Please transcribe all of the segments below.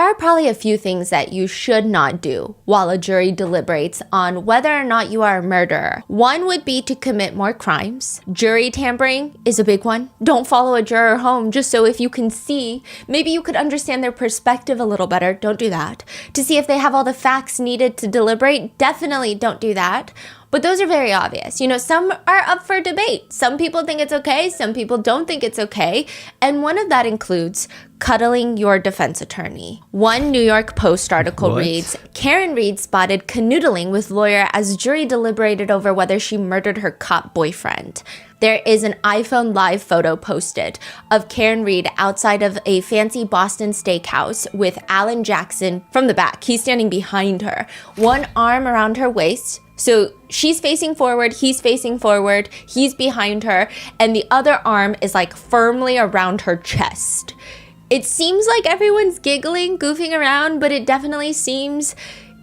are probably a few things that you should not do while a jury deliberates on whether or not you are a murderer. One would be to commit more crimes. Jury tampering is a big one. Don't follow a juror home just so if you can see, maybe you could understand their perspective a little better. Don't do that. To see if they have all the facts needed to deliberate, definitely don't do that. But those are very obvious. You know, some are up for debate. Some people think it's okay. Some people don't think it's okay. And one of that includes cuddling your defense attorney. One New York Post article reads, Karen Read spotted canoodling with lawyer as jury deliberated over whether she murdered her cop boyfriend. There is an iPhone Live photo posted of Karen Read outside of a fancy Boston steakhouse with Alan Jackson from the back. He's standing behind her, one arm around her waist. So she's facing forward, he's facing forward, he's behind her, and the other arm is like firmly around her chest. It seems like everyone's giggling, goofing around, but it definitely seems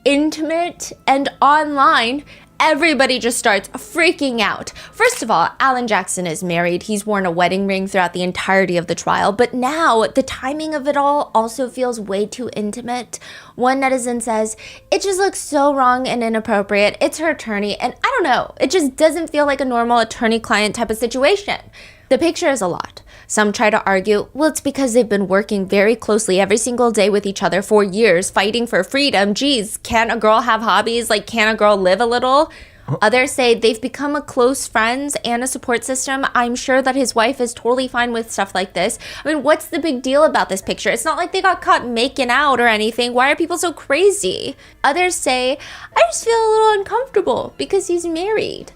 intimate, and online, everybody just starts freaking out. First of all, Alan Jackson is married. He's worn a wedding ring throughout the entirety of the trial. But now the timing of it all also feels way too intimate. One netizen says, it just looks so wrong and inappropriate. It's her attorney. And I don't know, it just doesn't feel like a normal attorney-client type of situation. The picture is a lot. Some try to argue, well, it's because they've been working very closely every single day with each other for years, fighting for freedom. Geez, can't a girl have hobbies? Like, can't a girl live a little? Others say they've become a close friends and a support system. I'm sure that his wife is totally fine with stuff like this. I mean, what's the big deal about this picture? It's not like they got caught making out or anything. Why are people so crazy? Others say, I just feel a little uncomfortable because he's married.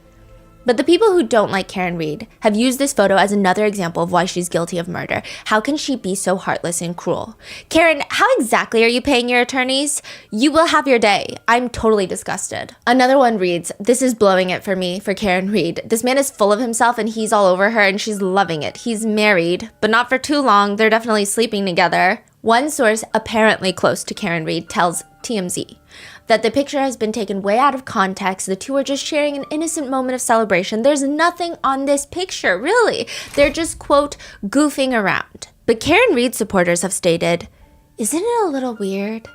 But the people who don't like Karen Read have used this photo as another example of why she's guilty of murder. How can she be so heartless and cruel? Karen, how exactly are you paying your attorneys? You will have your day. I'm totally disgusted. Another one reads, this is blowing it for me, for Karen Read. This man is full of himself and he's all over her and she's loving it. He's married, but not for too long. They're definitely sleeping together. One source apparently close to Karen Read tells TMZ that the picture has been taken way out of context. The two are just sharing an innocent moment of celebration. There's nothing on this picture, really. They're just, quote, goofing around. But Karen Read supporters have stated, isn't it a little weird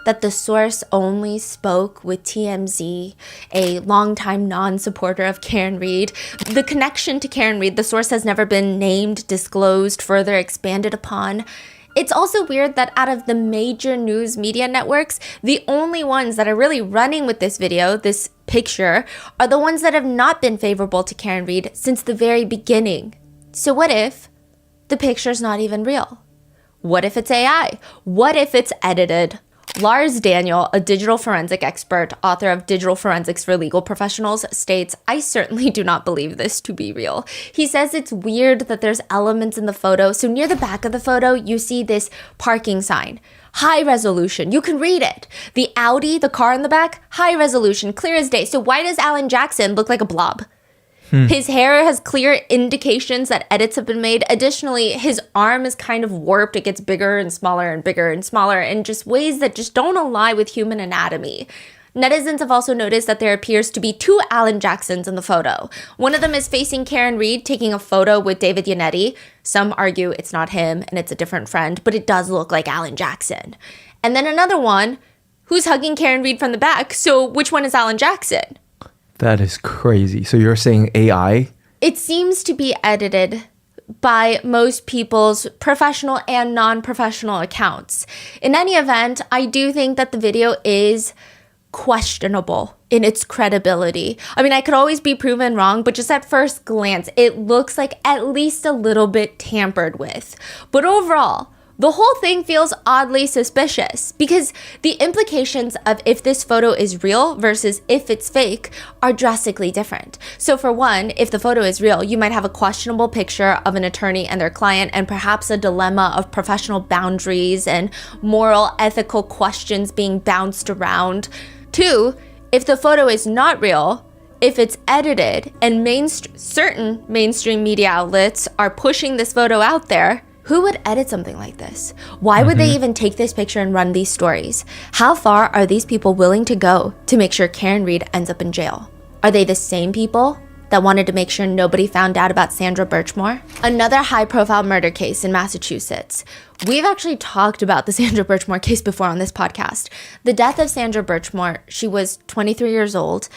that the source only spoke with TMZ, a longtime non-supporter of Karen Read? The connection to Karen Read, the source has never been named, disclosed, further expanded upon. It's also weird that out of the major news media networks, the only ones that are really running with this video, this picture, are the ones that have not been favorable to Karen Read since the very beginning. So what if the picture's not even real? What if it's AI? What if it's edited? Lars Daniel, a digital forensic expert, author of Digital Forensics for Legal Professionals, states, I certainly do not believe this to be real. He says it's weird that there's elements in the photo. So near the back of the photo, you see this parking sign. High resolution. You can read it. The Audi, the car in the back, high resolution, clear as day. So why does Alan Jackson look like a blob? His hair has clear indications that edits have been made. Additionally, his arm is kind of warped. It gets bigger and smaller and bigger and smaller in just ways that just don't align with human anatomy. Netizens have also noticed that there appears to be two Alan Jacksons in the photo. One of them is facing Karen Read, taking a photo with David Yannetti. Some argue it's not him and it's a different friend, but it does look like Alan Jackson. And then another one who's hugging Karen Read from the back. So which one is Alan Jackson? That is crazy. So you're saying AI? It seems to be edited by most people's professional and non-professional accounts. In any event, I do think that the video is questionable in its credibility. I mean, I could always be proven wrong, but just at first glance, it looks like at least a little bit tampered with. But overall, the whole thing feels oddly suspicious because the implications of if this photo is real versus if it's fake are drastically different. So for one, if the photo is real, you might have a questionable picture of an attorney and their client and perhaps a dilemma of professional boundaries and moral, ethical questions being bounced around. Two, if the photo is not real, if it's edited and certain mainstream media outlets are pushing this photo out there, who would edit something like this? Why would they even take this picture and run these stories? How far are these people willing to go to make sure Karen Read ends up in jail? Are they the same people that wanted to make sure nobody found out about Sandra Birchmore. Another high-profile murder case in Massachusetts. We've actually talked about the Sandra Birchmore case before on this podcast. The death of Sandra Birchmore, she was 23 years old.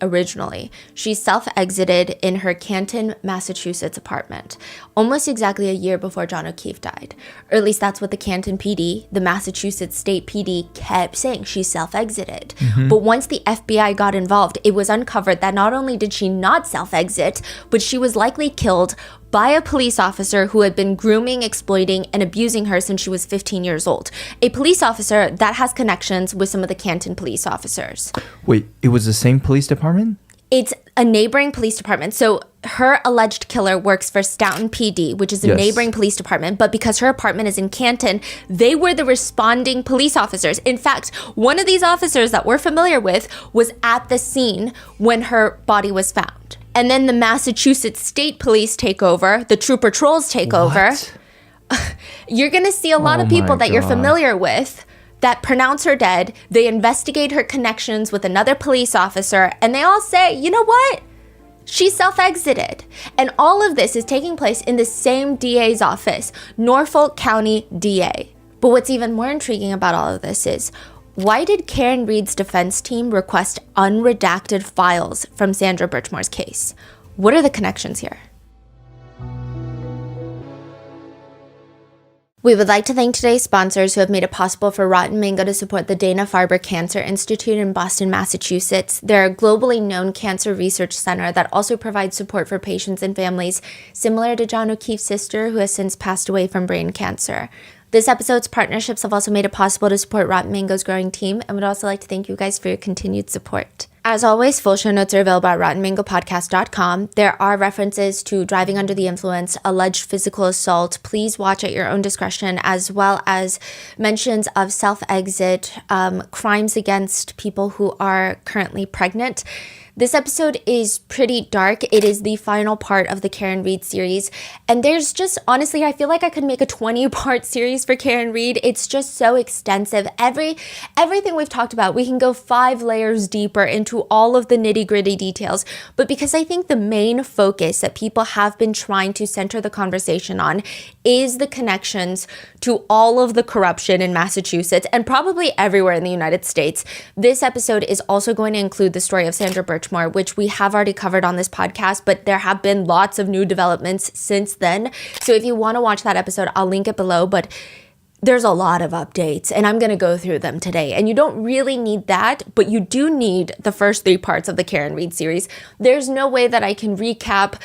Originally, she self-exited in her Canton, Massachusetts apartment, almost exactly a year before John O'Keefe died. Or at least that's what the Canton PD, the Massachusetts State PD, kept saying. She self-exited. But once the FBI got involved, it was uncovered that not only did she not self-exit, but she was likely killed by a police officer who had been grooming, exploiting, and abusing her since she was 15 years old. A police officer that has connections with some of the Canton police officers. Wait, it was the same police department? It's a neighboring police department. So her alleged killer works for Stoughton PD, which is a neighboring police department. But because her apartment is in Canton, they were the responding police officers. In fact, one of these officers that we're familiar with was at the scene when her body was found. And then the Massachusetts State Police take over, the Trooper Trolls take over. You're going to see a lot of people that you're familiar with that pronounce her dead. They investigate her connections with another police officer, and they all say, you know what? She self-exited. And all of this is taking place in the same DA's office, Norfolk County DA. But what's even more intriguing about all of this is, why did Karen Reed's defense team request unredacted files from Sandra Birchmore's case? What are the connections here? We would like to thank today's sponsors who have made it possible for Rotten Mango to support the Dana-Farber Cancer Institute in Boston, Massachusetts. They're a globally known cancer research center that also provides support for patients and families, similar to John O'Keefe's sister, who has since passed away from brain cancer. This episode's partnerships have also made it possible to support Rotten Mango's growing team, and would also like to thank you guys for your continued support. As always, full show notes are available at rottenmangopodcast.com. There are references to driving under the influence, alleged physical assault. Please watch at your own discretion, as well as mentions of self-exit, crimes against people who are currently pregnant. This episode is pretty dark. It is the final part of the Karen Reed series. And there's just, honestly, I feel like I could make a 20-part series for Karen Reed. It's just so extensive. Everything we've talked about, we can go 5 layers deeper into all of the nitty-gritty details. But because I think the main focus that people have been trying to center the conversation on is the connections to all of the corruption in Massachusetts and probably everywhere in the United States, this episode is also going to include the story of Sandra Birchmore, which we have already covered on this podcast, but there have been lots of new developments since then. So if you want to watch that episode, I'll link it below, but there's a lot of updates and I'm going to go through them today. And you don't really need that, but you do need the first 3 parts of the Karen Reed series. There's no way that I can recap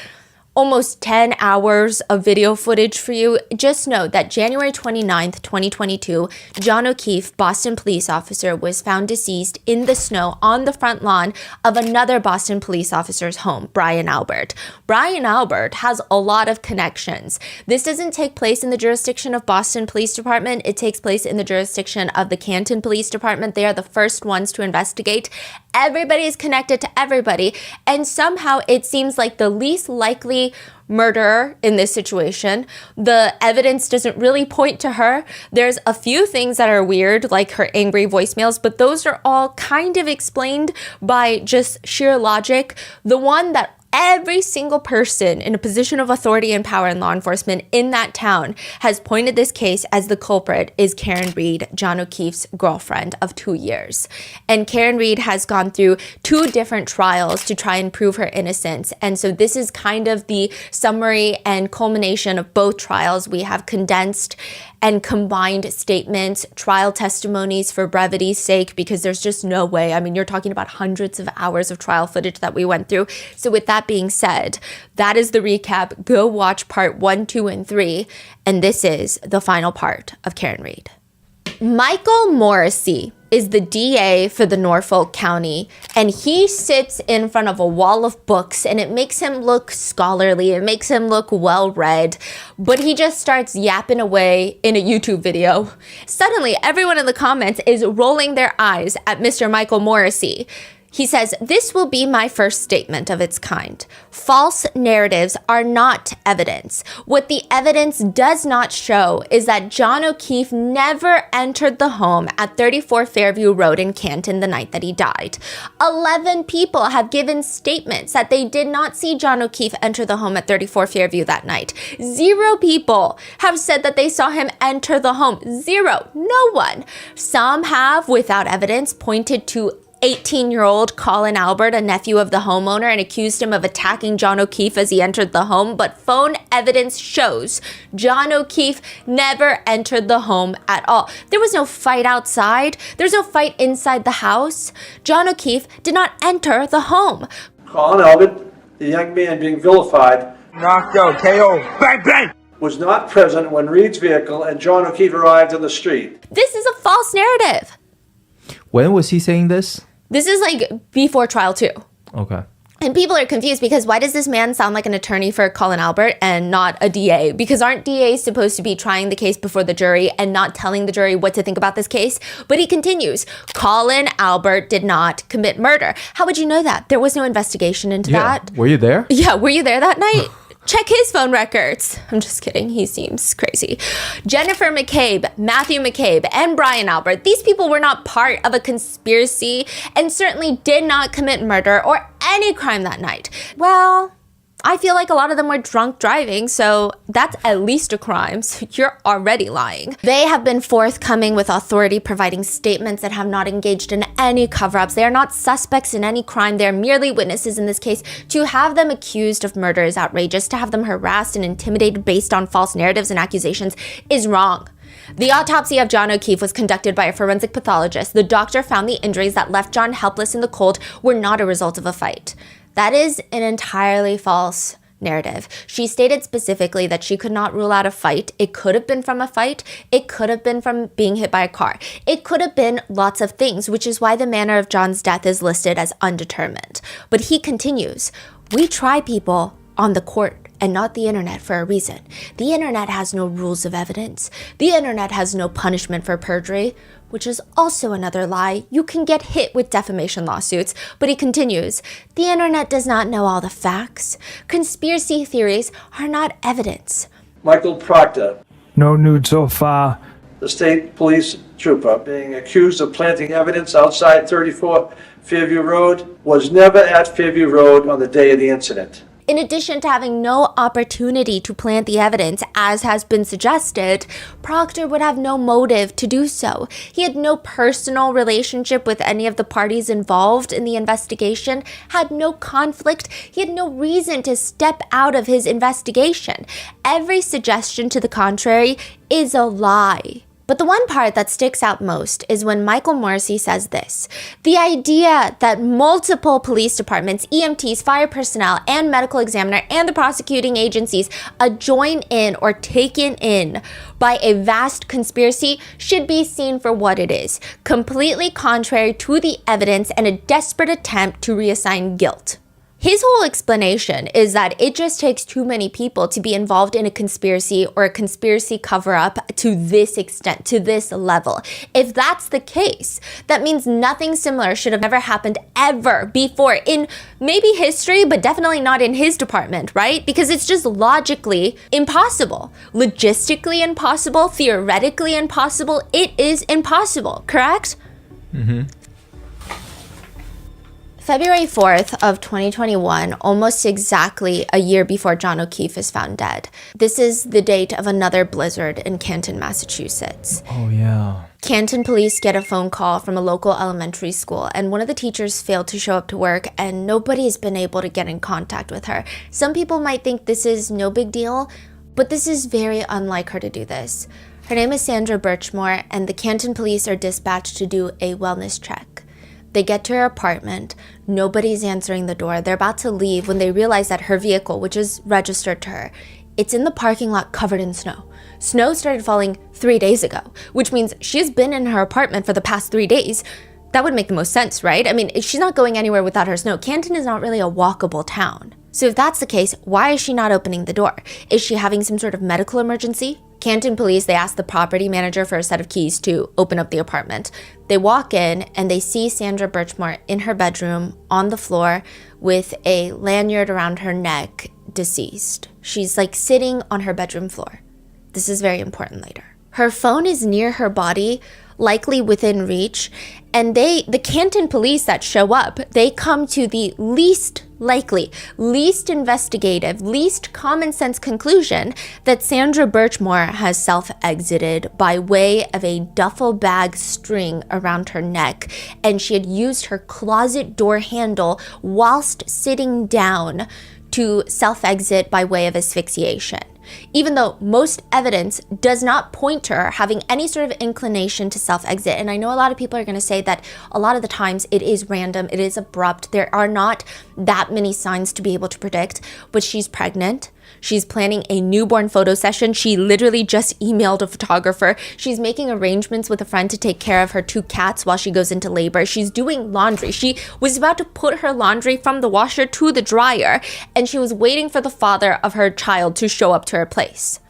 almost 10 hours of video footage for you. Just know that January 29th, 2022, John O'Keefe, Boston police officer, was found deceased in the snow on the front lawn of another Boston police officer's home, Brian Albert. Brian Albert has a lot of connections. This doesn't take place in the jurisdiction of Boston Police Department. It takes place in the jurisdiction of the Canton Police Department. They are the first ones to investigate. Everybody is connected to everybody. And somehow it seems like the least likely murderer in this situation. The evidence doesn't really point to her. There's a few things that are weird, like her angry voicemails, but those are all kind of explained by just sheer logic. The one that every single person in a position of authority and power in law enforcement in that town has pointed this case as the culprit is Karen Reed, John O'Keefe's girlfriend of 2 years. And Karen Reed has gone through 2 different trials to try and prove her innocence. And so this is kind of the summary and culmination of both trials. We have condensed and combined statements, trial testimonies for brevity's sake, because there's just no way. I mean, you're talking about hundreds of hours of trial footage that we went through. So with that being said, that is the recap. Go watch part 1, 2, and 3. And this is the final part of Karen Reed. Michael Morrissey is the DA for the Norfolk County, and he sits in front of a wall of books, and it makes him look scholarly, it makes him look well-read, but he just starts yapping away in a YouTube video. Suddenly, everyone in the comments is rolling their eyes at Mr. Michael Morrissey. He says, "This will be my first statement of its kind. False narratives are not evidence. What the evidence does not show is that John O'Keefe never entered the home at 34 Fairview Road in Canton the night that he died. 11 people have given statements that they did not see John O'Keefe enter the home at 34 Fairview that night. 0 people have said that they saw him enter the home. 0. No one. Some have, without evidence, pointed to 18-year-old Colin Albert, a nephew of the homeowner, and accused him of attacking John O'Keefe as he entered the home, but phone evidence shows John O'Keefe never entered the home at all. There was no fight outside. There's no fight inside the house. John O'Keefe did not enter the home." Colin Albert, the young man being vilified, knocked out, KO, bang, bang, was not present when Reed's vehicle and John O'Keefe arrived on the street. This is a false narrative. When was he saying this? This is like before trial too. Okay. And people are confused because why does this man sound like an attorney for Colin Albert and not a DA? Because aren't DAs supposed to be trying the case before the jury and not telling the jury what to think about this case? But he continues, Colin Albert did not commit murder. How would you know that? There was no investigation into that. Were you there? Yeah, were you there that night? Check his phone records. I'm just kidding. He seems crazy. Jennifer McCabe, Matthew McCabe, and Brian Albert, these people were not part of a conspiracy and certainly did not commit murder or any crime that night. Well, I feel like a lot of them were drunk driving, so that's at least a crime, so you're already lying. They have been forthcoming with authority, providing statements that have not engaged in any cover-ups. They are not suspects in any crime. They're merely witnesses in this case. To have them accused of murder is outrageous. To have them harassed and intimidated based on false narratives and accusations is wrong. The autopsy of John O'Keefe was conducted by a forensic pathologist. The doctor found the injuries that left John helpless in the cold were not a result of a fight. That is an entirely false narrative. She stated specifically that she could not rule out a fight. It could have been from a fight. It could have been from being hit by a car. It could have been lots of things, which is why the manner of John's death is listed as undetermined. But he continues, "We try people on the court and not the internet for a reason. The internet has no rules of evidence. The internet has no punishment for perjury," which is also another lie. You can get hit with defamation lawsuits. But he continues, "The internet does not know all the facts. Conspiracy theories are not evidence." Michael Proctor, no nude so far. the state police trooper, being accused of planting evidence outside 34 Fairview Road, was never at Fairview Road on the day of the incident. In addition to having no opportunity to plant the evidence, as has been suggested, Proctor would have no motive to do so. He had no personal relationship with any of the parties involved in the investigation, had no conflict, he had no reason to step out of his investigation. Every suggestion to the contrary is a lie. But the one part that sticks out most is when Michael Morrissey says this: "The idea that multiple police departments, EMTs, fire personnel, and medical examiner, and the prosecuting agencies join in or taken in by a vast conspiracy should be seen for what it is, completely contrary to the evidence and a desperate attempt to reassign guilt." His whole explanation is that it just takes too many people to be involved in a conspiracy or a conspiracy cover-up to this extent, to this level. If that's the case, that means nothing similar should have never happened ever before in maybe history, but definitely not in his department, right? Because it's just logically impossible, logistically impossible, theoretically impossible. It is impossible, correct? Mm-hmm. February 4th of 2021, almost exactly a year before John O'Keefe is found dead. This is the date of another blizzard in Canton, Massachusetts. Oh, yeah. Canton police get a phone call from a local elementary school, and one of the teachers failed to show up to work, and nobody's been able to get in contact with her. Some people might think this is no big deal, but this is very unlike her to do this. Her name is Sandra Birchmore, and the Canton police are dispatched to do a wellness check. They get to her apartment. Nobody's answering the door. They're about to leave when they realize that her vehicle, which is registered to her, it's in the parking lot covered in snow. Snow started falling 3 days ago, which means she's been in her apartment for the past 3 days. That would make the most sense, right? I mean, she's not going anywhere without her snow. Canton is not really a walkable town. So if that's the case, why is she not opening the door? Is she having some sort of medical emergency? Canton police, they ask the property manager for a set of keys to open up the apartment. They walk in and they see Sandra Birchmore in her bedroom on the floor with a lanyard around her neck, deceased. She's like sitting on her bedroom floor. This is very important later. Her phone is near her body, likely within reach, and the Canton police that show up, they come to the least likely, least investigative, least common sense conclusion that Sandra Birchmore has self-exited by way of a duffel bag string around her neck, and she had used her closet door handle whilst sitting down to self-exit by way of asphyxiation. Even though most evidence does not point to her having any sort of inclination to self-exit. And I know a lot of people are going to say that a lot of the times it is random, it is abrupt, there are not that many signs to be able to predict, but she's pregnant. She's planning a newborn photo session. She literally just emailed a photographer. She's making arrangements with a friend to take care of her 2 cats while she goes into labor. She's doing laundry. She was about to put her laundry from the washer to the dryer, and she was waiting for the father of her child to show up to her place.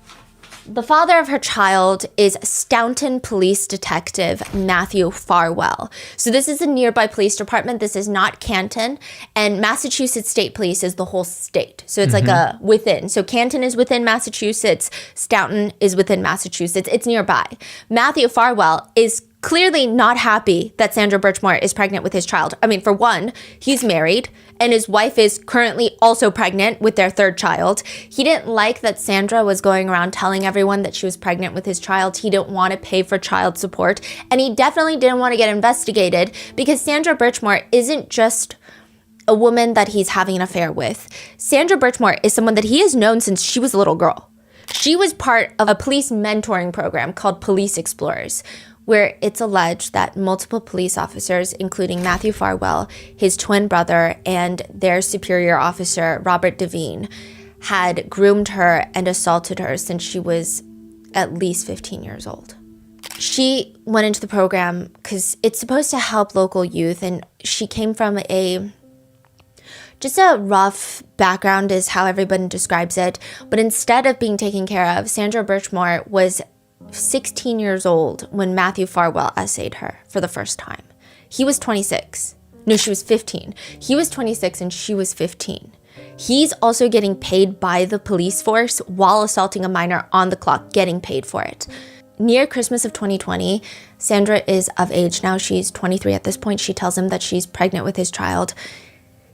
The father of her child is Staunton Police Detective Matthew Farwell. So this is a nearby police department. This is not Canton. And Massachusetts State Police is the whole state. So it's like a within. So Canton is within Massachusetts. Staunton is within Massachusetts. It's nearby. Matthew Farwell is clearly not happy that Sandra Birchmore is pregnant with his child. I mean, for one, he's married and his wife is currently also pregnant with their 3rd child. He didn't like that Sandra was going around telling everyone that she was pregnant with his child. He didn't want to pay for child support, and he definitely didn't want to get investigated because Sandra Birchmore isn't just a woman that he's having an affair with. Sandra Birchmore is someone that he has known since she was a little girl. She was part of a police mentoring program called Police Explorers, where it's alleged that multiple police officers, including Matthew Farwell, his twin brother, and their superior officer, Robert Devine, had groomed her and assaulted her since she was at least 15 years old. She went into the program because it's supposed to help local youth, and she came from just a rough background is how everybody describes it. But instead of being taken care of, Sandra Birchmore was 16 years old when Matthew Farwell essayed her for the first time. He was 26. No, she was 15. He was 26 and she was 15. He's also getting paid by the police force while assaulting a minor on the clock, getting paid for it. Near Christmas of 2020, Sandra is of age now. She's 23 at this point. She tells him that she's pregnant with his child.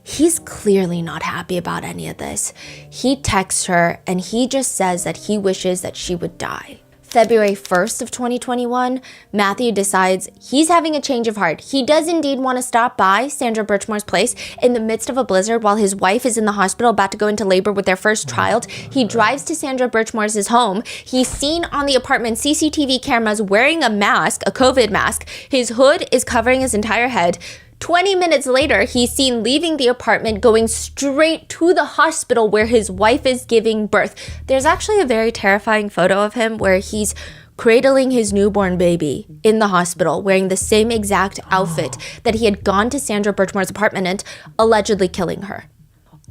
He's clearly not happy about any of this. He texts her and he just says that he wishes that she would die. February 1st of 2021, Matthew decides he's having a change of heart. He does indeed want to stop by Sandra Birchmore's place in the midst of a blizzard while his wife is in the hospital about to go into labor with their first child. He drives to Sandra Birchmore's home. He's seen on the apartment CCTV cameras wearing a mask, a COVID mask. His hood is covering his entire head. 20 minutes later, he's seen leaving the apartment, going straight to the hospital where his wife is giving birth. There's actually a very terrifying photo of him where he's cradling his newborn baby in the hospital, wearing the same exact outfit that he had gone to Sandra Birchmore's apartment in, allegedly killing her.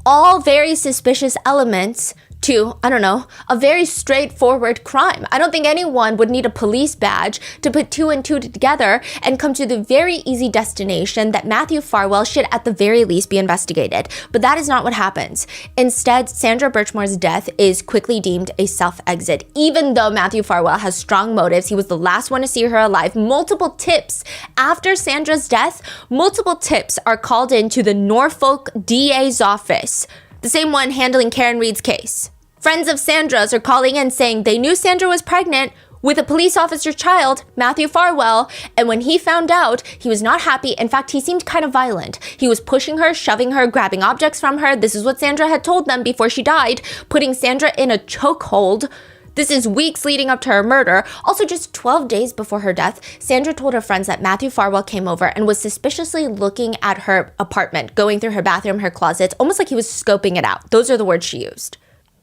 All very suspicious elements to, a very straightforward crime. I don't think anyone would need a police badge to put 2 and 2 together and come to the very easy destination that Matthew Farwell should at the very least be investigated. But that is not what happens. Instead, Sandra Birchmore's death is quickly deemed a self-exit. Even though Matthew Farwell has strong motives, he was the last one to see her alive. Multiple tips after Sandra's death, multiple tips are called into the Norfolk DA's office, the same one handling Karen Reed's case. Friends of Sandra's are calling in saying they knew Sandra was pregnant with a police officer's child, Matthew Farwell, and when he found out, he was not happy. In fact, he seemed kind of violent. He was pushing her, shoving her, grabbing objects from her. This is what Sandra had told them before she died, putting Sandra in a chokehold. This is weeks leading up to her murder. Also, just 12 days before her death, Sandra told her friends that Matthew Farwell came over and was suspiciously looking at her apartment, going through her bathroom, her closet, almost like he was scoping it out. Those are the words she used.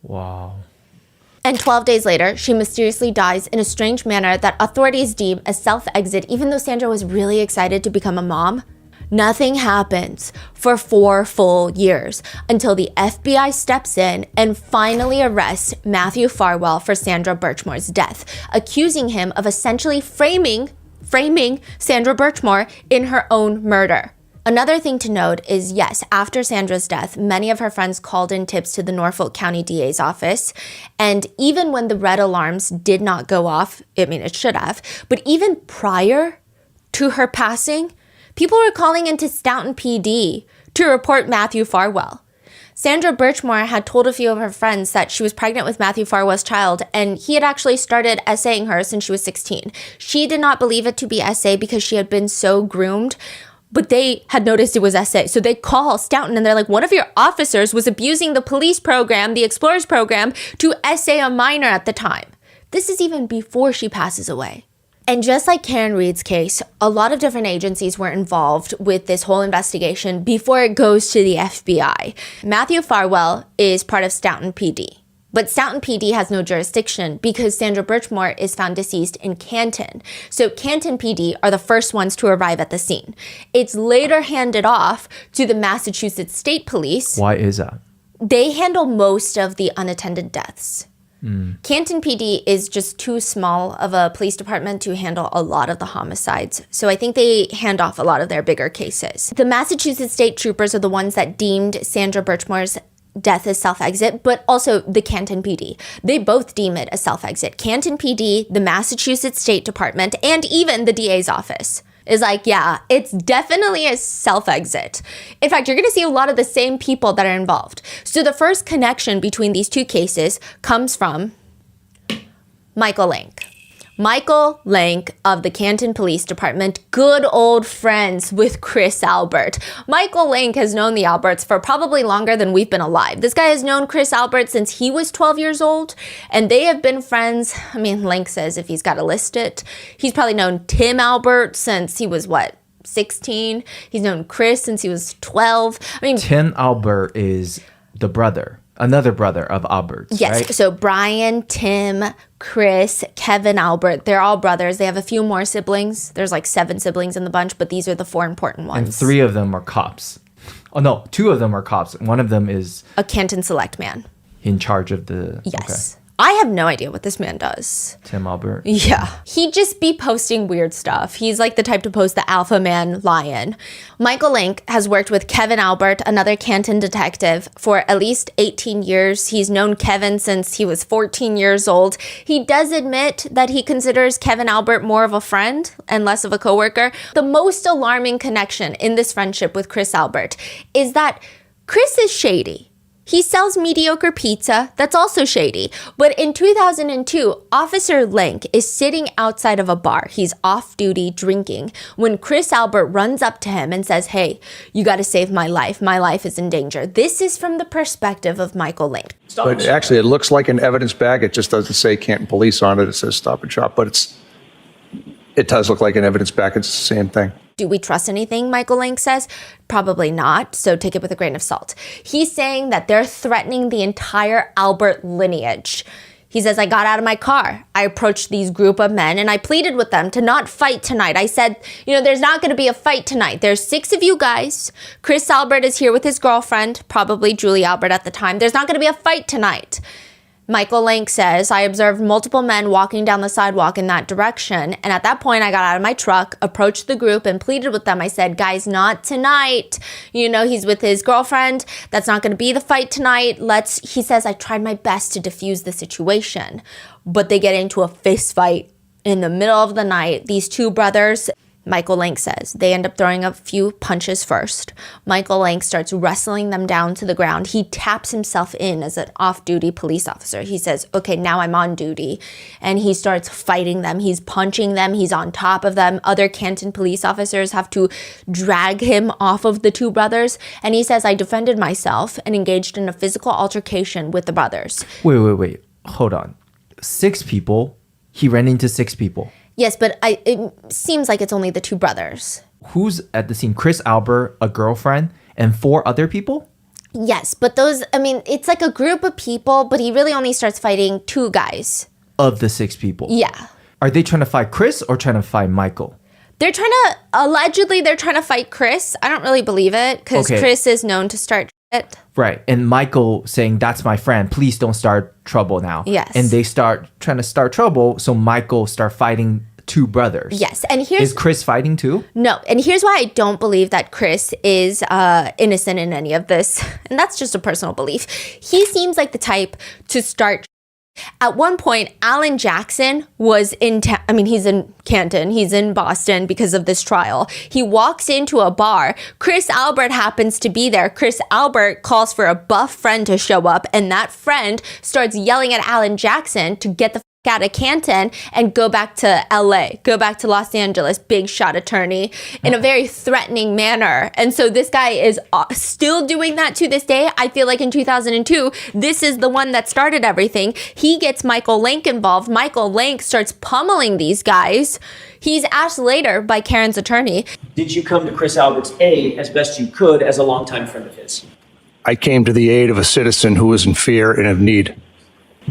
Wow. And 12 days later, she mysteriously dies in a strange manner that authorities deem a self-exit, even though Sandra was really excited to become a mom. Nothing happens for 4 full years until the FBI steps in and finally arrests Matthew Farwell for Sandra Birchmore's death, accusing him of essentially framing Sandra Birchmore in her own murder. Another thing to note is, yes, after Sandra's death, many of her friends called in tips to the Norfolk County DA's office. And even when the red alarms did not go off, I mean, it should have, but even prior to her passing, people were calling into Staunton PD to report Matthew Farwell. Sandra Birchmore had told a few of her friends that she was pregnant with Matthew Farwell's child, and he had actually started essaying her since she was 16. She did not believe it to be essay because she had been so groomed, but they had noticed it was essay. So they call Staunton and they're like, one of your officers was abusing the police program, the Explorers program, to essay a minor at the time. This is even before she passes away. And just like Karen Reed's case, a lot of different agencies were involved with this whole investigation before it goes to the FBI. Matthew Farwell is part of Staunton PD. But Staunton PD has no jurisdiction because Sandra Birchmore is found deceased in Canton. So Canton PD are the first ones to arrive at the scene. It's later handed off to the Massachusetts State Police. Why is that? They handle most of the unattended deaths. Canton PD is just too small of a police department to handle a lot of the homicides. So I think they hand off a lot of their bigger cases. The Massachusetts State Troopers are the ones that deemed Sandra Birchmore's death as self-exit, but also the Canton PD. They both deem it a self-exit. Canton PD, the Massachusetts State Department, and even the DA's office is like, yeah, it's definitely a self-exit. In fact, you're going to see a lot of the same people that are involved. So the first connection between these two cases comes from Michael Lank. Michael Lank of the Canton Police Department, good old friends with Chris Albert. Michael Lank has known the Alberts for probably longer than we've been alive. This guy has known Chris Albert since he was 12 years old, and they have been friends. I mean, Lank says if he's got to list it, he's probably known Tim Albert since he was, 16? He's known Chris since he was 12. I mean, Tim Albert is the brother. Another brother of Albert's, yes, right? So Brian, Tim, Chris, Kevin Albert, they're all brothers. They have a few more siblings. There's 7 siblings in the bunch, but these are the 4 important ones. And 3 of them are cops. Oh, no, 2 of them are cops. One of them is a Canton Select man. in charge of the... Yes. I have no idea what this man does. Tim Albert. Yeah. He'd just be posting weird stuff. He's like the type to post the alpha man lion. Michael Lank has worked with Kevin Albert, another Canton detective, for at least 18 years. He's known Kevin since he was 14 years old. He does admit that he considers Kevin Albert more of a friend and less of a coworker. The most alarming connection in this friendship with Chris Albert is that Chris is shady. He sells mediocre pizza. That's also shady. But in 2002, Officer Lank is sitting outside of a bar. He's off duty drinking when Chris Albert runs up to him and says, hey, you got to save my life. My life is in danger. This is from the perspective of Michael Lank. But actually, it looks like an evidence bag. It just doesn't say Canton Police on it. It says Stop and Shop. But it does look like an evidence bag. It's the same thing. Do we trust anything, Michael Lank says? Probably not, so take it with a grain of salt. He's saying that they're threatening the entire Albert lineage. He says, I got out of my car. I approached these group of men and I pleaded with them to not fight tonight. I said, there's not going to be a fight tonight. There's 6 of you guys. Chris Albert is here with his girlfriend, probably Julie Albert at the time. There's not going to be a fight tonight. Michael Lank says, I observed multiple men walking down the sidewalk in that direction. And at that point, I got out of my truck, approached the group and pleaded with them. I said, guys, not tonight. He's with his girlfriend. That's not going to be the fight tonight. He says, I tried my best to defuse the situation. But they get into a fist fight in the middle of the night. These 2 brothers, Michael Lank says, they end up throwing a few punches first. Michael Lank starts wrestling them down to the ground. He taps himself in as an off-duty police officer. He says, okay, now I'm on duty. And he starts fighting them. He's punching them. He's on top of them. Other Canton police officers have to drag him off of the 2 brothers. And he says, I defended myself and engaged in a physical altercation with the brothers. Wait. Hold on. 6 people. He ran into 6 people. Yes, but it seems like it's only the 2 brothers. Who's at the scene? Chris Albert, a girlfriend, and 4 other people? Yes, but it's like a group of people, but he really only starts fighting 2 guys. Of the 6 people? Yeah. Are they trying to fight Chris or trying to fight Michael? Allegedly, they're trying to fight Chris. I don't really believe it because Chris is known to start shit. Right. And Michael saying, that's my friend. Please don't start trouble now. Yes. And they start trying to start trouble. So Michael start fighting two brothers. Yes. And is Chris fighting too? No. And here's why I don't believe that Chris is innocent in any of this. And that's just a personal belief. He seems like the type to start. At one point, Alan Jackson was in he's in Canton, he's in Boston because of this trial. He walks into a bar. Chris Albert happens to be there. Chris Albert calls for a buff friend to show up, and that friend starts yelling at Alan Jackson to get the f out of Canton and go back to LA, go back to Los Angeles, big shot attorney, in a very threatening manner. And so this guy is still doing that to this day. I feel like in 2002, this is the one that started everything. He gets Michael Lank involved. Michael Lank starts pummeling these guys. He's asked later by Karen's attorney, did you come to Chris Albert's aid as best you could as a longtime friend of his? I came to the aid of a citizen who was in fear and of need.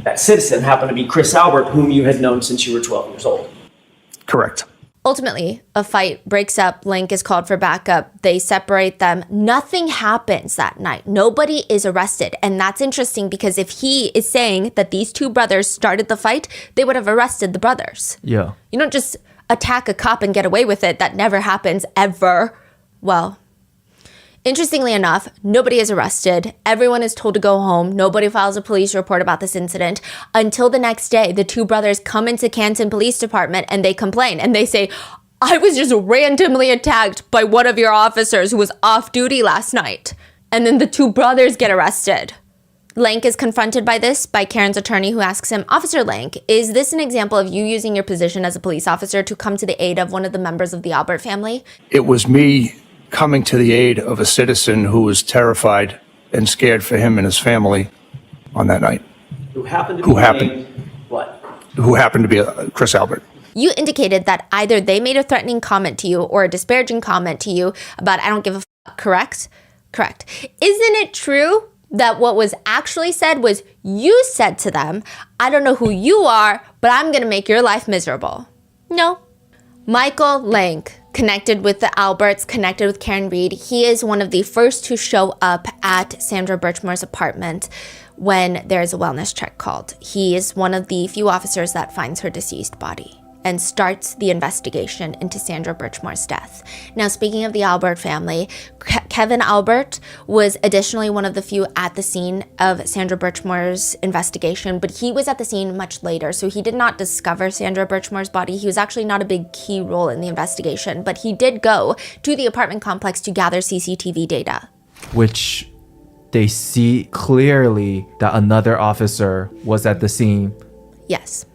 That citizen happened to be Chris Albert, whom you had known since you were 12 years old. Correct. Ultimately, a fight breaks up. Lank is called for backup. They separate them. Nothing happens that night. Nobody is arrested. And that's interesting because if he is saying that these two brothers started the fight, they would have arrested the brothers. Yeah. You don't just attack a cop and get away with it. That never happens ever. Well, interestingly enough, nobody is arrested. Everyone is told to go home. Nobody files a police report about this incident until the next day. The two brothers come into Canton Police Department and they complain and they say, I was just randomly attacked by one of your officers who was off duty last night. And then the two brothers get arrested. Lank is confronted by this by Karen's attorney, who asks him, Officer Lank, is this an example of you using your position as a police officer to come to the aid of one of the members of the Albert family? It was me coming to the aid of a citizen who was terrified and scared for him and his family on that night. Who happened to be Chris Albert. You indicated that either they made a threatening comment to you or a disparaging comment to you about I don't give a f, correct? Correct. Isn't it true that what was actually said was you said to them, I don't know who you are, but I'm going to make your life miserable? No. Michael Lank, connected with the Alberts, connected with Karen Reed. He is one of the first to show up at Sandra Birchmore's apartment when there's a wellness check called. He is one of the few officers that finds her deceased body and starts the investigation into Sandra Birchmore's death. Now, speaking of the Albert family, Kevin Albert was additionally one of the few at the scene of Sandra Birchmore's investigation, but he was at the scene much later, so he did not discover Sandra Birchmore's body. He was actually not a big key role in the investigation, but he did go to the apartment complex to gather CCTV data. Which they see clearly that another officer was at the scene. Yes.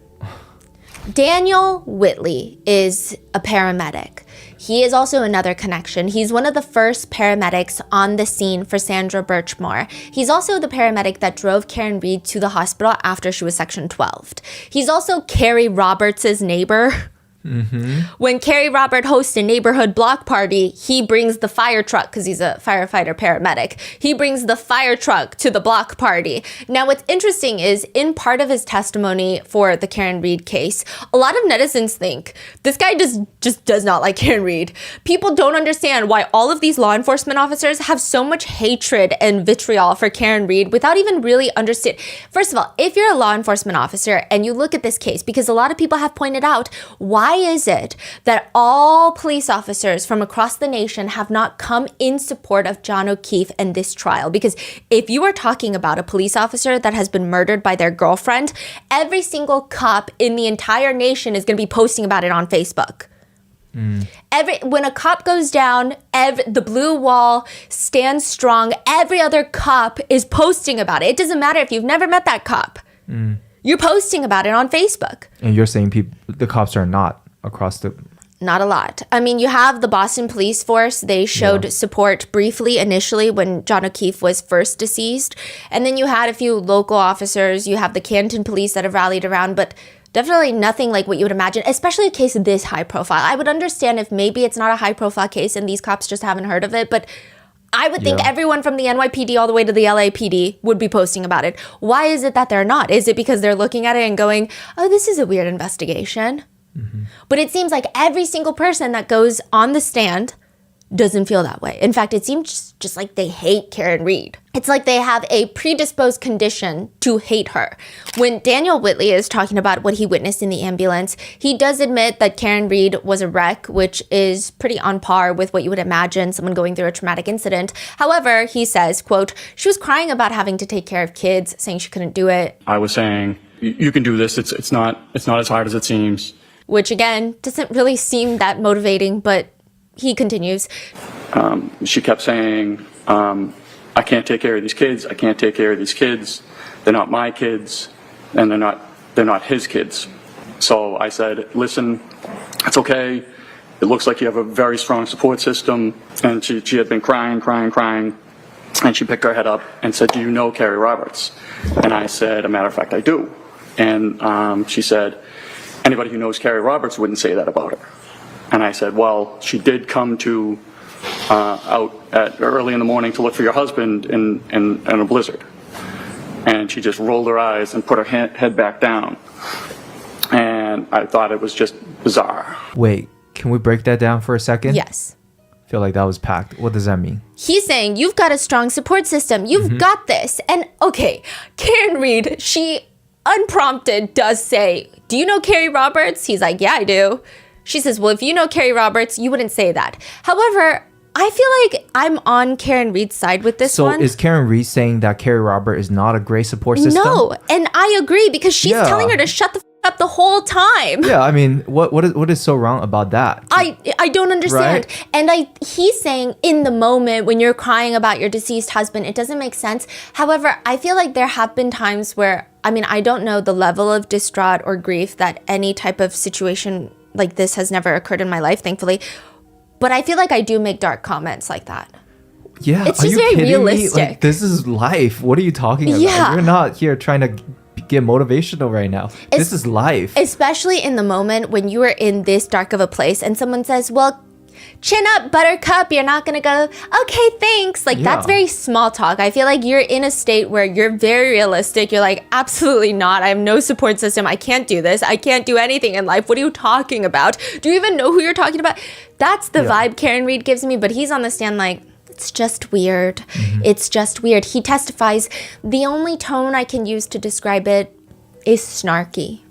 Daniel Whitley is a paramedic. He is also another connection. He's one of the first paramedics on the scene for Sandra Birchmore. He's also the paramedic that drove Karen Reed to the hospital after she was Section 12'd. He's also Carrie Roberts' neighbor. Mm-hmm. When Carrie Robert hosts a neighborhood block party, he brings the fire truck because he's a firefighter paramedic. He brings the fire truck to the block party. Now, what's interesting is in part of his testimony for the Karen Reed case, a lot of netizens think this guy just does not like Karen Reed. People don't understand why all of these law enforcement officers have so much hatred and vitriol for Karen Reed without even really understanding. First of all, if you're a law enforcement officer and you look at this case, because a lot of people have pointed out, why is it that all police officers from across the nation have not come in support of John O'Keefe and this trial? Because if you are talking about a police officer that has been murdered by their girlfriend, every single cop in the entire nation is going to be posting about it on Facebook. When a cop goes down, the blue wall stands strong. Every other cop is posting about it. It doesn't matter if you've never met that cop. You're posting about it on Facebook. And you're saying the cops are not across the... Not a lot. I mean, you have the Boston Police Force. They showed support briefly initially when John O'Keefe was first deceased. And then you had a few local officers. You have the Canton Police that have rallied around, but definitely nothing like what you would imagine, especially a case this high profile. I would understand if maybe it's not a high profile case and these cops just haven't heard of it, but I would think everyone from the NYPD all the way to the LAPD would be posting about it. Why is it that they're not? Is it because they're looking at it and going, oh, this is a weird investigation? But it seems like every single person that goes on the stand doesn't feel that way. In fact, it seems just like they hate Karen Reed. It's like they have a predisposed condition to hate her. When Daniel Whitley is talking about what he witnessed in the ambulance, he does admit that Karen Reed was a wreck, which is pretty on par with what you would imagine someone going through a traumatic incident. However, he says, quote, she was crying about having to take care of kids, saying she couldn't do it. I was saying, you can do this. It's not as hard as it seems. Which again, doesn't really seem that motivating, but he continues. She kept saying, I can't take care of these kids. I can't take care of these kids. They're not my kids, and they're not his kids. So I said, listen, it's okay. It looks like you have a very strong support system. And she had been crying. And she picked her head up and said, do you know Carrie Roberts? And I said, a matter of fact, I do. And she said, anybody who knows Carrie Roberts wouldn't say that about her. And I said, well, she did come to out at early in the morning to look for your husband in a blizzard. And she just rolled her eyes and put her head back down. And I thought it was just bizarre. Wait, can we break that down for a second? Yes. I feel like that was packed. What does that mean? He's saying, you've got a strong support system. You've got this. And okay, Karen Reed, she unprompted does say, do you know Carrie Roberts? He's like, yeah, I do. She says, well, if you know Carrie Roberts, you wouldn't say that. However, I feel like I'm on Karen Reed's side with this one. So is Karen Reed saying that Carrie Roberts is not a great support system? No, and I agree because she's telling her to shut the up the whole time. Yeah, I mean, what is so wrong about that? I don't understand. Right? And he's saying in the moment when you're crying about your deceased husband, it doesn't make sense. However, I feel like there have been times where, I mean, I don't know the level of distraught or grief that any type of situation like this has never occurred in my life, thankfully. But I feel like I do make dark comments like that. Yeah, it's just very realistic. Like, this is life. What are you talking about? Yeah. You're not here trying to get motivational right now. This is life. Especially in the moment when you are in this dark of a place and someone says, well, chin up, buttercup. You're not going to go, okay, thanks. Like, that's very small talk. I feel like you're in a state where you're very realistic. You're like, absolutely not. I have no support system. I can't do this. I can't do anything in life. What are you talking about? Do you even know who you're talking about? That's the vibe Karen Reed gives me. But he's on the stand like, it's just weird. It's just weird. He testifies, the only tone I can use to describe it is snarky.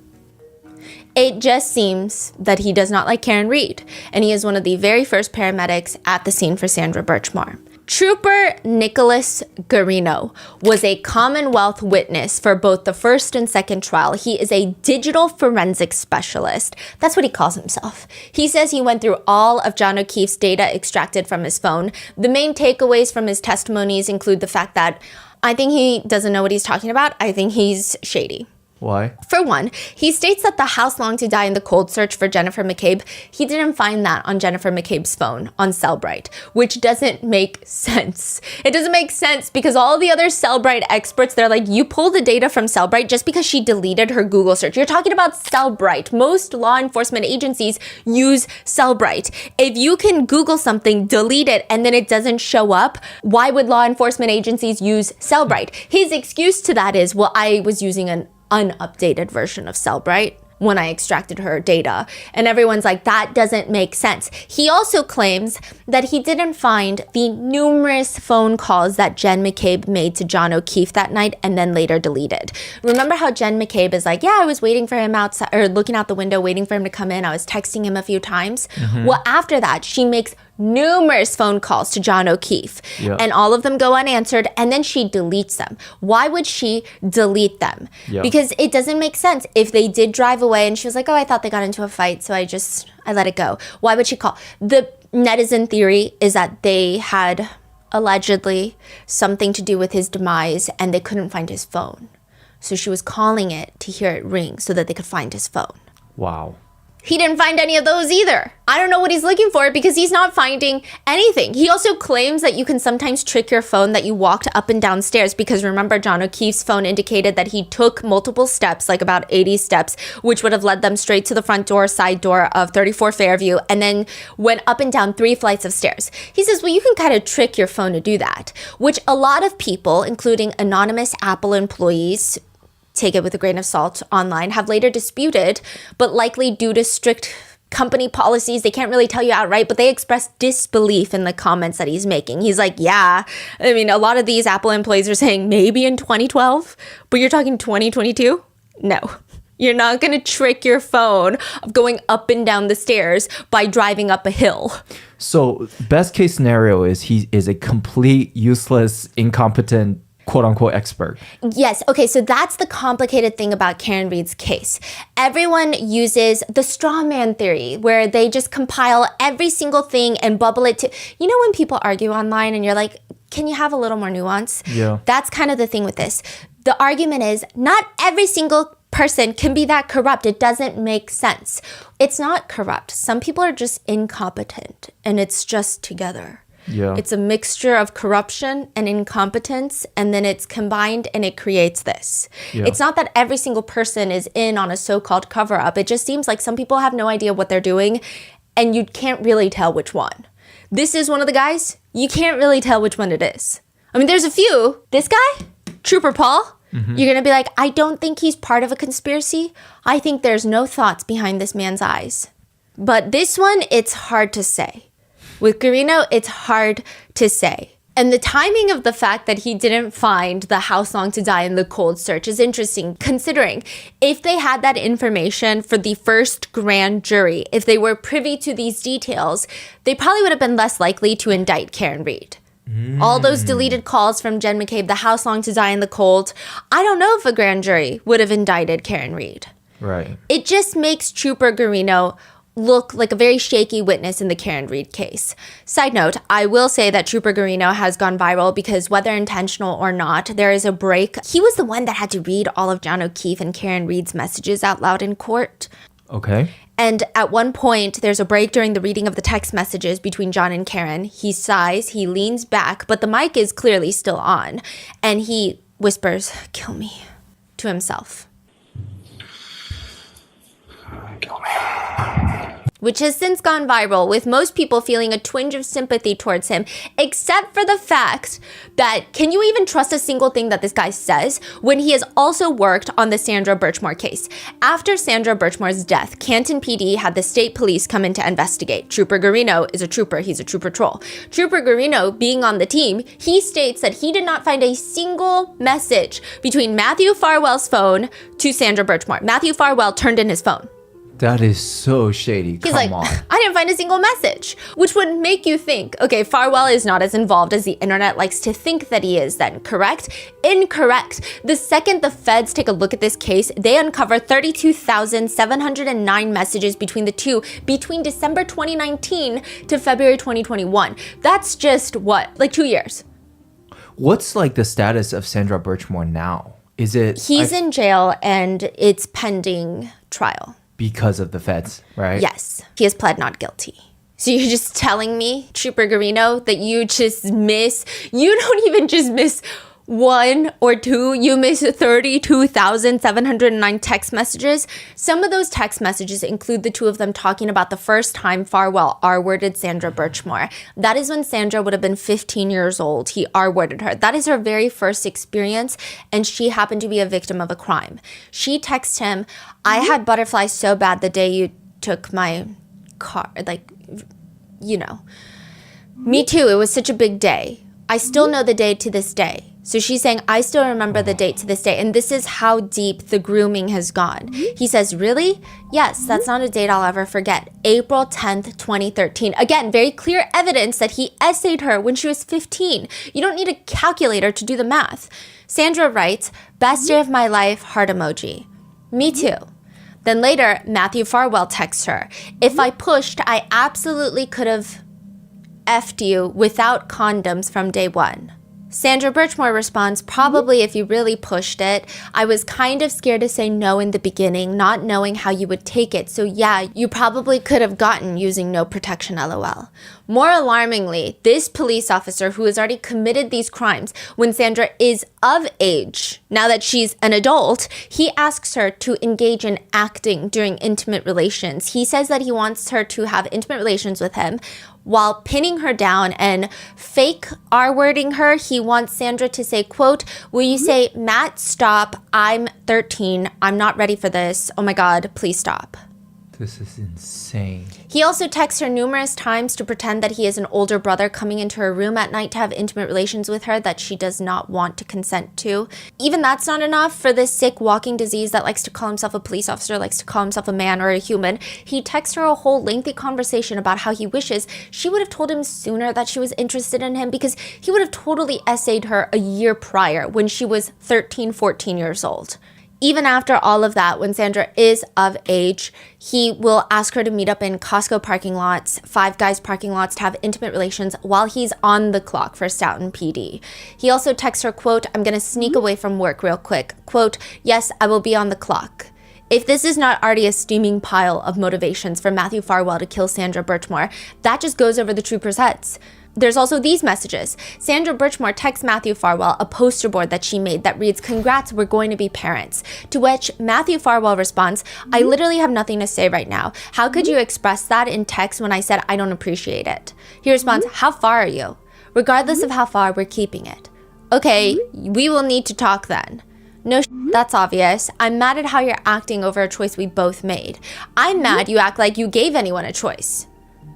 It just seems that he does not like Karen Reed, and he is one of the very first paramedics at the scene for Sandra Birchmore. Trooper Nicholas Garino was a Commonwealth witness for both the first and second trial. He is a digital forensics specialist. That's what he calls himself. He says he went through all of John O'Keefe's data extracted from his phone. The main takeaways from his testimonies include the fact that I think he doesn't know what he's talking about. I think he's shady. Why? For one, he states that the house long to die in the cold search for Jennifer McCabe, he didn't find that on Jennifer McCabe's phone on Cellbrite, which doesn't make sense. It doesn't make sense because all the other Cellbrite experts, they're like, you pull the data from Cellbrite just because she deleted her Google search. You're talking about Cellbrite. Most law enforcement agencies use Cellbrite. If you can Google something, delete it, and then it doesn't show up, why would law enforcement agencies use Cellbrite? His excuse to that is, well, I was using an unupdated version of Cellbrite when I extracted her data. And everyone's like, that doesn't make sense. He also claims that he didn't find the numerous phone calls that Jen McCabe made to John O'Keefe that night and then later deleted. Remember how Jen McCabe is like, yeah, I was waiting for him outside or looking out the window, waiting for him to come in. I was texting him a few times. Well, after that, she makes numerous phone calls to John O'Keefe and all of them go unanswered and then she deletes them. Why would she delete them? Because it doesn't make sense. If they did drive away and she was like, oh, I thought they got into a fight, so I let it go. Why would she call? The netizen theory is that they had allegedly something to do with his demise and they couldn't find his phone. So she was calling it to hear it ring so that they could find his phone. Wow. He didn't find any of those either. I don't know what he's looking for because he's not finding anything. He also claims that you can sometimes trick your phone that you walked up and down stairs because remember, John O'Keefe's phone indicated that he took multiple steps, like about 80 steps, which would have led them straight to the front door, side door of 34 Fairview, and then went up and down 3 flights of stairs. He says, well, you can kind of trick your phone to do that, which a lot of people, including anonymous Apple employees, take it with a grain of salt online, have later disputed, but likely due to strict company policies, they can't really tell you outright, but they express disbelief in the comments that he's making. He's like, yeah, I mean, a lot of these Apple employees are saying maybe in 2012, but you're talking 2022? No. You're not going to trick your phone of going up and down the stairs by driving up a hill. So best case scenario is he is a complete, useless, incompetent, quote unquote expert. Yes. Okay. So that's the complicated thing about Karen Read's case. Everyone uses the straw man theory where they just compile every single thing and bubble it to, you know, when people argue online and you're like, can you have a little more nuance? Yeah. That's kind of the thing with this. The argument is not every single person can be that corrupt. It doesn't make sense. It's not corrupt. Some people are just incompetent and it's just together. Yeah. It's a mixture of corruption and incompetence, and then it's combined and it creates this. Yeah. It's not that every single person is in on a so-called cover-up. It just seems like some people have no idea what they're doing, and you can't really tell which one. This is one of the guys. You can't really tell which one it is. I mean, there's a few. This guy, Trooper Paul, you're going to be like, I don't think he's part of a conspiracy. I think there's no thoughts behind this man's eyes. But this one, it's hard to say. With Guarino, it's hard to say. And the timing of the fact that he didn't find the House Long to Die in the cold search is interesting, considering if they had that information for the first grand jury, if they were privy to these details, they probably would have been less likely to indict Karen Read. All those deleted calls from Jen McCabe, the House Long to Die in the cold, I don't know if a grand jury would have indicted Karen Read. Right. It just makes Trooper Guarino look like a very shaky witness in the Karen Read case. Side note, I will say that Trooper Guarino has gone viral because whether intentional or not, there is a break. He was the one that had to read all of John O'Keefe and Karen Read's messages out loud in court. Okay. And at one point, there's a break during the reading of the text messages between John and Karen. He sighs, he leans back, but the mic is clearly still on. And he whispers, "Kill me," to himself. Kill me. Which has since gone viral, with most people feeling a twinge of sympathy towards him, except for the fact that, can you even trust a single thing that this guy says when he has also worked on the Sandra Birchmore case? After Sandra Birchmore's death, Canton PD had the state police come in to investigate. Trooper Guarino is a trooper. He's a trooper troll. Trooper Guarino, being on the team, he states that he did not find a single message between Matthew Farwell's phone to Sandra Birchmore. Matthew Farwell turned in his phone. That is so shady. He's Come like, on. I didn't find a single message, which would make you think, okay, Farwell is not as involved as the internet likes to think that he is then, correct? Incorrect. The second the feds take a look at this case, they uncover 32,709 messages between the two between December 2019 to February 2021. That's just what, like 2 years. What's like the status of Sandra Birchmore now? Is it He's in jail and it's pending trial. because of the feds, right? Yes, he has pled not guilty. So you're just telling me, Trooper Guarino, that you don't even just miss one or two, you miss 32,709 text messages. Some of those text messages include the two of them talking about the first time Farwell R-worded Sandra Birchmore. That is when Sandra would have been 15 years old. He R-worded her. That is her very first experience, and she happened to be a victim of a crime. She texts him, I had butterflies so bad the day you took my car, like, you know. Me too, it was such a big day. I still know the day to this day. So she's saying, I still remember the date to this day. And this is how deep the grooming has gone. He says, really? Yes, that's not a date I'll ever forget. April 10th, 2013. Again, very clear evidence that he essayed her when she was 15. You don't need a calculator to do the math. Sandra writes, best day of my life, heart emoji. Me too. Then later, Matthew Farwell texts her, if I pushed, I absolutely could have effed you without condoms from day one. Sandra Birchmore responds, probably if you really pushed it. I was kind of scared to say no in the beginning, not knowing how you would take it. So yeah, you probably could have gotten using no protection, LOL. More alarmingly, this police officer who has already committed these crimes when Sandra is of age, now that she's an adult, he asks her to engage in acting during intimate relations. He says that he wants her to have intimate relations with him While pinning her down and fake R-wording her, he wants Sandra to say, quote, "Will you say, Matt, stop, I'm 13, I'm not ready for this, oh my God, please stop." This is insane. He also texts her numerous times to pretend that he is an older brother coming into her room at night to have intimate relations with her that she does not want to consent to. Even that's not enough for this sick walking disease that likes to call himself a police officer, likes to call himself a man or a human. He texts her a whole lengthy conversation about how he wishes she would have told him sooner that she was interested in him, because he would have totally essayed her a year prior when she was 13, 14 years old. Even after all of that, when Sandra is of age, he will ask her to meet up in Costco parking lots, Five Guys parking lots, to have intimate relations while he's on the clock for Stoughton PD. He also texts her, quote, "I'm going to sneak away from work real quick." Quote, "Yes, I will be on the clock." If this is not already a steaming pile of motivations for Matthew Farwell to kill Sandra Birchmore, that just goes over the troopers' heads. There's also these messages. Sandra Birchmore texts Matthew Farwell a poster board that she made that reads, "Congrats, we're going to be parents." To which Matthew Farwell responds, "I literally have nothing to say right now. How could you express that in text when I said I don't appreciate it?" He responds, "How far are you?" "Regardless of how far, we're keeping it." "Okay, we will need to talk then." "No, that's obvious. I'm mad at how you're acting over a choice we both made." "I'm mad you act like you gave anyone a choice."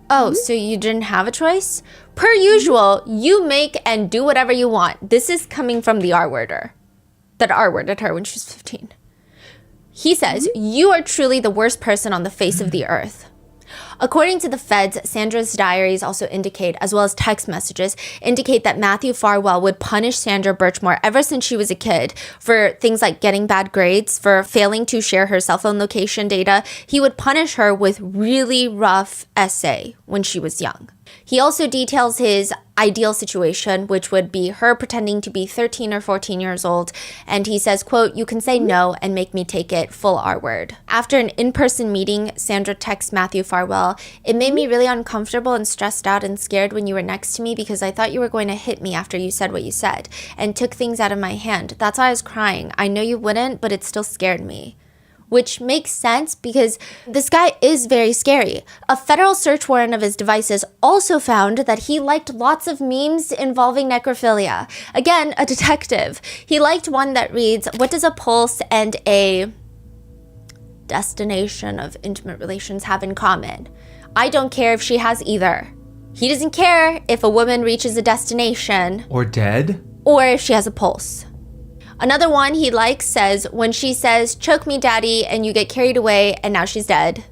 "Oh, so you didn't have a choice?" "Per usual, you make and do whatever you want." This is coming from the R-worder that R-worded her when she was 15. He says, "You are truly the worst person on the face of the earth." According to the feds, Sandra's diaries also indicate, as well as text messages, indicate that Matthew Farwell would punish Sandra Birchmore ever since she was a kid for things like getting bad grades, for failing to share her cell phone location data. He would punish her with really rough essay when she was young. He also details his ideal situation, which would be her pretending to be 13 or 14 years old. And he says, quote, "You can say no and make me take it," full R word. After an in-person meeting, Sandra texts Matthew Farwell, "It made me really uncomfortable and stressed out and scared when you were next to me because I thought you were going to hit me after you said what you said and took things out of my hand. That's why I was crying. I know you wouldn't, but it still scared me." Which makes sense because this guy is very scary. A federal search warrant of his devices also found that he liked lots of memes involving necrophilia. Again, a detective. He liked one that reads, "What does a pulse and a destination of intimate relations have in common? I don't care if she has either." He doesn't care if a woman reaches a destination Or dead? or if she has a pulse. Another one he likes says, "When she says, 'Choke me, daddy,' and you get carried away and now she's dead."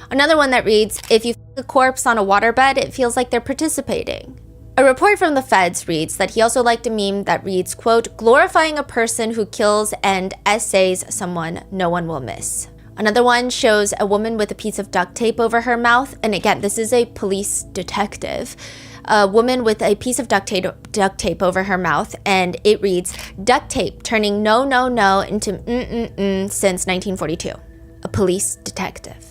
Another one that reads, "If you f*** a corpse on a waterbed, it feels like they're participating." A report from the feds reads that he also liked a meme that reads, quote, "Glorifying a person who kills and essays someone no one will miss." Another one shows a woman with a piece of duct tape over her mouth. And again, this is a police detective. A woman with a piece of duct tape over her mouth, and it reads, "Duct tape turning no, no, no into since 1942. A police detective.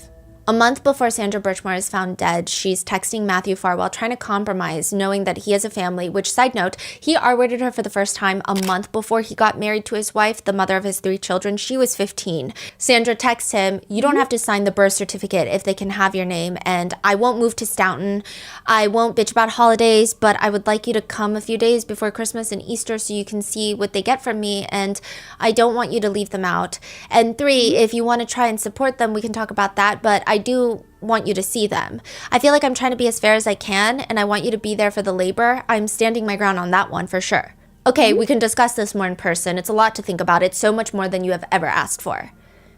A month before Sandra Birchmore is found dead, she's texting Matthew Farwell trying to compromise, knowing that he has a family, which, side note, he R-worded her for the first time a month before he got married to his wife, the mother of his 3 children. She was 15. Sandra texts him, "You don't have to sign the birth certificate if they can have your name, and I won't move to Stoughton. I won't bitch about holidays, but I would like you to come a few days before Christmas and Easter so you can see what they get from me, and I don't want you to leave them out. And 3, if you want to try and support them, we can talk about that, but I do want you to see them. I feel like I'm trying to be as fair as I can, and I want you to be there for the labor. I'm standing my ground on that one for sure. Okay, we can discuss this more in person. It's a lot to think about. It's so much more than you have ever asked for."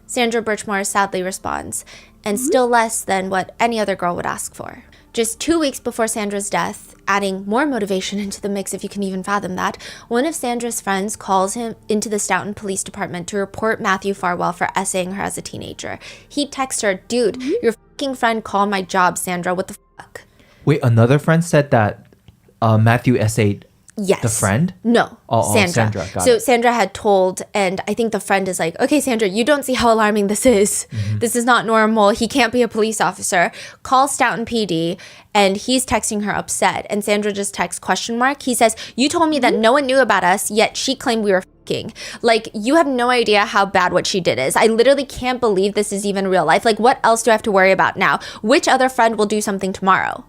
Sandra Birchmore sadly responds, "And still less than what any other girl would ask for." Just 2 weeks before Sandra's death, adding more motivation into the mix if you can even fathom that, one of Sandra's friends calls him into the Stoughton Police Department to report Matthew Farwell for essaying her as a teenager. He texts her, "Dude, your fucking friend called my job, Sandra. What the fuck?" Wait, another friend said that Matthew essayed Yes. the friend? No, Sandra. Sandra, got So it. Sandra had told, and I think the friend is like, "Okay, Sandra, you don't see how alarming this is. This is not normal. He can't be a police officer. Call Stoughton PD." And he's texting her upset. And Sandra just texts question mark. He says, "You told me that no one knew about us, yet she claimed we were f***ing. Like, you have no idea how bad what she did is. I literally can't believe this is even real life. Like, what else do I have to worry about now? Which other friend will do something tomorrow?"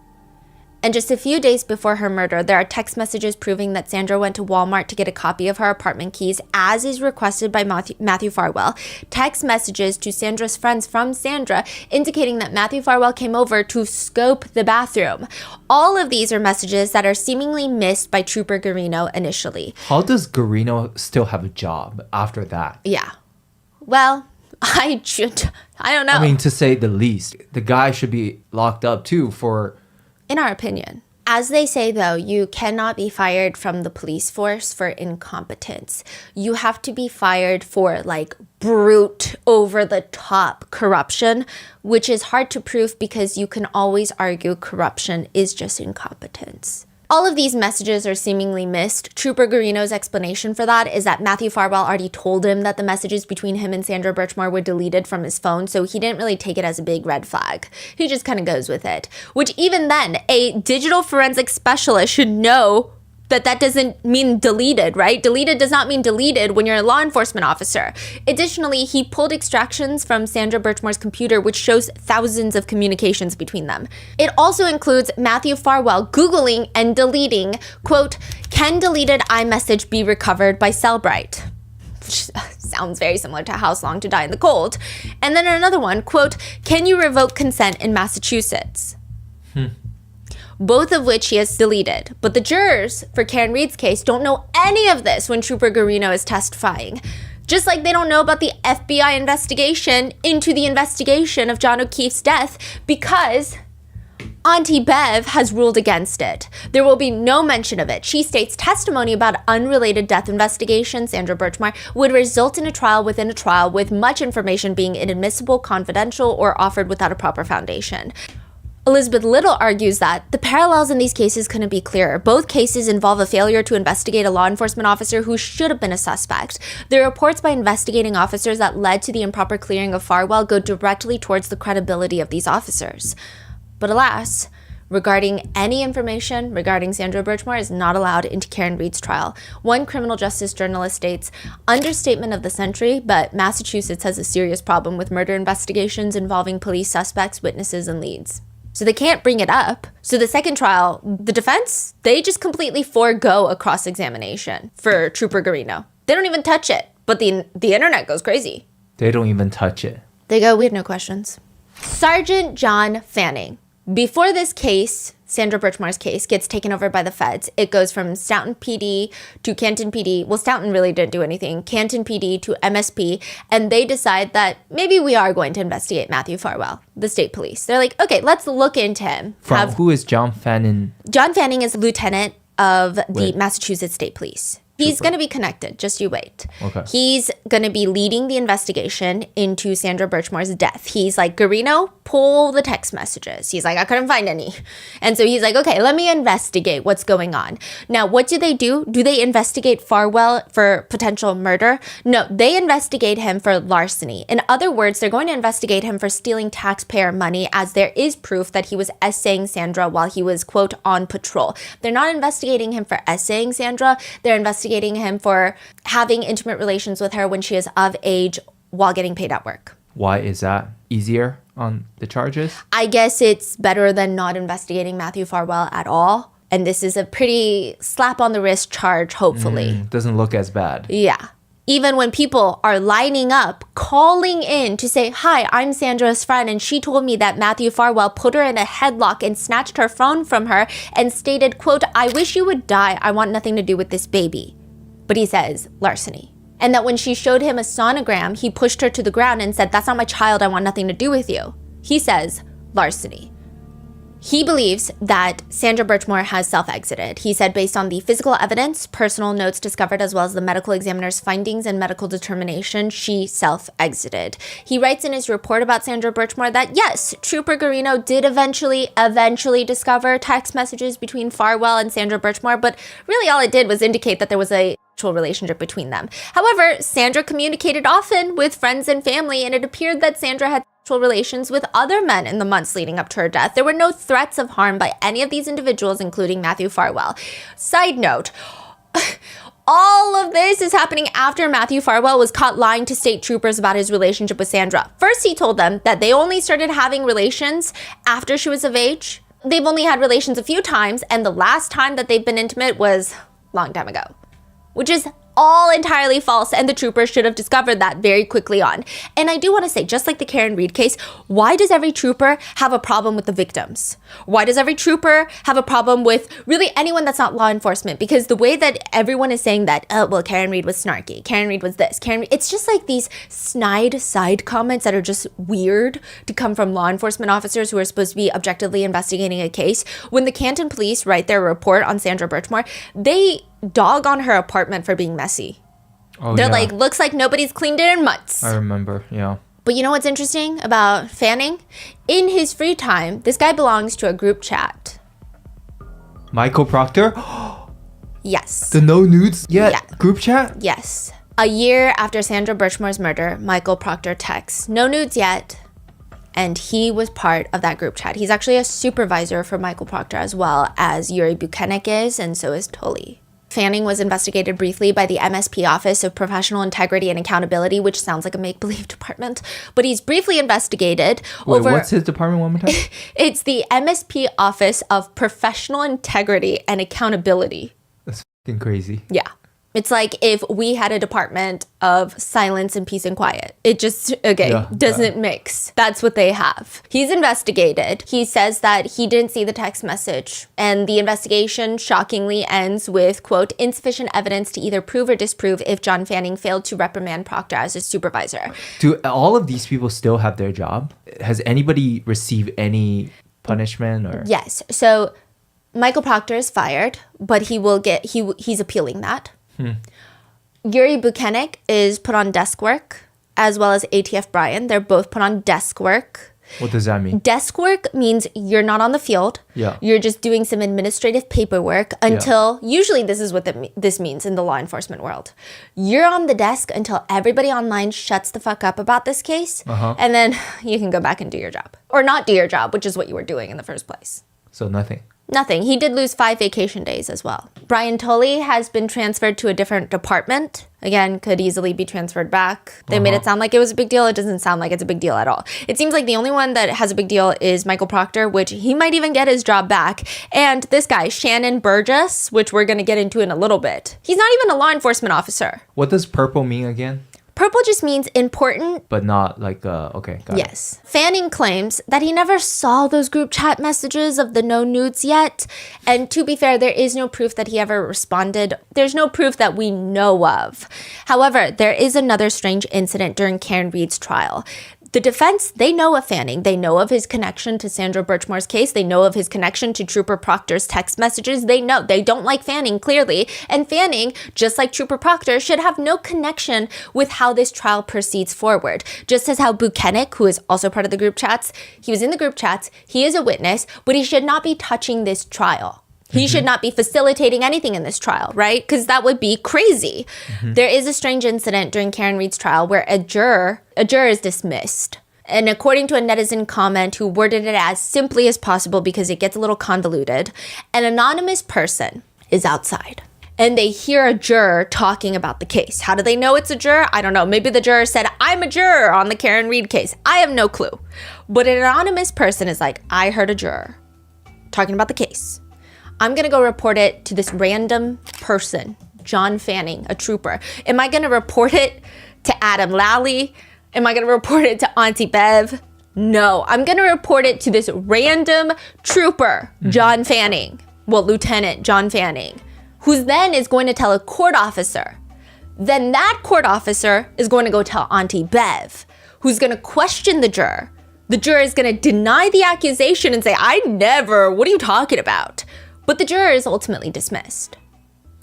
And just a few days before her murder, there are text messages proving that Sandra went to Walmart to get a copy of her apartment keys, as is requested by Matthew Farwell. Text messages to Sandra's friends from Sandra indicating that Matthew Farwell came over to scope the bathroom. All of these are messages that are seemingly missed by Trooper Garino initially. How does Garino still have a job after that? Yeah. Well, I don't know. I mean, to say the least, the guy should be locked up too for... In our opinion. As they say, though, you cannot be fired from the police force for incompetence. You have to be fired for, like, brute, over-the-top corruption, which is hard to prove because you can always argue corruption is just incompetence. All of these messages are seemingly missed. Trooper Garino's explanation for that is that Matthew Farwell already told him that the messages between him and Sandra Birchmore were deleted from his phone, so he didn't really take it as a big red flag. He just kind of goes with it. Which even then, a digital forensic specialist should know that doesn't mean deleted, right? Deleted does not mean deleted when you're a law enforcement officer. Additionally, he pulled extractions from Sandra Birchmore's computer, which shows thousands of communications between them. It also includes Matthew Farwell Googling and deleting, quote, "Can deleted iMessage be recovered by Cellbrite?" Which sounds very similar to House Long to Die in the Cold. And then another one, quote, "Can you revoke consent in Massachusetts?" Both of which he has deleted. But the jurors for Karen Reed's case don't know any of this when Trooper Garino is testifying. Just like they don't know about the FBI investigation into the investigation of John O'Keefe's death because Auntie Bev has ruled against it. There will be no mention of it. She states testimony about unrelated death investigation, Sandra Birchmore, would result in a trial within a trial with much information being inadmissible, confidential, or offered without a proper foundation. Elizabeth Little argues that the parallels in these cases couldn't be clearer. Both cases involve a failure to investigate a law enforcement officer who should have been a suspect. The reports by investigating officers that led to the improper clearing of Farwell go directly towards the credibility of these officers. But alas, regarding any information regarding Sandra Birchmore is not allowed into Karen Reed's trial. One criminal justice journalist states, "Understatement of the century, but Massachusetts has a serious problem with murder investigations involving police suspects, witnesses, and leads." So they can't bring it up. So the second trial, the defense, they just completely forego a cross-examination for Trooper Garino. They don't even touch it, but the internet goes crazy. They don't even touch it. They go, "We have no questions." Sergeant John Fanning. Before this case, Sandra Birchmore's case, gets taken over by the feds, it goes from Stoughton PD to Canton PD. Well, Stoughton really didn't do anything. Canton PD to MSP. And they decide that maybe we are going to investigate Matthew Farwell, the state police. They're like, okay, let's look into him. Who is John Fanning? John Fanning is lieutenant of the Massachusetts State Police. He's going to be connected. Just you wait. Okay. He's going to be leading the investigation into Sandra Birchmore's death. He's like, Garino, pull the text messages. He's like, I couldn't find any. And so he's like, okay, let me investigate what's going on. Now, what do? Do they investigate Farwell for potential murder? No, they investigate him for larceny. In other words, they're going to investigate him for stealing taxpayer money, as there is proof that he was essaying Sandra while he was, quote, on patrol. They're not investigating him for essaying Sandra. They're investigating him for having intimate relations with her when she is of age while getting paid at work. Why is that easier on the charges? I guess it's better than not investigating Matthew Farwell at all. And this is a pretty slap on the wrist charge, hopefully. Doesn't look as bad. Yeah. Even when people are lining up, calling in to say, hi, I'm Sandra's friend, and she told me that Matthew Farwell put her in a headlock and snatched her phone from her and stated, quote, I wish you would die. I want nothing to do with this baby. But he says larceny. And that when she showed him a sonogram, he pushed her to the ground and said, that's not my child. I want nothing to do with you. He says larceny. He believes that Sandra Birchmore has self-exited. He said based on the physical evidence, personal notes discovered, as well as the medical examiner's findings and medical determination, she self-exited. He writes in his report about Sandra Birchmore that, yes, Trooper Garino did eventually discover text messages between Farwell and Sandra Birchmore, but really all it did was indicate that there was a actual relationship between them. However, Sandra communicated often with friends and family, and it appeared that Sandra had sexual relations with other men in the months leading up to her death. There were no threats of harm by any of these individuals, including Matthew Farwell. Side note, all of this is happening after Matthew Farwell was caught lying to state troopers about his relationship with Sandra. First, he told them that they only started having relations after she was of age. they've only had relations a few times, and the last time that they've been intimate was a long time ago, which is all entirely false, and the trooper should have discovered that very quickly on. And I do want to say, just like the Karen Reed case, why does every trooper have a problem with the victims? Why does every trooper have a problem with really anyone that's not law enforcement? Because the way that everyone is saying that, oh, well, Karen Reed was snarky, Karen Reed was this, it's just like these snide side comments that are just weird to come from law enforcement officers who are supposed to be objectively investigating a case. When the Canton police write their report on Sandra Birchmore, they dog on her apartment for being messy. Oh, They're yeah. like, looks like nobody's cleaned it in months. I remember, yeah. But you know what's interesting about Fanning? In his free time, this guy belongs to a group chat. Michael Proctor? Yes. The no nudes yet Yeah. group chat? Yes. A year after Sandra Birchmore's murder, Michael Proctor texts, no nudes yet. And he was part of that group chat. He's actually a supervisor for Michael Proctor, as well as Yuri Buchanek is, and so is Tully. Fanning was investigated briefly by the MSP Office of Professional Integrity and Accountability, which sounds like a make-believe department, but he's briefly investigated Wait, over... what's his department one more time? It's the MSP Office of Professional Integrity and Accountability. That's fucking crazy. Yeah. It's like if we had a department of silence and peace and quiet. It just, doesn't mix. That's what they have. He's investigated. He says that he didn't see the text message. And the investigation shockingly ends with, quote, insufficient evidence to either prove or disprove if John Fanning failed to reprimand Proctor as his supervisor. Do all of these people still have their job? Has anybody received any punishment or? Yes. So Michael Proctor is fired, but he's appealing that. Yuri Buchanek is put on desk work, as well as ATF Bryan. They're both put on desk work. What does that mean? Desk work means you're not on the field. Yeah. You're just doing some administrative paperwork until, usually this is what this means in the law enforcement world. You're on the desk until everybody online shuts the fuck up about this case. And then you can go back and do your job. Or not do your job, which is what you were doing in the first place. So nothing. Nothing. He did lose 5 vacation days as well. Brian Tully has been transferred to a different department. Again, could easily be transferred back. They made it sound like it was a big deal. It doesn't sound like it's a big deal at all. It seems like the only one that has a big deal is Michael Proctor, which he might even get his job back. And this guy, Shannon Burgess, which we're going to get into in a little bit. He's not even a law enforcement officer. What does purple mean again? Purple just means important. But not like, okay, got it. Yes. Fanning claims that he never saw those group chat messages of the no nudes yet. And to be fair, there is no proof that he ever responded. There's no proof that we know of. However, there is another strange incident during Karen Reed's trial. The defense, they know of Fanning. They know of his connection to Sandra Birchmore's case. They know of his connection to Trooper Proctor's text messages. They know. They don't like Fanning, clearly. And Fanning, just like Trooper Proctor, should have no connection with how this trial proceeds forward. Just as how Buchanek, who is also part of the group chats, he was in the group chats, he is a witness, but he should not be touching this trial. He should not be facilitating anything in this trial, right? Because that would be crazy. There is a strange incident during Karen Reed's trial where a juror is dismissed. And according to a netizen comment who worded it as simply as possible because it gets a little convoluted, an anonymous person is outside. And they hear a juror talking about the case. How do they know it's a juror? I don't know. Maybe the juror said, I'm a juror on the Karen Reed case. I have no clue. But an anonymous person is like, I heard a juror talking about the case. I'm going to go report it to this random person, John Fanning, a trooper. Am I going to report it to Adam Lally? Am I going to report it to Auntie Bev? No, I'm going to report it to this random trooper, John Fanning. Well, Lieutenant John Fanning, who then is going to tell a court officer. Then that court officer is going to go tell Auntie Bev, who's going to question the juror. The juror is going to deny the accusation and say, I never, what are you talking about? But the juror is ultimately dismissed.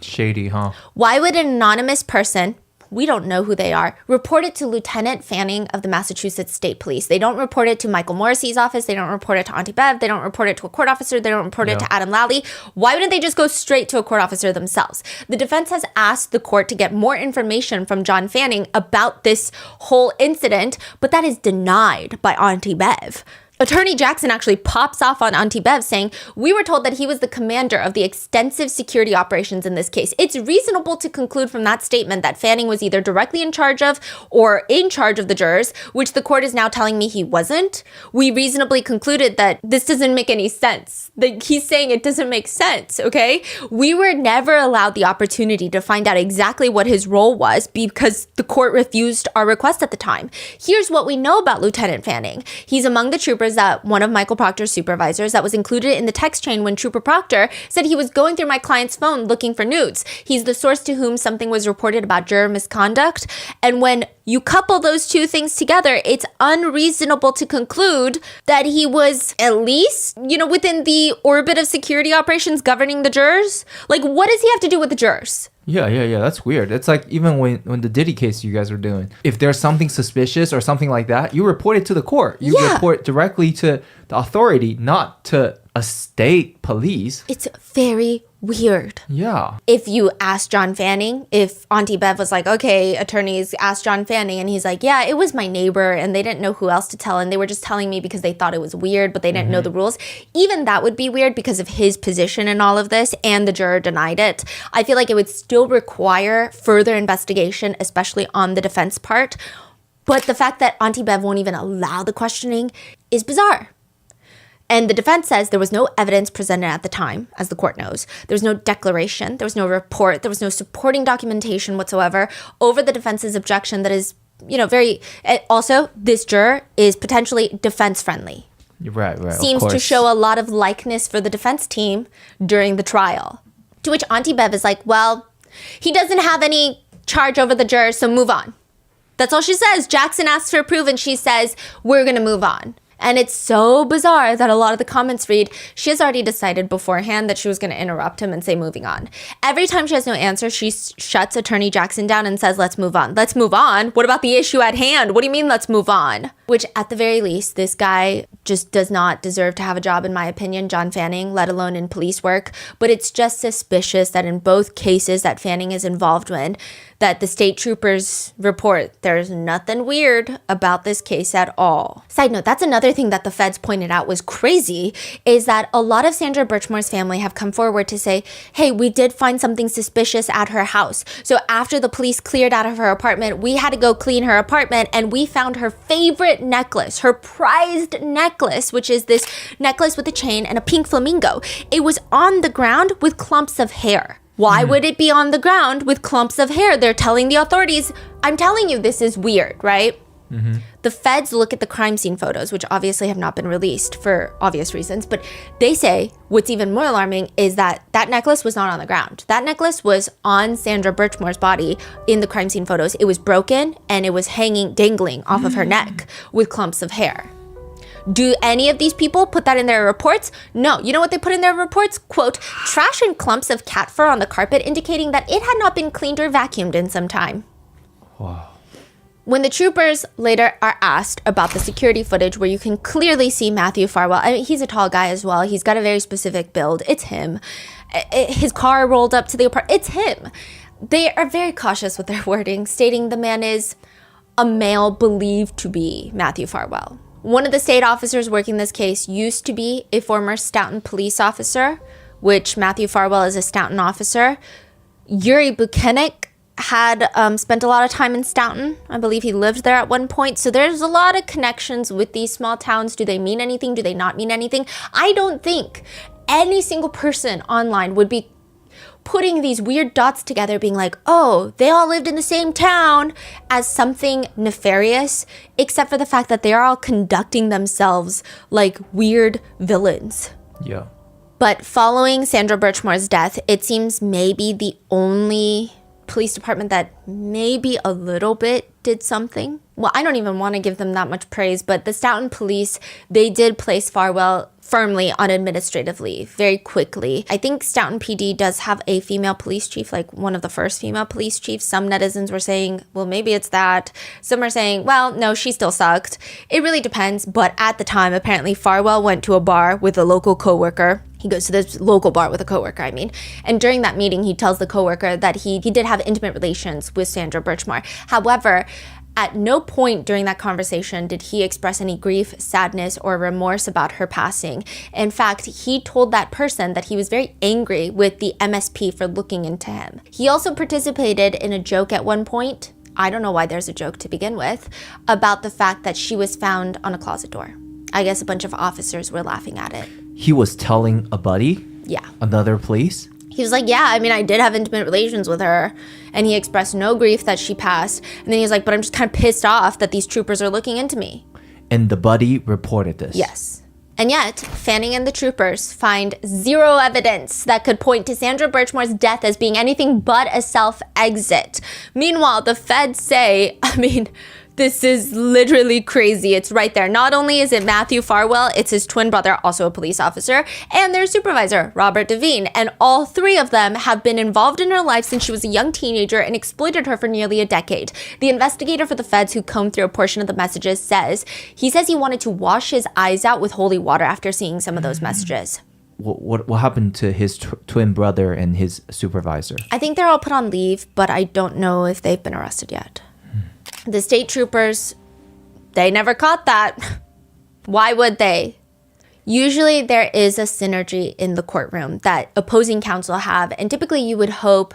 Shady, huh? Why would an anonymous person, we don't know who they are, report it to Lieutenant Fanning of the Massachusetts State Police? They don't report it to Michael Morrissey's office. They don't report it to Auntie Bev. They don't report it to a court officer. They don't report it to Adam Lally. Why wouldn't they just go straight to a court officer themselves? The defense has asked the court to get more information from John Fanning about this whole incident, but that is denied by Auntie Bev. Attorney Jackson actually pops off on Auntie Bev saying, we were told that he was the commander of the extensive security operations in this case. It's reasonable to conclude from that statement that Fanning was either directly in charge of or in charge of the jurors, which the court is now telling me he wasn't. We reasonably concluded that this doesn't make any sense. He's saying it doesn't make sense, okay? We were never allowed the opportunity to find out exactly what his role was because the court refused our request at the time. Here's what we know about Lieutenant Fanning. He's among the troopers that one of Michael Proctor's supervisors that was included in the text chain when Trooper Proctor said he was going through my client's phone looking for nudes. He's the source to whom something was reported about juror misconduct. And when you couple those two things together, it's unreasonable to conclude that he was at least, within the orbit of security operations governing the jurors. Like, what does he have to do with the jurors? Yeah. That's weird. It's like even when the Diddy case you guys were doing, if there's something suspicious or something like that, you report it to the court. You report directly to the authority, not to a state police. It's very weird. Yeah. If you ask John Fanning, if Auntie Bev was like, okay, attorneys, ask John Fanning, and he's like, yeah, it was my neighbor, and they didn't know who else to tell, and they were just telling me because they thought it was weird, but they didn't know the rules. Even that would be weird because of his position in all of this, and the juror denied it. I feel like it would still require further investigation, especially on the defense part. But the fact that Auntie Bev won't even allow the questioning is bizarre. And the defense says there was no evidence presented at the time, as the court knows. There was no declaration. There was no report. There was no supporting documentation whatsoever over the defense's objection that is, very... Also, this juror is potentially defense-friendly. Right. Seems to show a lot of likeness for the defense team during the trial. To which Auntie Bev is like, well, he doesn't have any charge over the jurors, so move on. That's all she says. Jackson asks for proof, and she says, we're going to move on. And it's so bizarre that a lot of the comments read, she has already decided beforehand that she was going to interrupt him and say moving on. Every time she has no answer, she shuts Attorney Jackson down and says, let's move on. Let's move on? What about the issue at hand? What do you mean, let's move on? Which at the very least, this guy just does not deserve to have a job, in my opinion, John Fanning, let alone in police work. But it's just suspicious that in both cases that Fanning is involved in, that the state troopers report there's nothing weird about this case at all. Side note, that's another thing that the feds pointed out was crazy, is that a lot of Sandra Birchmore's family have come forward to say, hey, we did find something suspicious at her house. So after the police cleared out of her apartment, we had to go clean her apartment, and we found her favorite necklace, her prized necklace, which is this necklace with a chain and a pink flamingo. It was on the ground with clumps of hair. Why would it be on the ground with clumps of hair? They're telling the authorities, I'm telling you, this is weird, right? The feds look at the crime scene photos, which obviously have not been released for obvious reasons, but they say what's even more alarming is that that necklace was not on the ground. That necklace was on Sandra Birchmore's body in the crime scene photos. It was broken and it was dangling off of her neck with clumps of hair. Do any of these people put that in their reports? No. You know what they put in their reports? Quote, trash and clumps of cat fur on the carpet indicating that it had not been cleaned or vacuumed in some time. Wow. When the troopers later are asked about the security footage where you can clearly see Matthew Farwell, I mean, he's a tall guy as well. He's got a very specific build. It's him. His car rolled up to the apartment. It's him. They are very cautious with their wording, stating the man is a male believed to be Matthew Farwell. One of the state officers working this case used to be a former Stoughton police officer, which Matthew Farwell is a Stoughton officer. Yuri Buchanek had spent a lot of time in Stoughton. I believe he lived there at one point. So there's a lot of connections with these small towns. Do they mean anything? Do they not mean anything? I don't think any single person online would be putting these weird dots together, being like, oh, they all lived in the same town, as something nefarious, except for the fact that they are all conducting themselves like weird villains. Yeah. But following Sandra Birchmore's death, it seems maybe the only police department that maybe a little bit did something. Well, I don't even want to give them that much praise, but the Stoughton police, they did place Farwell firmly on administrative leave very quickly. I think Stoughton PD does have a female police chief, like one of the first female police chiefs. Some netizens were saying, well, maybe it's that. Some are saying, well, no, she still sucked. It really depends. But at the time, apparently Farwell went to a bar with a local coworker. He goes to this local bar with a coworker, And during that meeting, he tells the coworker that he did have intimate relations with Sandra Birchmore. However, At no point during that conversation did he express any grief, sadness, or remorse about her passing. In fact, he told that person that he was very angry with the MSP for looking into him. He also participated in a joke at one point, I don't know why there's a joke to begin with, about the fact that she was found on a closet door. I guess a bunch of officers were laughing at it. He was telling a buddy? Yeah. Another police? He was like, yeah, I mean, I did have intimate relations with her. And he expressed no grief that she passed. And then he was like, but I'm just kind of pissed off that these troopers are looking into me. And the buddy reported this? Yes. And yet, Fanning and the troopers find zero evidence that could point to Sandra Birchmore's death as being anything but a self-exit. Meanwhile, the feds say, I mean, this is literally crazy. It's right there. Not only is it Matthew Farwell, it's his twin brother, also a police officer, and their supervisor, Robert Devine. And all three of them have been involved in her life since she was a young teenager and exploited her for nearly a decade. The investigator for the feds who combed through a portion of the messages says he wanted to wash his eyes out with holy water after seeing some of those messages. What happened to his twin brother and his supervisor? I think they're all put on leave, but I don't know if they've been arrested yet. The state troopers, they never caught that. Why would they? Usually there is a synergy in the courtroom that opposing counsel have, and typically you would hope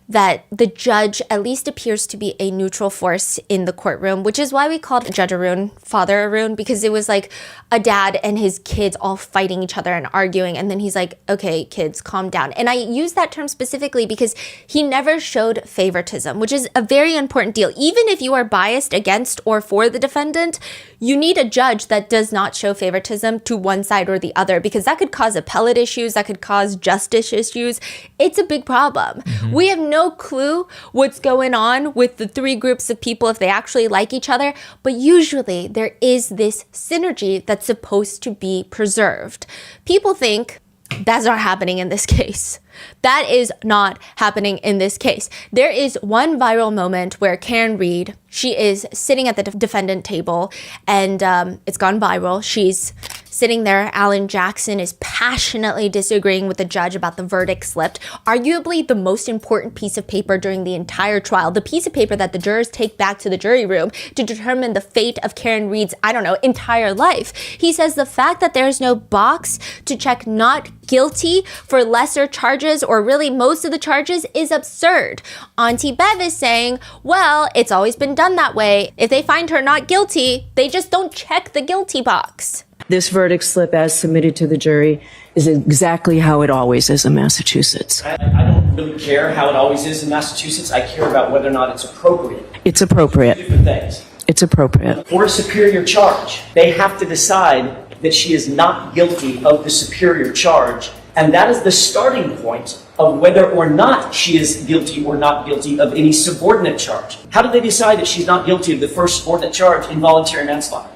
that the judge at least appears to be a neutral force in the courtroom, which is why we called Judge Arun Father Arun, because it was like a dad and his kids all fighting each other and arguing. And then he's like, okay, kids, calm down. And I use that term specifically because he never showed favoritism, which is a very important deal. Even if you are biased against or for the defendant, you need a judge that does not show favoritism to one side or the other, because that could cause appellate issues, that could cause justice issues. It's a big problem. We have no clue what's going on with the three groups of people if they actually like each other, but usually there is this synergy that's supposed to be preserved. People think that's not happening in this case. That is not happening in this case. There is one viral moment where Karen Reed, she is sitting at the defendant table, and it's gone viral. She's sitting there. Alan Jackson is passionately disagreeing with the judge about the verdict slip, arguably the most important piece of paper during the entire trial, the piece of paper that the jurors take back to the jury room to determine the fate of Karen Reed's, entire life. He says the fact that there's no box to check not guilty for lesser charges, or really most of the charges, is absurd. Auntie Bev is saying, well, it's always been done that way. If they find her not guilty, they just don't check the guilty box. This verdict slip, as submitted to the jury, is exactly how it always is in Massachusetts. I don't really care how it always is in Massachusetts. I care about whether or not it's appropriate. It's appropriate. Different things. It's appropriate. For a superior charge, they have to decide that she is not guilty of the superior charge, and that is the starting point of whether or not she is guilty or not guilty of any subordinate charge. How do they decide that she's not guilty of the first subordinate charge, involuntary manslaughter?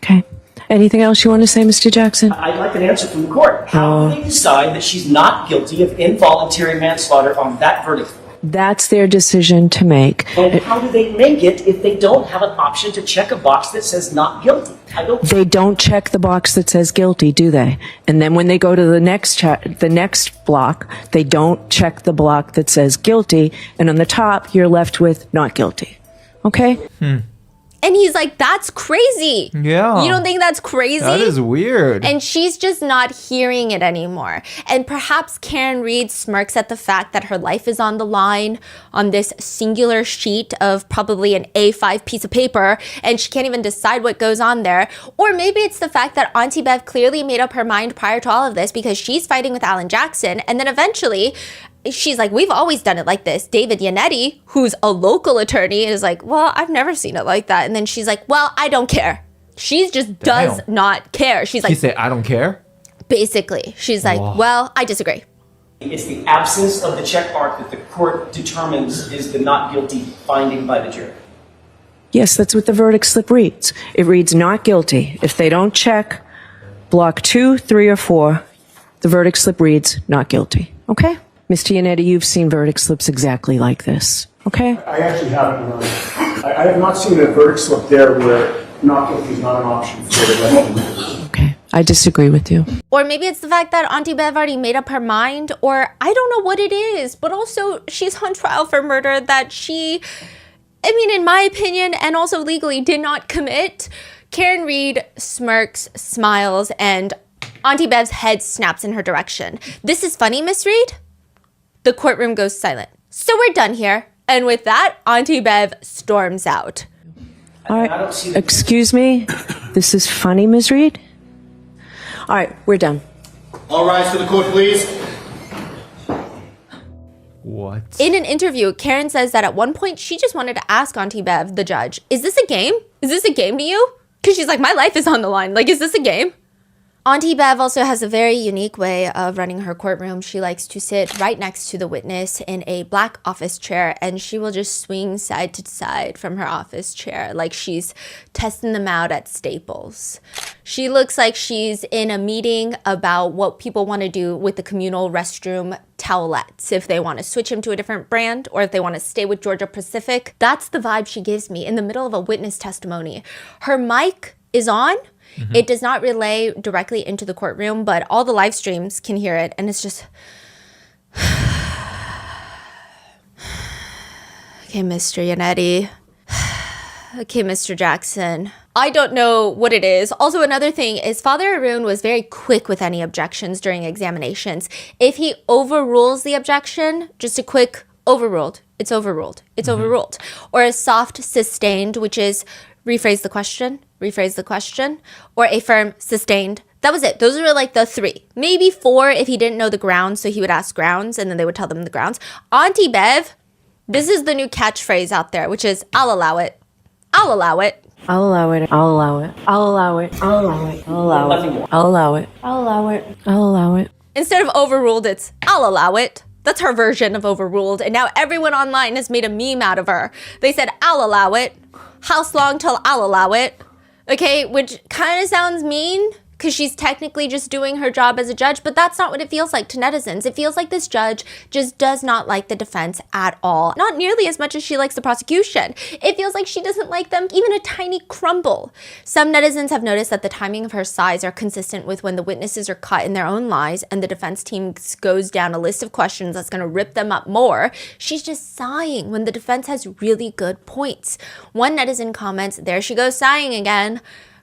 Okay. Anything else you want to say, Mr. Jackson? I'd like an answer from the court. How do they decide that she's not guilty of involuntary manslaughter on that verdict? That's their decision to make. And how do they make it if they don't have an option to check a box that says not guilty? They don't check the box that says guilty, do they? And then when they go to the next block, they don't check the block that says guilty, and on the top, you're left with not guilty. Okay? And he's like, that's crazy. Yeah. You don't think that's crazy? That is weird. And she's just not hearing it anymore. And perhaps Karen Reed smirks at the fact that her life is on the line on this singular sheet of probably an A5 piece of paper, and she can't even decide what goes on there. Or maybe it's the fact that Auntie Bev clearly made up her mind prior to all of this because she's fighting with Alan Jackson, and then eventually she's like, we've always done it like this. David Yannetti, who's a local attorney, is like, well, I've never seen it like that. And then she's like, well, I don't care. She just does not care. She's like, she said, I don't care? Basically. She's like, well, I disagree. It's the absence of the check mark that the court determines is the not guilty finding by the jury. Yes, that's what the verdict slip reads. It reads not guilty. If they don't check block 2, 3, or 4, the verdict slip reads not guilty. Okay? Mr. Yannetti, you've seen verdict slips exactly like this. Okay? I actually haven't really. I have not seen a verdict slip there where not guilty is not an option for the defendant. Okay. I disagree with you. Or maybe it's the fact that Auntie Bev already made up her mind, or I don't know what it is, but also she's on trial for murder that she I mean, in my opinion, and also legally, did not commit. Karen Reed smirks, smiles, and Auntie Bev's head snaps in her direction. This is funny, Miss Reed? The courtroom goes silent. So we're done here. And with that, Auntie Bev storms out. All right. Excuse me. This is funny, Ms. Reed? All right, we're done. All rise for the court, please. What? In an interview, Karen says that at one point she just wanted to ask Auntie Bev, the judge, is this a game? Is this a game to you? Because she's like, my life is on the line. Like, is this a game? Auntie Bev also has a very unique way of running her courtroom. She likes to sit right next to the witness in a black office chair, and she will just swing side to side from her office chair like she's testing them out at Staples. She looks like she's in a meeting about what people want to do with the communal restroom towelettes, if they want to switch them to a different brand or if they want to stay with Georgia Pacific. That's the vibe she gives me in the middle of a witness testimony. Her mic is on. Mm-hmm. It does not relay directly into the courtroom, but all the live streams can hear it. And it's just, okay, Mr. Yannetti. Okay, Mr. Jackson. I don't know what it is. Also, another thing is Father Arun was very quick with any objections during examinations. If he overrules the objection, just a quick overruled. It's overruled. It's overruled. Or a soft sustained, which is rephrase the question, or a firm sustained. That was it. Those were like the 3. Maybe 4 if he didn't know the grounds, so he would ask grounds, and then they would tell them the grounds. Auntie Bev, this is the new catchphrase out there, which is, I'll allow it. I'll allow it. I'll allow it. I'll allow it. I'll allow it. I'll allow it. I'll allow it. I'll allow it. I'll allow it. I'll allow it. Instead of overruled, it's, I'll allow it. That's her version of overruled, and now everyone online has made a meme out of her. They said, I'll allow it. House long till I'll allow it. Okay, which kind of sounds mean because she's technically just doing her job as a judge, but that's not what it feels like to netizens. It feels like this judge just does not like the defense at all. Not nearly as much as she likes the prosecution. It feels like she doesn't like them even a tiny crumble. Some netizens have noticed that the timing of her sighs are consistent with when the witnesses are caught in their own lies and the defense team goes down a list of questions that's going to rip them up more. She's just sighing when the defense has really good points. One netizen comments, there she goes sighing again.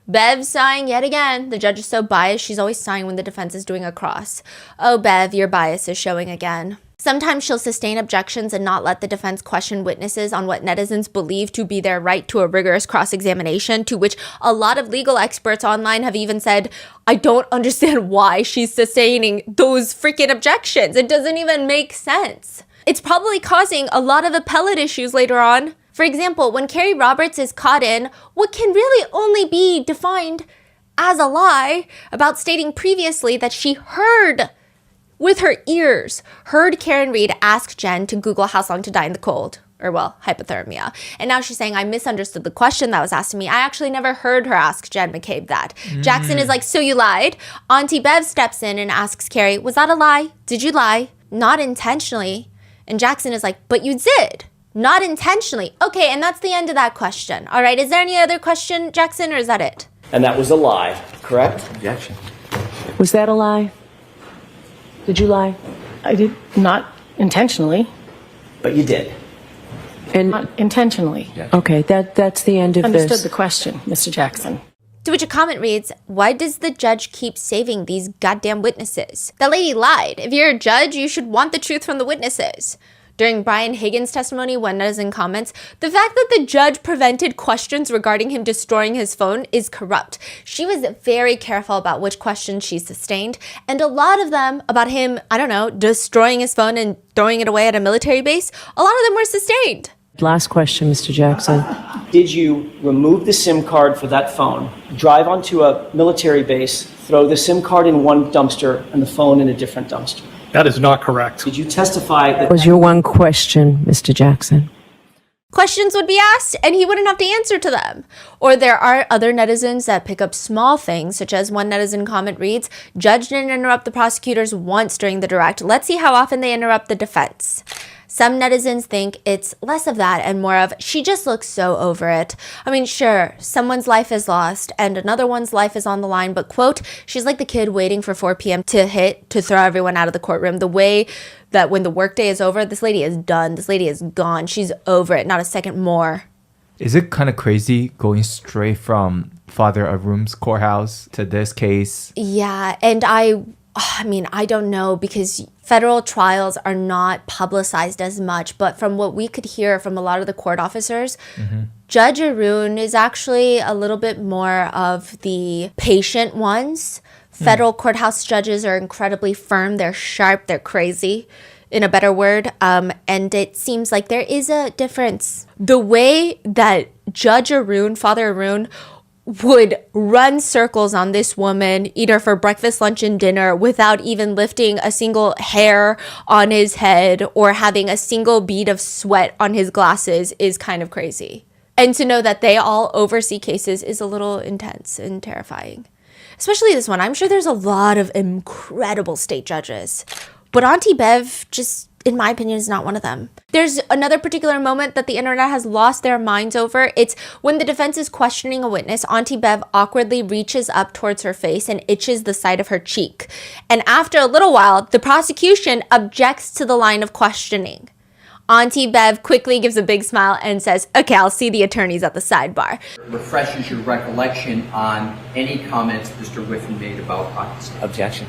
Bev sighing yet again. The judge is so biased, she's always sighing when the defense is doing a cross. Oh, Bev, your bias is showing again. Sometimes she'll sustain objections and not let the defense question witnesses on what netizens believe to be their right to a rigorous cross-examination, to which a lot of legal experts online have even said, I don't understand why she's sustaining those freaking objections. It doesn't even make sense. It's probably causing a lot of appellate issues later on. For example, when Carrie Roberts is caught in what can really only be defined as a lie about stating previously that she heard with her ears, heard Karen Reed ask Jen to Google how long to die in the cold, or well, hypothermia. And now she's saying, I misunderstood the question that was asked to me. I actually never heard her ask Jen McCabe that. Jackson is like, so you lied? Auntie Bev steps in and asks Carrie, was that a lie? Did you lie? Not intentionally. And Jackson is like, but you did. Not intentionally. Okay, and that's the end of that question. All right, is there any other question, Jackson, or is that it? And that was a lie, correct? Objection. Was that a lie? Did you lie? I did not intentionally. But you did. And Not intentionally. okay, that's the end of Understood this. the question, Mr. Jackson. To which a comment reads, why does the judge keep saving these goddamn witnesses? That lady lied. If you're a judge, you should want the truth from the witnesses. During Brian Higgins' testimony, one netizen comments, the fact that the judge prevented questions regarding him destroying his phone is corrupt. She was very careful about which questions she sustained, and a lot of them about him, I don't know, destroying his phone and throwing it away at a military base, a lot of them were sustained. Last question, Mr. Jackson. Did you remove the SIM card for that phone, drive onto a military base, throw the SIM card in one dumpster and the phone in a different dumpster? That is not correct. Did you testify that... That was your one question, Mr. Jackson. Questions would be asked and he wouldn't have to answer to them. Or there are other netizens that pick up small things, such as one netizen comment reads, judge didn't interrupt the prosecutors once during the direct. Let's see how often they interrupt the defense. Some netizens think it's less of that and more of, she just looks so over it. I mean, sure, someone's life is lost and another one's life is on the line, but quote, she's like the kid waiting for 4 p.m. to hit to throw everyone out of the courtroom. The way that when the workday is over, this lady is done. This lady is gone. She's over it. Not a second more. Is it kind of crazy going straight from Father Arum's courthouse to this case? Yeah, and I mean, I don't know because federal trials are not publicized as much, but from what we could hear from a lot of the court officers, Judge Arun is actually a little bit more of the patient ones. Federal courthouse judges are incredibly firm, they're sharp, they're crazy, in a better word, and it seems like there is a difference. The way that Judge Arun, Father Arun, would run circles on this woman, eat her for breakfast, lunch, and dinner without even lifting a single hair on his head or having a single bead of sweat on his glasses is kind of crazy. And to know that they all oversee cases is a little intense and terrifying. Especially this one. I'm sure there's a lot of incredible state judges, but Auntie Bev just, in my opinion, is not one of them. There's another particular moment that the internet has lost their minds over. It's when the defense is questioning a witness, Auntie Bev awkwardly reaches up towards her face and itches the side of her cheek. And after a little while, the prosecution objects to the line of questioning. Auntie Bev quickly gives a big smile and says, okay, I'll see the attorneys at the sidebar. Refreshes your recollection on any comments Mr. Whiffen made about Pakistan. Objection.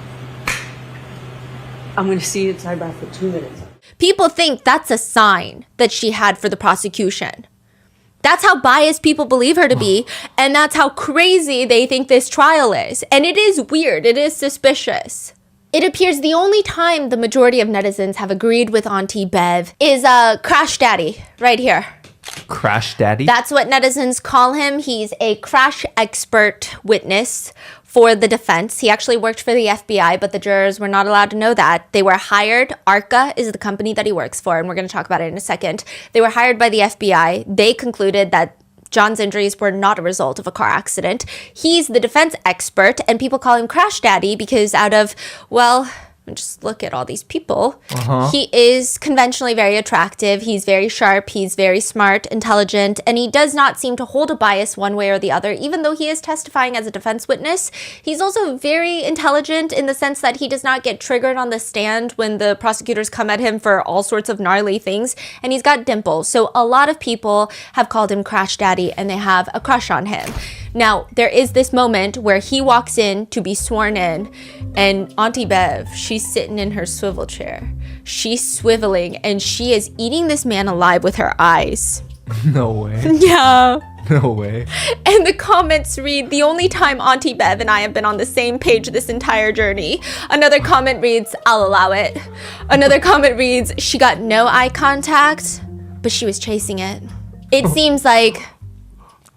I'm going to see you at sidebar for 2 minutes. People think that's a sign that she had for the prosecution. That's how biased people believe her to be, and that's how crazy they think this trial is. And it is weird. It is suspicious. It appears the only time the majority of netizens have agreed with Auntie Bev is Crash Daddy right here. Crash Daddy? That's what netizens call him. He's a crash expert witness for the defense. He actually worked for the FBI, but the jurors were not allowed to know that. They were hired. ARCA is the company that he works for, and we're going to talk about it in a second. They were hired by the FBI. They concluded that John's injuries were not a result of a car accident. He's the defense expert, and people call him Crash Daddy because out of, well, just look at all these people. He is conventionally very attractive. He's very sharp. He's very smart, intelligent, and he does not seem to hold a bias one way or the other. Even though he is testifying as a defense witness, he's also very intelligent in the sense that he does not get triggered on the stand when the prosecutors come at him for all sorts of gnarly things, and he's got dimples. So a lot of people have called him Crash Daddy, and they have a crush on him. Now, there is this moment where he walks in to be sworn in, and Auntie Bev, she's sitting in her swivel chair. She's swiveling, and she is eating this man alive with her eyes. No way. Yeah. No way. And the comments read, the only time Auntie Bev and I have been on the same page this entire journey. Another comment reads, I'll allow it. Another comment reads, she got no eye contact, but she was chasing it. It seems like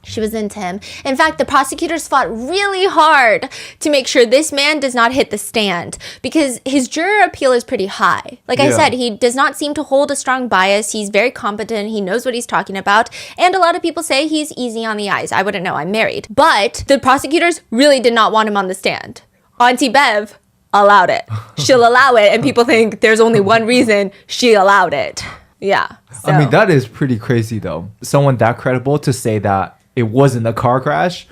she was into him. In fact, the prosecutors fought really hard to make sure this man does not hit the stand because his juror appeal is pretty high. Like I said, he does not seem to hold a strong bias. He's very competent. He knows what he's talking about. And a lot of people say he's easy on the eyes. I wouldn't know. I'm married. But the prosecutors really did not want him on the stand. Auntie Bev allowed it. She'll allow it. And people think there's only one reason she allowed it. Yeah. So. I mean, that is pretty crazy, though. Someone that credible to say that it wasn't a car crash?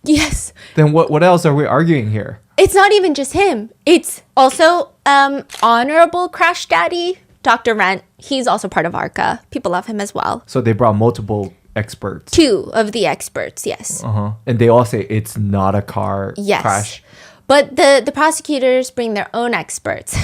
Yes. Then what else are we arguing here? It's not even just him. It's also Honorable Crash Daddy, Dr. Rent. He's also part of ARCA. People love him as well. So they brought multiple experts. 2 of the experts, yes. And they all say it's not a car crash. But the prosecutors bring their own experts.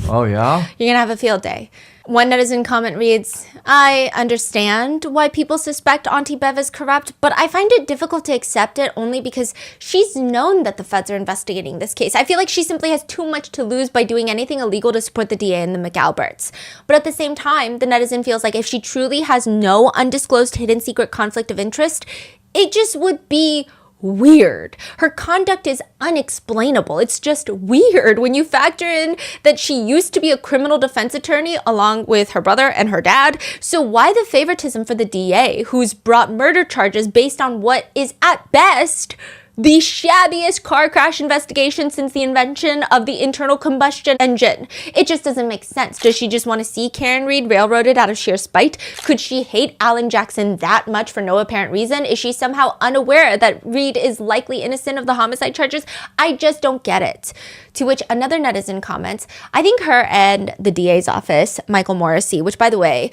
Oh, yeah? You're going to have a field day. One netizen comment reads, I understand why people suspect Auntie Bev is corrupt, but I find it difficult to accept it only because she's known that the feds are investigating this case. I feel like she simply has too much to lose by doing anything illegal to support the DA and the McAlberts. But at the same time, the netizen feels like if she truly has no undisclosed hidden secret conflict of interest, it just would be weird. Her conduct is unexplainable. It's just weird when you factor in that she used to be a criminal defense attorney along with her brother and her dad. So why the favoritism for the DA who's brought murder charges based on what is at best the shabbiest car crash investigation since the invention of the internal combustion engine? It just doesn't make sense. Does she just want to see Karen Reed railroaded out of sheer spite? Could she hate Alan Jackson that much for no apparent reason? Is she somehow unaware that Reed is likely innocent of the homicide charges? I just don't get it. To which another netizen comments, I think her and the DA's office, Michael Morrissey, which by the way,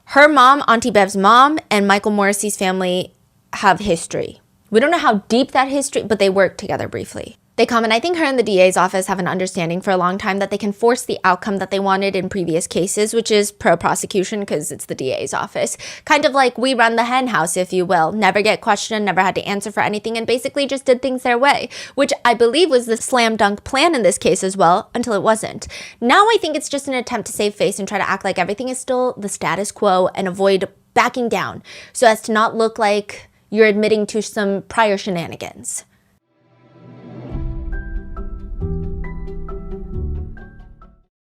Her mom, Auntie Bev's mom, and Michael Morrissey's family have history. We don't know how deep that history, but they worked together briefly. They comment, I think her and the DA's office have an understanding for a long time that they can force the outcome that they wanted in previous cases, which is pro-prosecution because it's the DA's office. Kind of like we run the hen house, if you will. Never get questioned, never had to answer for anything, and basically just did things their way, which I believe was the slam dunk plan in this case as well, until it wasn't. Now I think it's just an attempt to save face and try to act like everything is still the status quo and avoid backing down so as to not look like you're admitting to some prior shenanigans.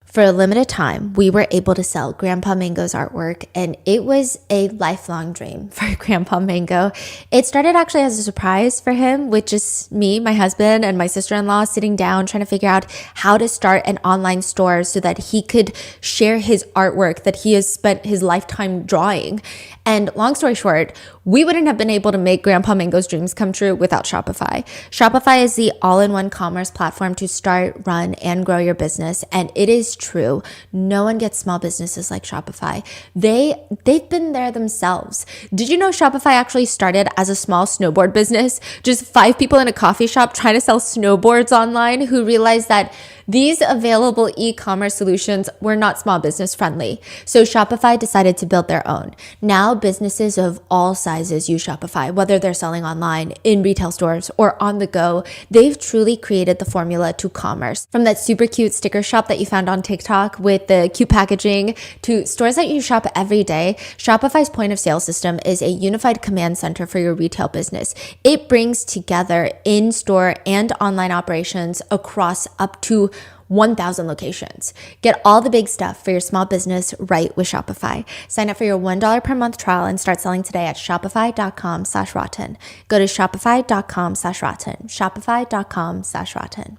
For a limited time, we were able to sell Grandpa Mango's artwork, and it was a lifelong dream for Grandpa Mango. It started actually as a surprise for him, with just me, my husband, and my sister-in-law sitting down trying to figure out how to start an online store so that he could share his artwork that he has spent his lifetime drawing. And long story short, we wouldn't have been able to make Grandpa Mango's dreams come true without Shopify. Shopify is the all-in-one commerce platform to start, run, and grow your business. And it is true. No one gets small businesses like Shopify. They've been there themselves. Did you know Shopify actually started as a small snowboard business? Just 5 people in a coffee shop trying to sell snowboards online who realized that these available e-commerce solutions were not small business friendly. So Shopify decided to build their own. Now businesses of all sizes use Shopify, whether they're selling online, in retail stores, or on the go. They've truly created the formula to commerce. From that super cute sticker shop that you found on TikTok with the cute packaging to stores that you shop every day, Shopify's point of sale system is a unified command center for your retail business. It brings together in-store and online operations across up to 1,000 locations. Get all the big stuff for your small business right with Shopify. Sign up for your $1 per month trial and start selling today at shopify.com/rotten. Go to shopify.com/rotten. Shopify.com/rotten.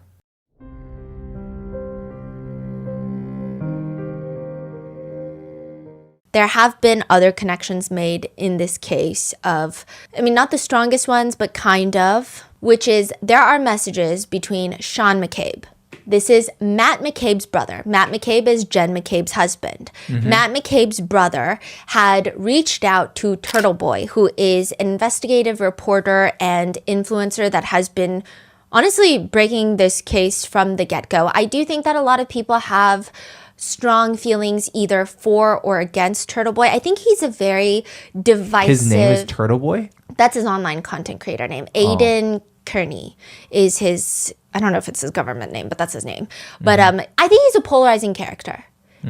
There have been other connections made in this case of, not the strongest ones, but kind of, which is there are messages between Sean McCabe. This is Matt McCabe's brother. Matt McCabe is Jen McCabe's husband. Matt McCabe's brother had reached out to Turtle Boy, who is an investigative reporter and influencer that has been honestly breaking this case from the get-go. I do think that a lot of people have strong feelings either for or against Turtle Boy. I think he's a very divisive... His name is Turtle Boy? That's his online content creator name. Aiden Kearney is his... I don't know if it's his government name, but that's his name. But I think he's a polarizing character.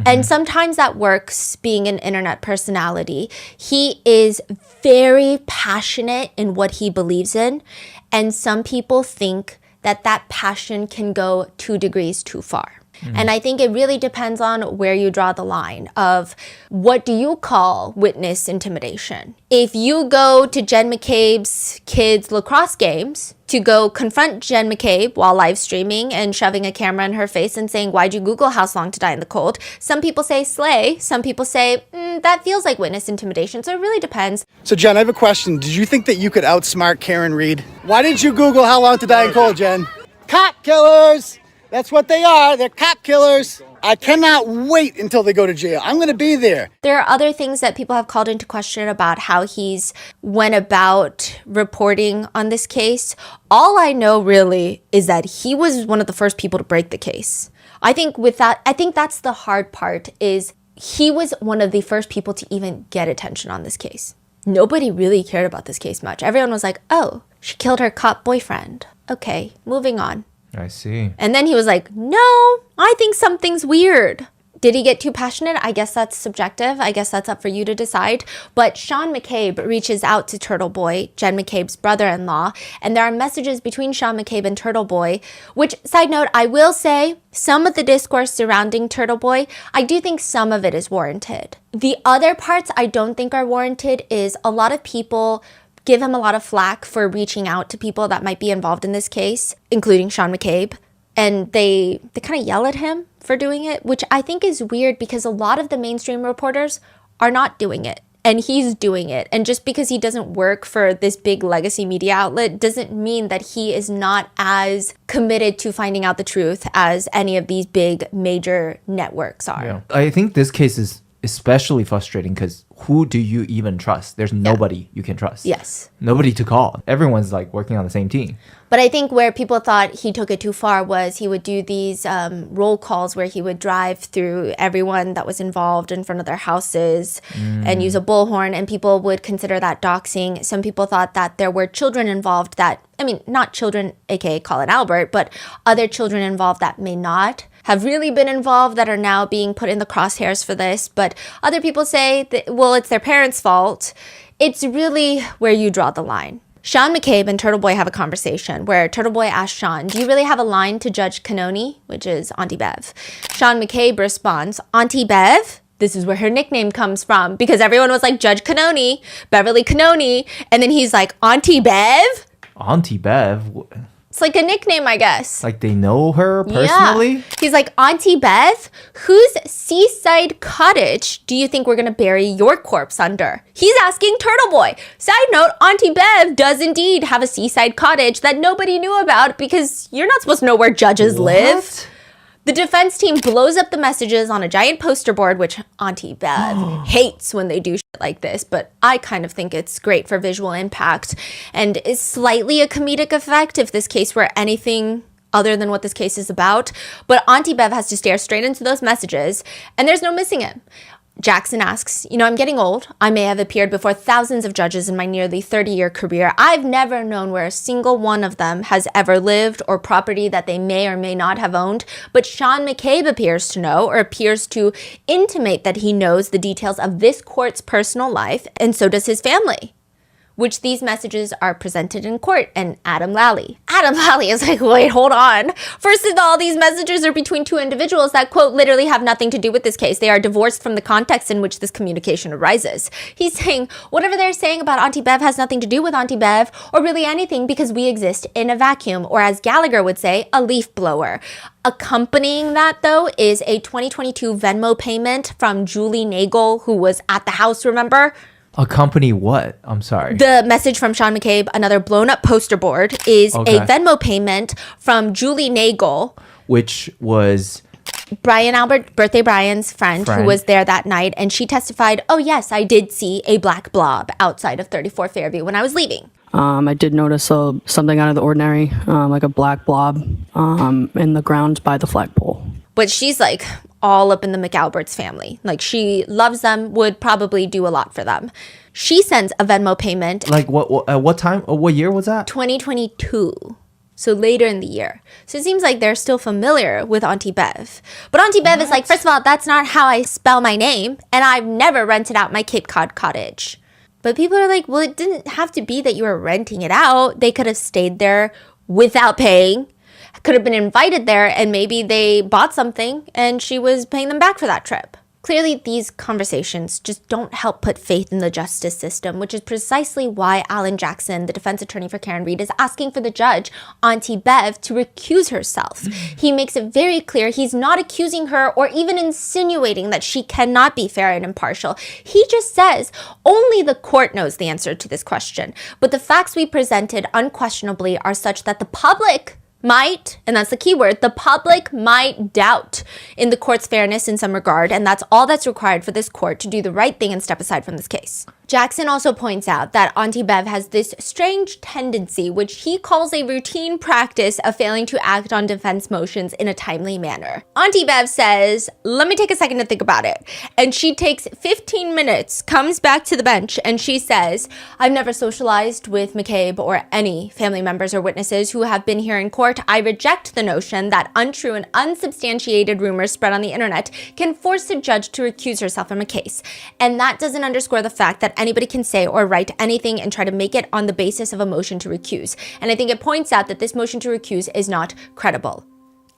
And sometimes that works being an internet personality. He is very passionate in what he believes in. And some people think that that passion can go 2 degrees too far. And I think it really depends on where you draw the line of what do you call witness intimidation. If you go to Jen McCabe's kids' lacrosse games to go confront Jen McCabe while live streaming and shoving a camera in her face and saying, why'd you Google how long to die in the cold? Some people say slay. Some people say, that feels like witness intimidation. So it really depends. So Jen, I have a question. Did you think that you could outsmart Karen Reed? Why did you Google how long to die in cold, Jen? Cop killers! That's what they are. They're cop killers. I cannot wait until they go to jail. I'm going to be there. There are other things that people have called into question about how he's went about reporting on this case. All I know really is that he was one of the first people to break the case. I think that's the hard part is he was one of the first people to even get attention on this case. Nobody really cared about this case much. Everyone was like, oh, she killed her cop boyfriend. Okay, moving on. I see. And then he was like, no, I think something's weird. Did he get too passionate? I guess that's subjective. I guess that's up for you to decide. But Sean McCabe reaches out to Turtle Boy, Jen McCabe's brother-in-law, and there are messages between Sean McCabe and Turtle Boy, which, side note, I will say some of the discourse surrounding Turtle Boy, I do think some of it is warranted. The other parts I don't think are warranted is a lot of people give him a lot of flack for reaching out to people that might be involved in this case, including Sean McCabe. And they kind of yell at him for doing it, which I think is weird because a lot of the mainstream reporters are not doing it. And he's doing it. And just because he doesn't work for this big legacy media outlet doesn't mean that he is not as committed to finding out the truth as any of these big major networks are. Yeah. I think this case is especially frustrating because who do you even trust? There's nobody you can trust. Yes. Nobody to call. Everyone's like working on the same team. But I think where people thought he took it too far was he would do these roll calls where he would drive through everyone that was involved in front of their houses and use a bullhorn, and people would consider that doxing. Some people thought that there were children involved that, I mean, not children, aka Colin Albert, but other children involved that may not have really been involved that are now being put in the crosshairs for this. But other people say that, well, it's their parents' fault. It's really where you draw the line. Sean McCabe and Turtle Boy have a conversation where Turtle Boy asks Sean, do you really have a line to Judge Canoni, which is Auntie Bev? Sean McCabe responds, Auntie Bev? This is where her nickname comes from, because everyone was like, Judge Canoni, Beverly Canoni. And then he's like, Auntie Bev? Auntie Bev? It's like a nickname, I guess. Like they know her personally? Yeah. He's like, Auntie Bev, whose seaside cottage do you think we're going to bury your corpse under? He's asking Turtle Boy. Side note, Auntie Bev does indeed have a seaside cottage that nobody knew about because you're not supposed to know where judges live. The defense team blows up the messages on a giant poster board, which Auntie Bev hates when they do shit like this, but I kind of think it's great for visual impact and is slightly a comedic effect if this case were anything other than what this case is about. But Auntie Bev has to stare straight into those messages, and there's no missing it. Jackson asks, I'm getting old. I may have appeared before thousands of judges in my nearly 30-year career. I've never known where a single one of them has ever lived or property that they may or may not have owned. But Sean McCabe appears to know, or appears to intimate that he knows the details of this court's personal life, and so does his family, which these messages are presented in court. And Adam Lally is like, wait, hold on. First of all, these messages are between two individuals that, quote, literally have nothing to do with this case. They are divorced from the context in which this communication arises. He's saying whatever they're saying about Auntie Bev has nothing to do with Auntie Bev, or really anything, because we exist in a vacuum, or as Gallagher would say, a leaf blower. Accompanying that, though, is a 2022 Venmo payment from Julie Nagel, who was at the house, remember? Accompany what? I'm sorry. The message from Sean McCabe, another blown up poster board, is a Venmo payment from Julie Nagel, which was Brian Albert, Birthday Brian's friend who was there that night. And she testified, oh, yes, I did see a black blob outside of 34 Fairview when I was leaving. I did notice something out of the ordinary, like a black blob in the ground by the flagpole. But she's like all up in the McAlberts family. Like, she loves them, would probably do a lot for them. She sends a Venmo payment. Like what time? What year was that? 2022. So later in the year. So it seems like they're still familiar with Auntie Bev. But Auntie Bev is like, first of all, that's not how I spell my name. And I've never rented out my Cape Cod cottage. But people are like, well, it didn't have to be that you were renting it out. They could have stayed there without paying. Could have been invited there, and maybe they bought something and she was paying them back for that trip. Clearly, these conversations just don't help put faith in the justice system, which is precisely why Alan Jackson, the defense attorney for Karen Reed, is asking for the judge, Auntie Bev, to recuse herself. He makes it very clear he's not accusing her or even insinuating that she cannot be fair and impartial. He just says only the court knows the answer to this question. But the facts we presented unquestionably are such that the public might, and that's the key word, the public might doubt in the court's fairness in some regard, and that's all that's required for this court to do the right thing and step aside from this case. Jackson also points out that Auntie Bev has this strange tendency, which he calls a routine practice of failing to act on defense motions in a timely manner. Auntie Bev says, let me take a second to think about it. And she takes 15 minutes, comes back to the bench, and she says, I've never socialized with McCabe or any family members or witnesses who have been here in court. I reject the notion that untrue and unsubstantiated rumors spread on the internet can force a judge to recuse herself from a case. And that doesn't underscore the fact that anybody can say or write anything and try to make it on the basis of a motion to recuse. And I think it points out that this motion to recuse is not credible.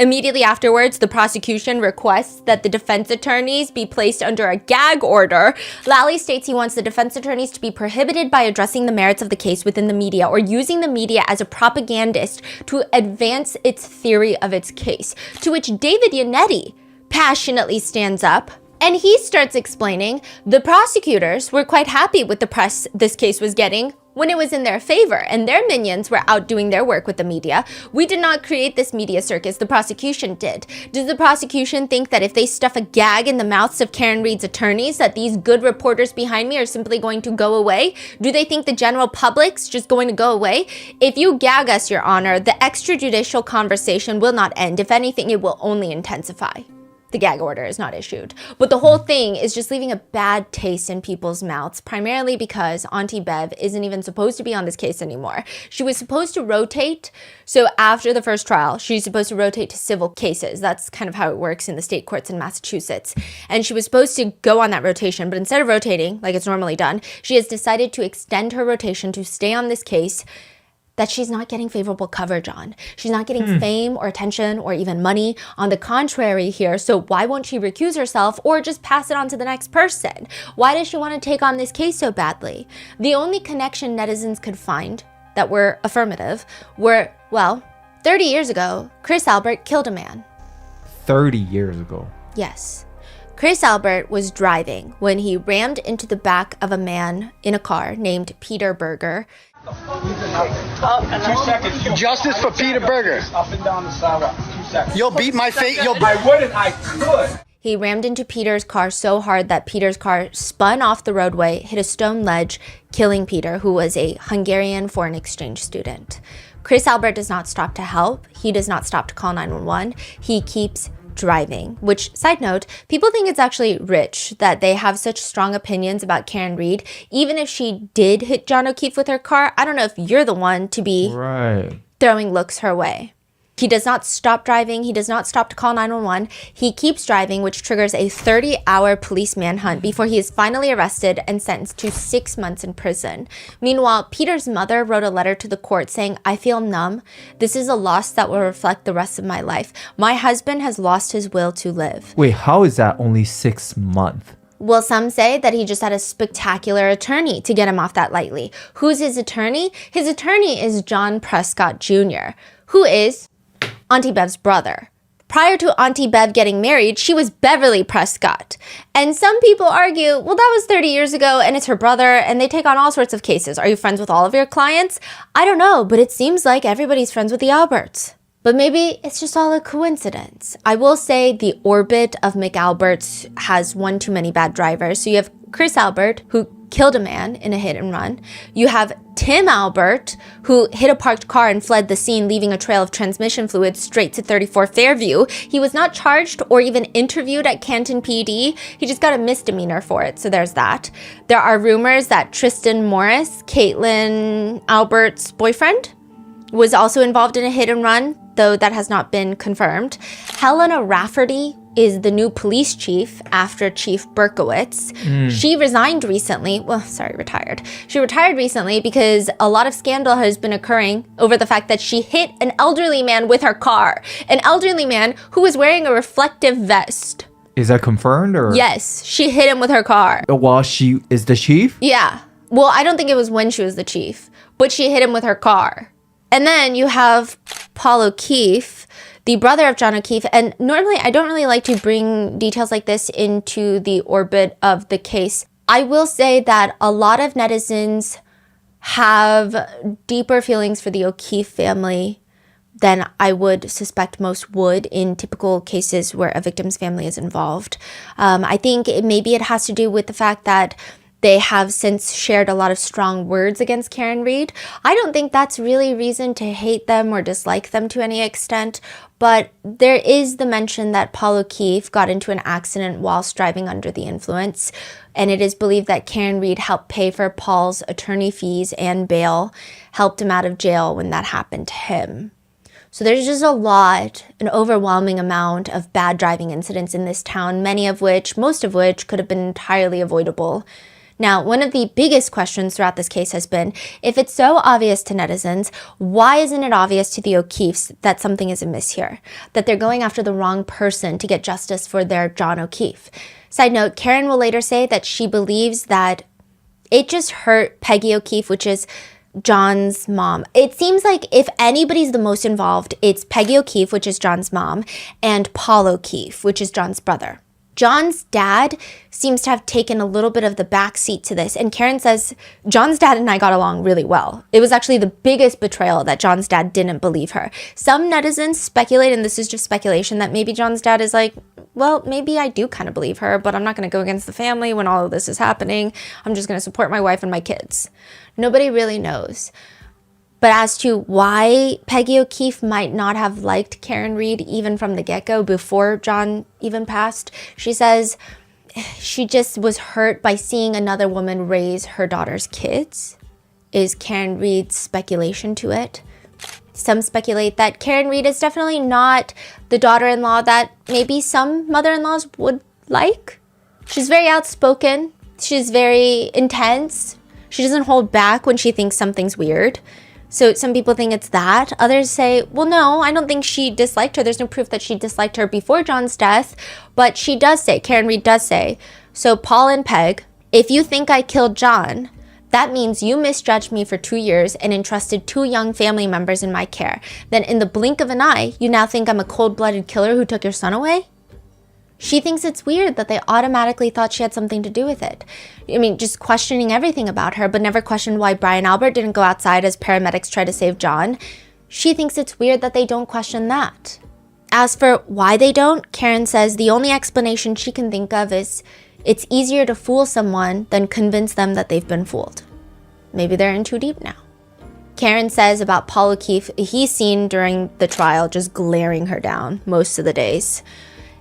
Immediately afterwards, the prosecution requests that the defense attorneys be placed under a gag order. Lally states he wants the defense attorneys to be prohibited by addressing the merits of the case within the media or using the media as a propagandist to advance its theory of its case, to which David Yannetti passionately stands up. And he starts explaining the prosecutors were quite happy with the press this case was getting when it was in their favor and their minions were out doing their work with the media. We did not create this media circus, the prosecution did. Does the prosecution think that if they stuff a gag in the mouths of Karen Read's attorneys that these good reporters behind me are simply going to go away? Do they think the general public's just going to go away? If you gag us, Your Honor, the extrajudicial conversation will not end. If anything, it will only intensify. The gag order is not issued. But the whole thing is just leaving a bad taste in people's mouths, primarily because Auntie Bev isn't even supposed to be on this case anymore. She was supposed to rotate. So after the first trial, she's supposed to rotate to civil cases. That's kind of how it works in the state courts in Massachusetts. And she was supposed to go on that rotation, but instead of rotating like it's normally done, she has decided to extend her rotation to stay on this case that she's not getting favorable coverage on. She's not getting fame or attention or even money. On the contrary here, so why won't she recuse herself or just pass it on to the next person? Why does she want to take on this case so badly? The only connection netizens could find that were affirmative were, well, 30 years ago, Chris Albert killed a man. 30 years ago? Yes. Chris Albert was driving when he rammed into the back of a man in a car named Peter Berger. 2 seconds. Justice for Peter Berger. Up and down the sidewalk. 2 seconds. You'll beat my face. I wouldn't. I could. He rammed into Peter's car so hard that Peter's car spun off the roadway, hit a stone ledge, killing Peter, who was a Hungarian foreign exchange student. Chris Albert does not stop to help. He does not stop to call 911. He keeps driving, which, side note, people think it's actually rich that they have such strong opinions about Karen Read. Even if she did hit John O'Keefe with her car, I don't know if you're the one to be throwing looks her way. He does not stop driving. He does not stop to call 911. He keeps driving, which triggers a 30-hour police manhunt before he is finally arrested and sentenced to 6 months in prison. Meanwhile, Peter's mother wrote a letter to the court saying, "I feel numb. This is a loss that will reflect the rest of my life. My husband has lost his will to live." Wait, how is that only 6 months? Well, some say that he just had a spectacular attorney to get him off that lightly. Who's his attorney? His attorney is John Prescott Jr., who is Auntie Bev's brother. Prior to Auntie Bev getting married, she was Beverly Prescott. And some people argue, well, that was 30 years ago and it's her brother and they take on all sorts of cases. Are you friends with all of your clients? I don't know, but it seems like everybody's friends with the Alberts. But maybe it's just all a coincidence. I will say the orbit of McAlberts has one too many bad drivers. So you have Chris Albert, who killed a man in a hit and run. You have Tim Albert, who hit a parked car and fled the scene, leaving a trail of transmission fluid straight to 34 Fairview. He was not charged or even interviewed at Canton PD. He just got a misdemeanor for it, so there's that. There are rumors that Tristan Morris, Caitlin Albert's boyfriend, was also involved in a hit and run, though that has not been confirmed. Helena Rafferty is the new police chief after Chief Berkowitz. She resigned recently. Retired. She retired recently because a lot of scandal has been occurring over the fact that she hit an elderly man with her car. An elderly man who was wearing a reflective vest. Is that confirmed or? Yes, she hit him with her car. While she is the chief? Yeah. Well, I don't think it was when she was the chief, but she hit him with her car. And then you have Paul O'Keefe, the brother of John O'Keefe. And normally I don't really like to bring details like this into the orbit of the case. I will say that a lot of netizens have deeper feelings for the O'Keefe family than I would suspect most would in typical cases where a victim's family is involved. I think maybe it has to do with the fact that they have since shared a lot of strong words against Karen Read. I don't think that's really reason to hate them or dislike them to any extent, but there is the mention that Paul O'Keefe got into an accident whilst driving under the influence, and it is believed that Karen Read helped pay for Paul's attorney fees and bail, helped him out of jail when that happened to him. So there's just an overwhelming amount of bad driving incidents in this town, most of which could have been entirely avoidable. Now, one of the biggest questions throughout this case has been, if it's so obvious to netizens, why isn't it obvious to the O'Keefes that something is amiss here? That they're going after the wrong person to get justice for their John O'Keefe? Side note, Karen will later say that she believes that it just hurt Peggy O'Keefe, which is John's mom. It seems like if anybody's the most involved, it's Peggy O'Keefe, which is John's mom, and Paul O'Keefe, which is John's brother. John's dad seems to have taken a little bit of the backseat to this. And Karen says, John's dad and I got along really well. It was actually the biggest betrayal that John's dad didn't believe her. Some netizens speculate, and this is just speculation, that maybe John's dad is like, well, maybe I do kind of believe her, but I'm not going to go against the family when all of this is happening. I'm just going to support my wife and my kids. Nobody really knows. But as to why Peggy O'Keefe might not have liked Karen Reed even from the get-go before John even passed, she says she just was hurt by seeing another woman raise her daughter's kids, is Karen Reed's speculation to it. Some speculate that Karen Reed is definitely not the daughter-in-law that maybe some mother-in-laws would like. She's very outspoken. She's very intense. She doesn't hold back when she thinks something's weird. So some people think it's that. Others say, well, no, I don't think she disliked her. There's no proof that she disliked her before John's death. But she does say, Karen Reed does say, so Paul and Peg, if you think I killed John, that means you misjudged me for 2 years and entrusted 2 young family members in my care. Then in the blink of an eye, you now think I'm a cold-blooded killer who took your son away? She thinks it's weird that they automatically thought she had something to do with it. I mean, just questioning everything about her, but never questioned why Brian Albert didn't go outside as paramedics tried to save John. She thinks it's weird that they don't question that. As for why they don't, Karen says the only explanation she can think of is it's easier to fool someone than convince them that they've been fooled. Maybe they're in too deep now. Karen says about Paul O'Keefe, he's seen during the trial just glaring her down most of the days.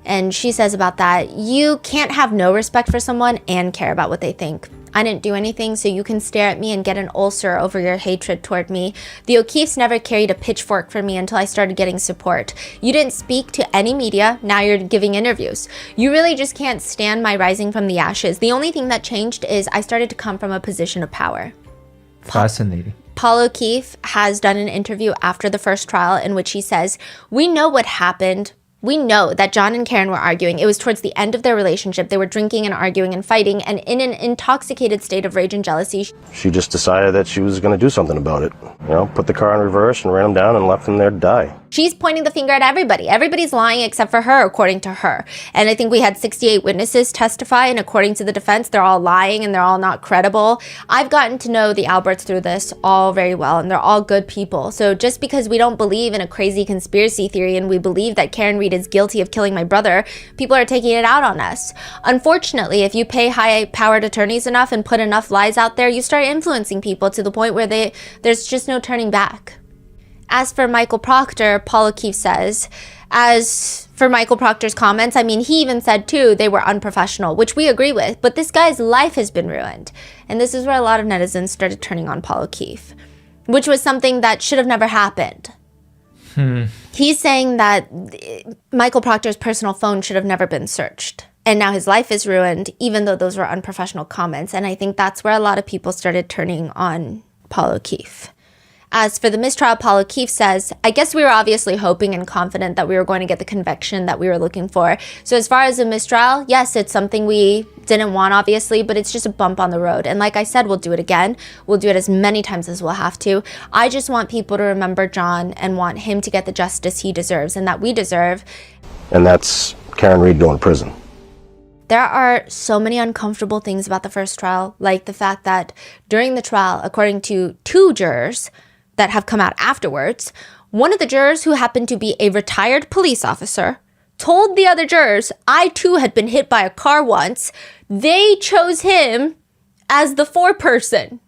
And she says about that, you can't have no respect for someone and care about what they think. I didn't do anything, so you can stare at me and get an ulcer over your hatred toward me. The O'Keefes never carried a pitchfork for me until I started getting support. You didn't speak to any media, now you're giving interviews. You really just can't stand my rising from the ashes. The only thing that changed is I started to come from a position of power. Fascinating. Paul O'Keefe has done an interview after the first trial in which he says, we know what happened. We know that John and Karen were arguing. It was towards the end of their relationship. They were drinking and arguing and fighting, and in an intoxicated state of rage and jealousy. She just decided that she was going to do something about it. You know, put the car in reverse and ran him down and left him there to die. She's pointing the finger at everybody. Everybody's lying except for her, according to her. And I think we had 68 witnesses testify, and according to the defense, they're all lying and they're all not credible. I've gotten to know the Alberts through this all very well, and they're all good people. So just because we don't believe in a crazy conspiracy theory and we believe that Karen Reed is guilty of killing my brother, people are taking it out on us. Unfortunately, if you pay high-powered attorneys enough and put enough lies out there, you start influencing people to the point where there's just no turning back. As for Michael Proctor, Paul O'Keefe says, as for Michael Proctor's comments, I mean, he even said, too, they were unprofessional, which we agree with, but this guy's life has been ruined. And this is where a lot of netizens started turning on Paul O'Keefe, which was something that should have never happened. He's saying that Michael Proctor's personal phone should have never been searched. And now his life is ruined, even though those were unprofessional comments. And I think that's where a lot of people started turning on Paul O'Keefe. As for the mistrial, Paul O'Keefe says, I guess we were obviously hoping and confident that we were going to get the conviction that we were looking for. So as far as the mistrial, yes, it's something we didn't want, obviously, but it's just a bump on the road. And like I said, we'll do it again. We'll do it as many times as we'll have to. I just want people to remember John and want him to get the justice he deserves and that we deserve. And that's Karen Reed going to prison. There are so many uncomfortable things about the first trial, like the fact that during the trial, according to 2 jurors that have come out afterwards, one of the jurors, who happened to be a retired police officer, told the other jurors, I too had been hit by a car once. They chose him as the foreperson,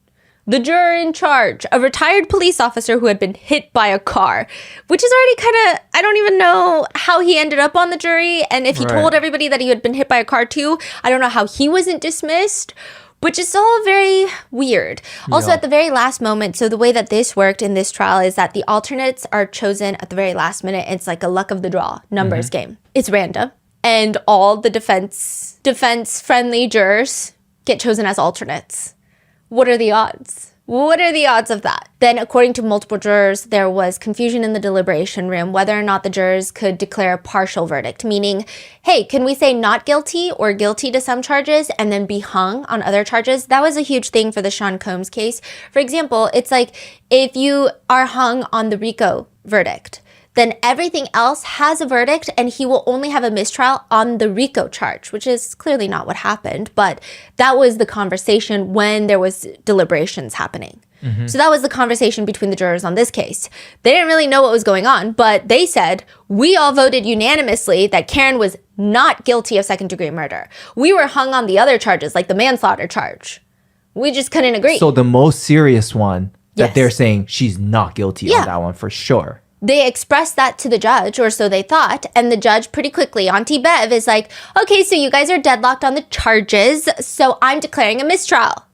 the juror in charge, a retired police officer who had been hit by a car, which is already kind of, I don't even know how he ended up on the jury. And if he told everybody that he had been hit by a car too, I don't know how he wasn't dismissed. But just all very weird. Also, at the very last moment, so the way that this worked in this trial is that the alternates are chosen at the very last minute. It's like a luck of the draw numbers game. It's random. And all the defense-friendly jurors get chosen as alternates. What are the odds? What are the odds of that? Then, according to multiple jurors, there was confusion in the deliberation room whether or not the jurors could declare a partial verdict, meaning, hey, can we say not guilty or guilty to some charges and then be hung on other charges? That was a huge thing for the Sean Combs case. For example, it's like if you are hung on the RICO verdict, then everything else has a verdict and he will only have a mistrial on the RICO charge, which is clearly not what happened. But that was the conversation when there was deliberations happening. So that was the conversation between the jurors on this case. They didn't really know what was going on, but they said, we all voted unanimously that Karen was not guilty of second-degree murder. We were hung on the other charges, like the manslaughter charge. We just couldn't agree. So the most serious one that Yes. they're saying she's not guilty Yeah. on that one for sure. They expressed that to the judge, or so they thought, and the judge pretty quickly, Auntie Bev, is like, okay, so you guys are deadlocked on the charges, so I'm declaring a mistrial,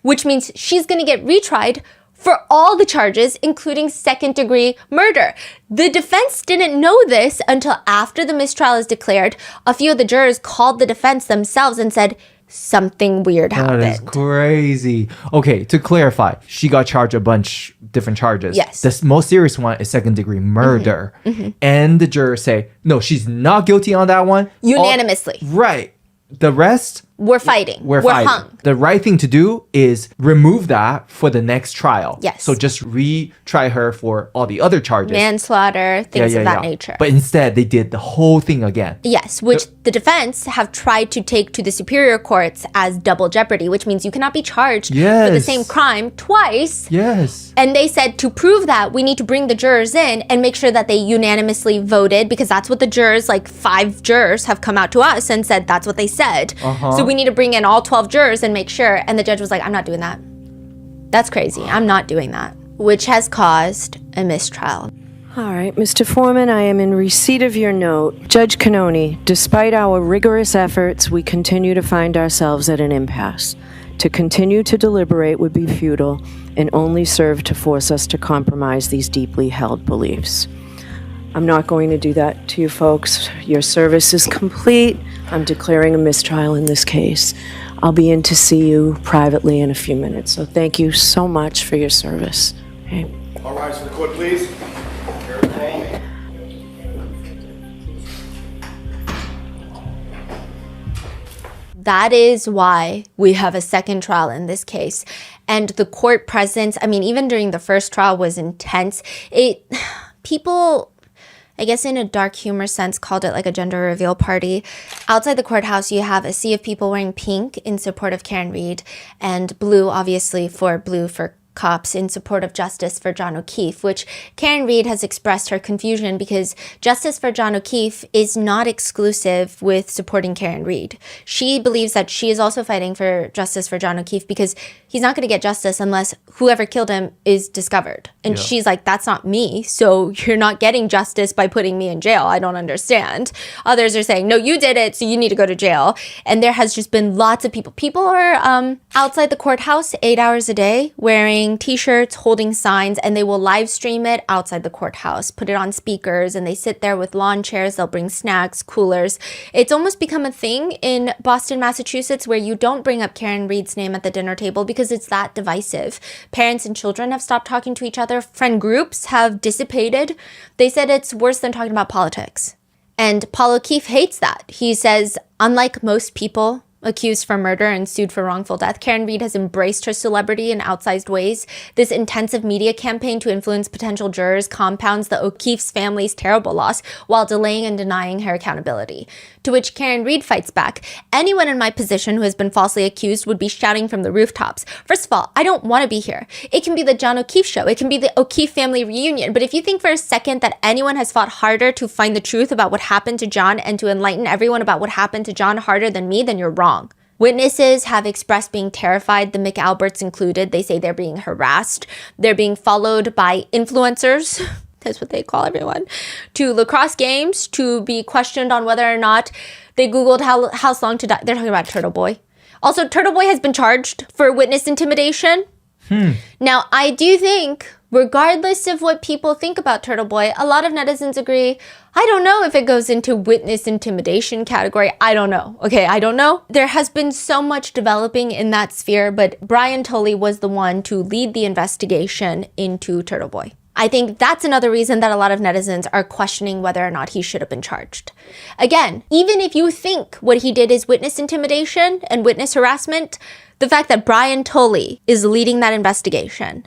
which means she's going to get retried for all the charges, including second-degree murder. The defense didn't know this until after the mistrial is declared. A few of the jurors called the defense themselves and said, something weird happened. That is crazy. Okay, to clarify, she got charged a bunch different charges. Yes. The most serious one is second degree murder. And the jurors say, no, she's not guilty on that one. Unanimously. Right. The rest, We're fighting. we're fighting. hung. The right thing to do is remove that for the next trial. Yes. So just retry her for all the other charges. Manslaughter, things of that nature. But instead, they did the whole thing again. Yes, which the defense have tried to take to the superior courts as double jeopardy, which means you cannot be charged for the Yes. same crime twice. Yes. And they said to prove that, we need to bring the jurors in and make sure that they unanimously voted, because that's what the jurors, like 5 jurors, have come out to us and said that's what they said. So we need to bring in all 12 jurors and make sure. And the judge was like, I'm not doing that. That's crazy. I'm not doing that. Which has caused a mistrial. All right, Mr. Foreman, I am in receipt of your note. Judge Canoni, despite our rigorous efforts, we continue to find ourselves at an impasse. To continue to deliberate would be futile and only serve to force us to compromise these deeply held beliefs. I'm not going to do that to you folks. Your service is complete. I'm declaring a mistrial in this case. I'll be in to see you privately in a few minutes. So thank you so much for your service. Okay. All rise for the court, please. That is why we have a second trial in this case. And the court presence, I mean, even during the first trial was intense. People, I guess in a dark humor sense, called it like a gender reveal party. Outside the courthouse, you have a sea of people wearing pink in support of Karen Reed, and blue, obviously, blue for cops in support of justice for John O'Keefe, which Karen Reed has expressed her confusion because justice for John O'Keefe is not exclusive with supporting Karen Reed. She believes that she is also fighting for justice for John O'Keefe because he's not going to get justice unless whoever killed him is discovered. And she's like, that's not me, so you're not getting justice by putting me in jail. I don't understand. Others are saying, no, you did it, so you need to go to jail. And there has just been lots of people. People are outside the courthouse 8 hours a day wearing t-shirts, holding signs, and they will live stream it outside the courthouse, put it on speakers, and they sit there with lawn chairs. They'll bring snacks, coolers. It's almost become a thing in Boston, Massachusetts, where you don't bring up Karen Reed's name at the dinner table because it's that divisive. Parents and children have stopped talking to each other. Friend groups have dissipated. They said it's worse than talking about politics. And Paul O'Keefe hates that. He says, unlike most people accused for murder and sued for wrongful death, Karen Reed has embraced her celebrity in outsized ways. This intensive media campaign to influence potential jurors compounds the O'Keefe's family's terrible loss while delaying and denying her accountability. To which Karen Reed fights back. Anyone in my position who has been falsely accused would be shouting from the rooftops. First of all, I don't want to be here. It can be the John O'Keefe show. It can be the O'Keefe family reunion. But if you think for a second that anyone has fought harder to find the truth about what happened to John and to enlighten everyone about what happened to John harder than me, then you're wrong. Witnesses have expressed being terrified, the McAlberts included. They say they're being harassed. They're being followed by influencers, that's what they call everyone, to lacrosse games, to be questioned on whether or not they Googled how long to die. They're talking about Turtle Boy. Also, Turtle Boy has been charged for witness intimidation. Now, I do think, regardless of what people think about Turtle Boy, a lot of netizens agree, I don't know if it goes into witness intimidation category. I don't know. Okay, I don't know. There has been so much developing in that sphere, but Brian Tully was the one to lead the investigation into Turtle Boy. I think that's another reason that a lot of netizens are questioning whether or not he should have been charged. Again, even if you think what he did is witness intimidation and witness harassment, the fact that Brian Tolley is leading that investigation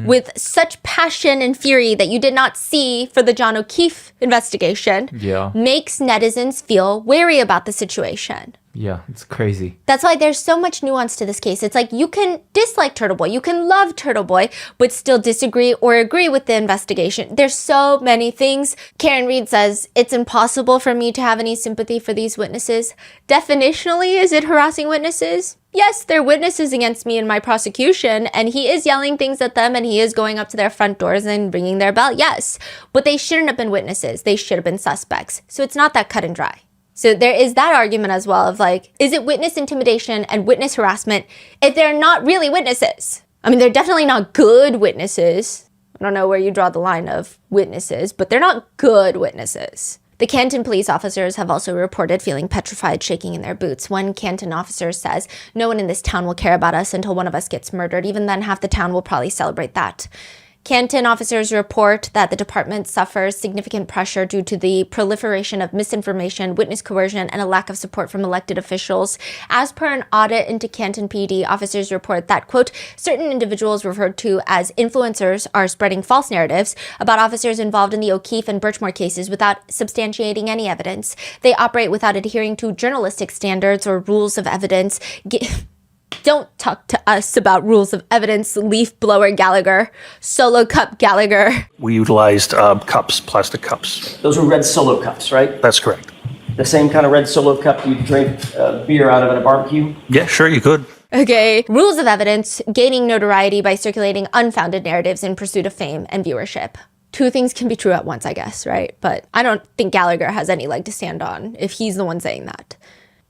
with such passion and fury that you did not see for the John O'Keefe investigation makes netizens feel wary about the situation. Yeah, it's crazy. That's why there's so much nuance to this case. It's like you can dislike Turtle Boy, you can love Turtle Boy, but still disagree or agree with the investigation. There's so many things. Karen Reed says, it's impossible for me to have any sympathy for these witnesses. Definitionally, is it harassing witnesses? Yes, they're witnesses against me in my prosecution, and he is yelling things at them, and he is going up to their front doors and ringing their bell. Yes, but they shouldn't have been witnesses. They should have been suspects. So it's not that cut and dry. So there is that argument as well of like, is it witness intimidation and witness harassment if they're not really witnesses? I mean, they're definitely not good witnesses. I don't know where you draw the line of witnesses, but they're not good witnesses. The Canton police officers have also reported feeling petrified, shaking in their boots. One Canton officer says, no one in this town will care about us until one of us gets murdered. Even then, half the town will probably celebrate that. Canton officers report that the department suffers significant pressure due to the proliferation of misinformation, witness coercion, and a lack of support from elected officials. As per an audit into Canton PD, officers report that, quote, certain individuals referred to as influencers are spreading false narratives about officers involved in the O'Keefe and Birchmore cases without substantiating any evidence. They operate without adhering to journalistic standards or rules of evidence. Don't talk to us about rules of evidence, leaf blower Gallagher, solo cup Gallagher. We utilized cups, plastic cups. Those were red Solo cups, right? That's correct. The same kind of red Solo cup you drink beer out of at a barbecue? Yeah, sure, you could. Okay. Rules of evidence, gaining notoriety by circulating unfounded narratives in pursuit of fame and viewership. Two things can be true at once, I guess, right? But I don't think Gallagher has any leg to stand on if he's the one saying that.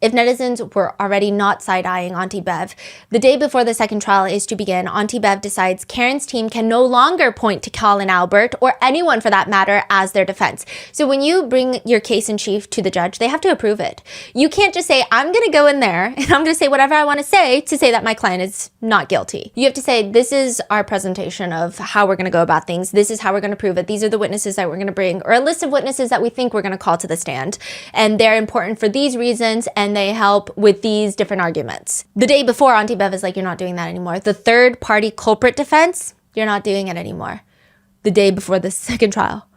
If netizens were already not side-eyeing Auntie Bev, the day before the second trial is to begin, Auntie Bev decides Karen's team can no longer point to Colin Albert, or anyone for that matter, as their defense. So when you bring your case in chief to the judge, they have to approve it. You can't just say, I'm going to go in there and I'm going to say whatever I want to say that my client is not guilty. You have to say, this is our presentation of how we're going to go about things. This is how we're going to prove it. These are the witnesses that we're going to bring, or a list of witnesses that we think we're going to call to the stand. And they're important for these reasons, and they help with these different arguments. The day before, Auntie Bev is like, you're not doing that anymore. The third party culprit defense, you're not doing it anymore. The day before the second trial.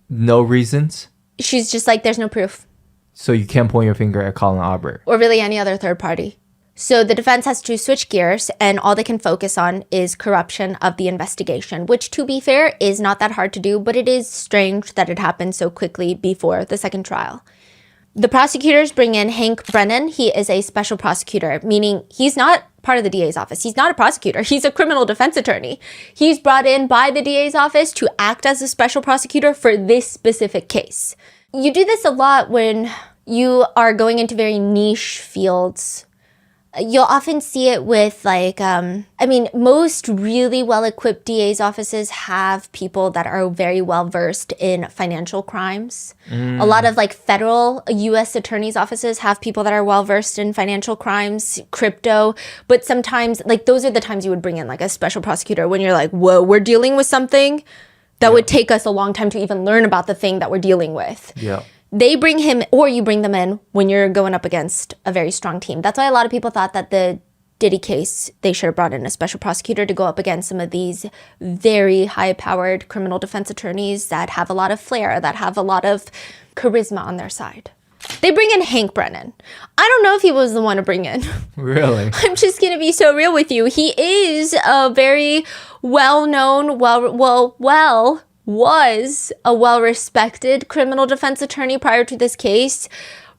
No reasons? She's just like, there's no proof. So you can't point your finger at Colin Albert? Or really any other third party. So the defense has to switch gears, and all they can focus on is corruption of the investigation, which, to be fair, is not that hard to do, but it is strange that it happened so quickly before the second trial. The prosecutors bring in Hank Brennan. He is a special prosecutor, meaning he's not part of the DA's office. He's not a prosecutor. He's a criminal defense attorney. He's brought in by the DA's office to act as a special prosecutor for this specific case. You do this a lot when you are going into very niche fields. You'll often see it with most really well-equipped DA's offices have people that are very well-versed in financial crimes. A lot of federal U.S. attorney's offices have people that are well-versed in financial crimes, crypto, but sometimes those are the times you would bring in a special prosecutor when you're like, whoa, we're dealing with something that would take us a long time to even learn about the thing that we're dealing with. Yeah. They bring him, or you bring them in when you're going up against a very strong team. That's why a lot of people thought that the Diddy case, they should have brought in a special prosecutor to go up against some of these very high-powered criminal defense attorneys that have a lot of flair, that have a lot of charisma on their side. They bring in Hank Brennan. I don't know if he was the one to bring in. Really? I'm just going to be so real with you. He is a very well-known, was a well-respected criminal defense attorney prior to this case,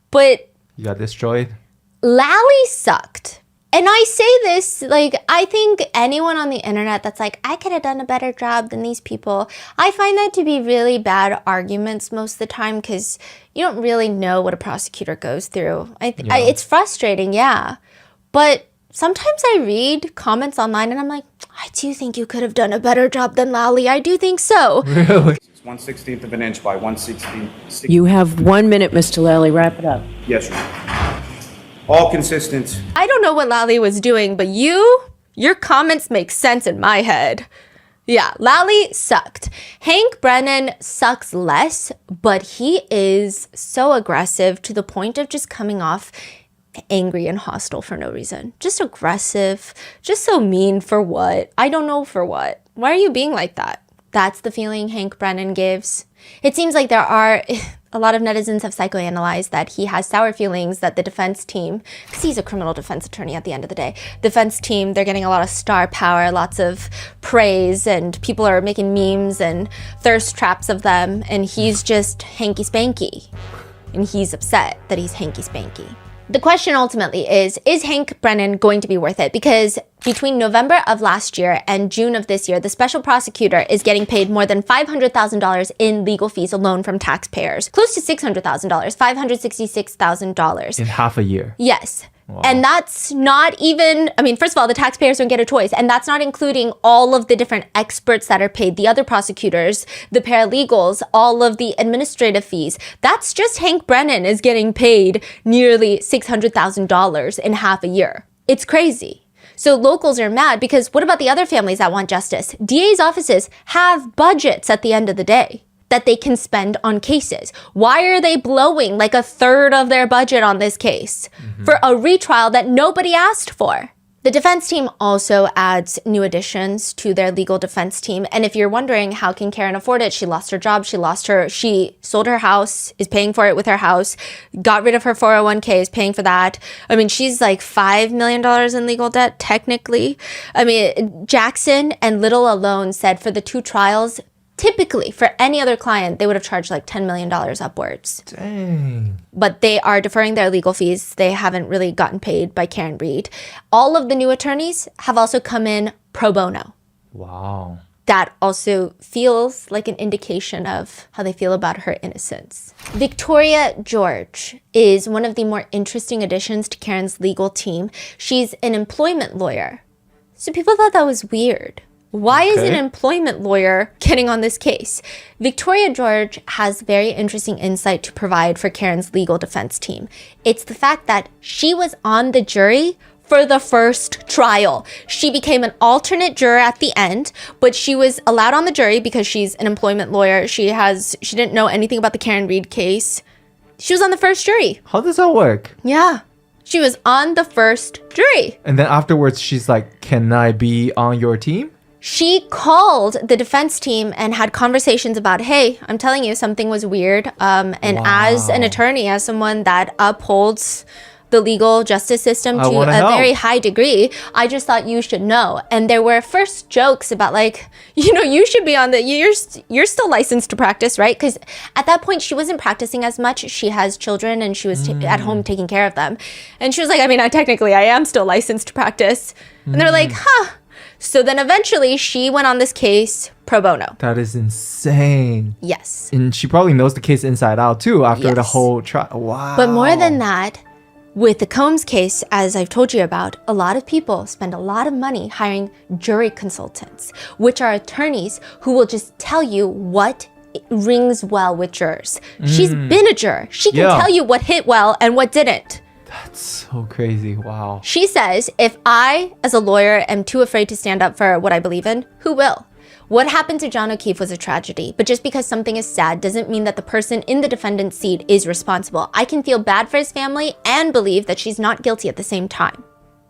but you got destroyed. Lally sucked. And I say this, I think anyone on the internet that's like, I could have done a better job than these people, I find that to be really bad arguments most of the time, because you don't really know what a prosecutor goes through. It's frustrating, yeah. But sometimes I read comments online and I'm like, I do think you could have done a better job than Lally. I do think so. Really? It's 1/16 of an inch by 1/16. You have 1 minute, Mr. Lally. Wrap it up. Yes, Your Honor. All consistent. I don't know what Lally was doing, but your comments make sense in my head. Yeah, Lally sucked. Hank Brennan sucks less, but he is so aggressive to the point of just coming off angry and hostile for no reason. Just aggressive, just so mean for what? I don't know for what. Why are you being like that? That's the feeling Hank Brennan gives. It seems like there are a lot of netizens have psychoanalyzed that he has sour feelings that the defense team, because he's a criminal defense attorney at the end of the day, defense team, they're getting a lot of star power, lots of praise, and people are making memes and thirst traps of them, and he's just hanky spanky. And he's upset that he's hanky spanky. The question ultimately is Hank Brennan going to be worth it? Because between November of last year and June of this year, the special prosecutor is getting paid more than $500,000 in legal fees alone from taxpayers. Close to $600,000, $566,000. In half a year. Yes. Wow. And that's not even, I mean, first of all, the taxpayers don't get a choice. And that's not including all of the different experts that are paid, the other prosecutors, the paralegals, all of the administrative fees. That's just Hank Brennan is getting paid nearly $600,000 in half a year. It's crazy. So locals are mad because what about the other families that want justice? DA's offices have budgets at the end of the day that they can spend on cases. Why are they blowing like a third of their budget on this case for a retrial that nobody asked for? The defense team also adds new additions to their legal defense team. And if you're wondering, how can Karen afford it? She lost her job. She sold her house, is paying for it with her house, got rid of her 401k, is paying for that. I mean, she's like $5 million in legal debt, technically. I mean, Jackson and Little alone said for the two trials, typically, for any other client, they would have charged like $10 million upwards. Dang. But they are deferring their legal fees. They haven't really gotten paid by Karen Reed. All of the new attorneys have also come in pro bono. Wow. That also feels like an indication of how they feel about her innocence. Victoria George is one of the more interesting additions to Karen's legal team. She's an employment lawyer. So people thought that was weird. Why is an employment lawyer getting on this case? Victoria George has very interesting insight to provide for Karen's legal defense team. It's the fact that she was on the jury for the first trial. She became an alternate juror at the end, but she was allowed on the jury because she's an employment lawyer. She didn't know anything about the Karen Reed case. She was on the first jury. How does that work? Yeah. She was on the first jury. And then afterwards, she's like, can I be on your team? She called the defense team and had conversations about, hey, I'm telling you, something was weird. And as an attorney, as someone that upholds the legal justice system to a very high degree, I just thought you should know. And there were first jokes about like, you should be on you're still licensed to practice, right? Because at that point, she wasn't practicing as much. She has children and she was at home taking care of them. And she was like, I mean, I am still licensed to practice. And they're like, huh. So then eventually she went on this case pro bono. That is insane. Yes. And she probably knows the case inside out too after the whole trial. Wow. But more than that, with the Combs case, as I've told you about, a lot of people spend a lot of money hiring jury consultants, which are attorneys who will just tell you what rings well with jurors. She's been a juror. She can tell you what hit well and what didn't. That's so crazy. Wow. She says, if I, as a lawyer, am too afraid to stand up for what I believe in, who will? What happened to John O'Keefe was a tragedy, but just because something is sad doesn't mean that the person in the defendant's seat is responsible. I can feel bad for his family and believe that she's not guilty at the same time.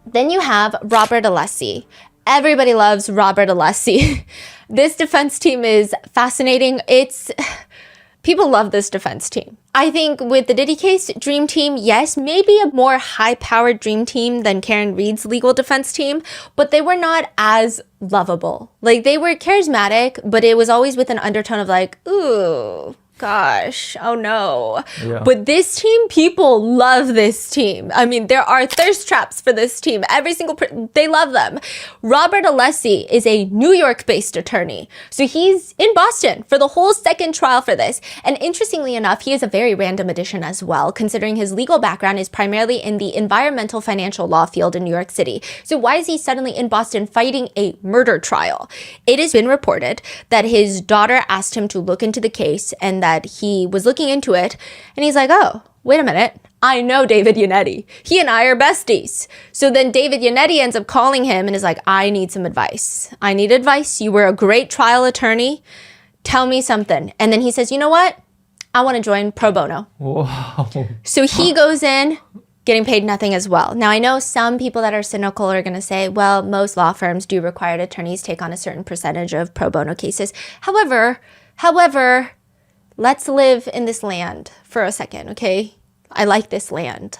Then you have Robert Alessi. Everybody loves Robert Alessi. This defense team is fascinating. People love this defense team. I think with the Diddy case, Dream Team, yes, maybe a more high-powered Dream Team than Karen Reed's legal defense team, but they were not as lovable. Like, they were charismatic, but it was always with an undertone of like, ooh, gosh, oh no. Yeah. But this team, people love this team. I mean, there are thirst traps for this team. Every single they love them. Robert Alessi is a New York-based attorney. So he's in Boston for the whole second trial for this. And interestingly enough, he is a very random addition as well, considering his legal background is primarily in the environmental financial law field in New York City. So why is he suddenly in Boston fighting a murder trial? It has been reported that his daughter asked him to look into the case and that he was looking into it and he's like, oh, wait a minute, I know David Yannetti. He and I are besties. So then David Yannetti ends up calling him and is like, I need some advice. I need advice. You were a great trial attorney. Tell me something. And then he says, you know what? I want to join pro bono. Wow. So he goes in, getting paid nothing as well. Now, I know some people that are cynical are going to say, well, most law firms do require attorneys take on a certain percentage of pro bono cases. However, let's live in this land for a second, okay? I like this land.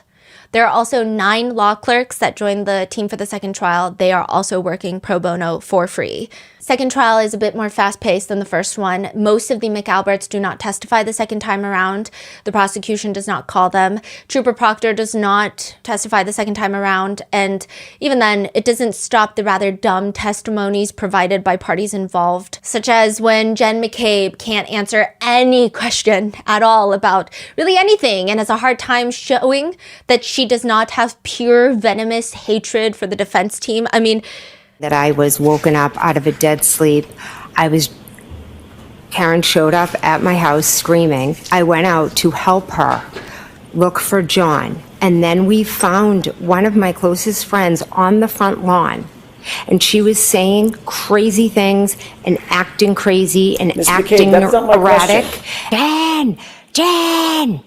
There are also 9 law clerks that joined the team for the second trial. They are also working pro bono for free. Second trial is a bit more fast-paced than the first one. Most of the McAlberts do not testify the second time around. The prosecution does not call them. Trooper Proctor does not testify the second time around. And even then, it doesn't stop the rather dumb testimonies provided by parties involved, such as when Jen McCabe can't answer any question at all about really anything and has a hard time showing that she does not have pure venomous hatred for the defense team. I mean, that I was woken up out of a dead sleep. Karen showed up at my house screaming. I went out to help her look for John. And then we found one of my closest friends on the front lawn. And she was saying crazy things and acting crazy and Ms. acting McCabe, that's not my erratic. question. Jen!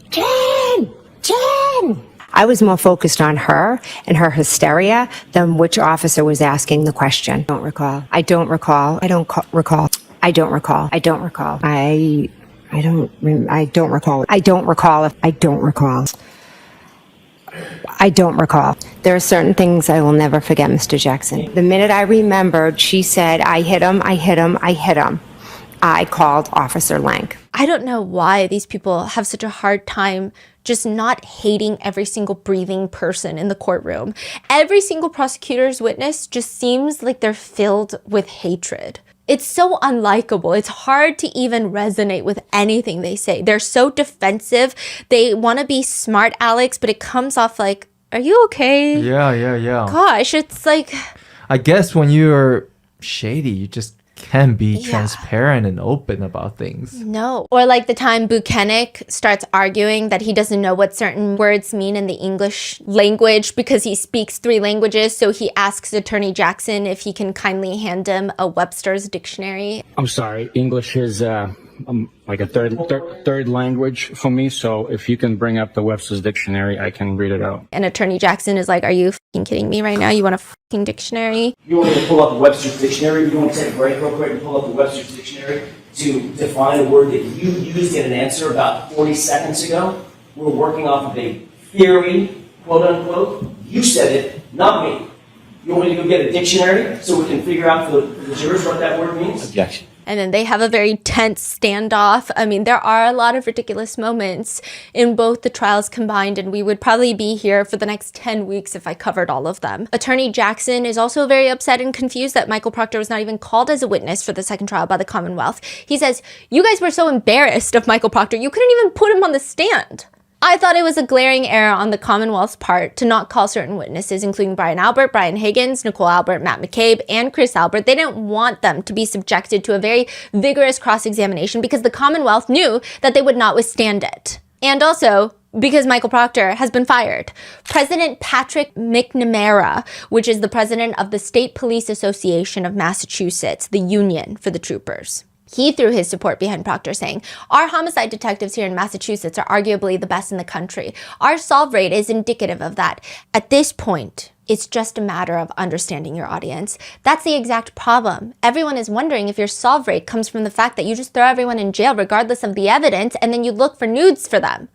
I was more focused on her and her hysteria than which officer was asking the question. I don't recall. I don't recall. I don't recall. I don't recall. I don't recall. I don't recall. I don't recall. I don't recall. I don't recall. There are certain things I will never forget, Mr. Jackson. The minute I remembered, she said, I hit him, I hit him, I hit him. I called Officer Lank. I don't know why these people have such a hard time just not hating every single breathing person in the courtroom. Every single prosecutor's witness just seems like they're filled with hatred. It's so unlikable. It's hard to even resonate with anything they say. They're so defensive. They want to be smart Alex, but it comes off like, are you okay? Yeah. Gosh, it's like... I guess when you're shady, you just can be transparent and open about things. No. Or like the time Buchanan starts arguing that he doesn't know what certain words mean in the English language because he speaks 3 languages. So he asks Attorney Jackson if he can kindly hand him a Webster's dictionary. I'm sorry. English is like a third language for me. So if you can bring up the Webster's dictionary, I can read it out. And Attorney Jackson is like, are you fucking kidding me right now? You want a fucking dictionary? You want me to pull up the Webster's dictionary? You want to take a break real quick and pull up the Webster's dictionary to define a word that you used in an answer about 40 seconds ago? We're working off of a theory, quote unquote. You said it, not me. You want me to go get a dictionary so we can figure out for the jurors what that word means? Objection. And then they have a very tense standoff. I mean, there are a lot of ridiculous moments in both the trials combined, and we would probably be here for the next 10 weeks if I covered all of them. Attorney Jackson is also very upset and confused that Michael Proctor was not even called as a witness for the second trial by the Commonwealth. He says, you guys were so embarrassed of Michael Proctor, you couldn't even put him on the stand. I thought it was a glaring error on the Commonwealth's part to not call certain witnesses, including Brian Albert, Brian Higgins, Nicole Albert, Matt McCabe, and Chris Albert. They didn't want them to be subjected to a very vigorous cross-examination because the Commonwealth knew that they would not withstand it. And also, because Michael Proctor has been fired. President Patrick McNamara, which is the president of the State Police Association of Massachusetts, the union for the troopers, he threw his support behind Proctor, saying, our homicide detectives here in Massachusetts are arguably the best in the country. Our solve rate is indicative of that. At this point, it's just a matter of understanding your audience. That's the exact problem. Everyone is wondering if your solve rate comes from the fact that you just throw everyone in jail regardless of the evidence and then you look for nudes for them.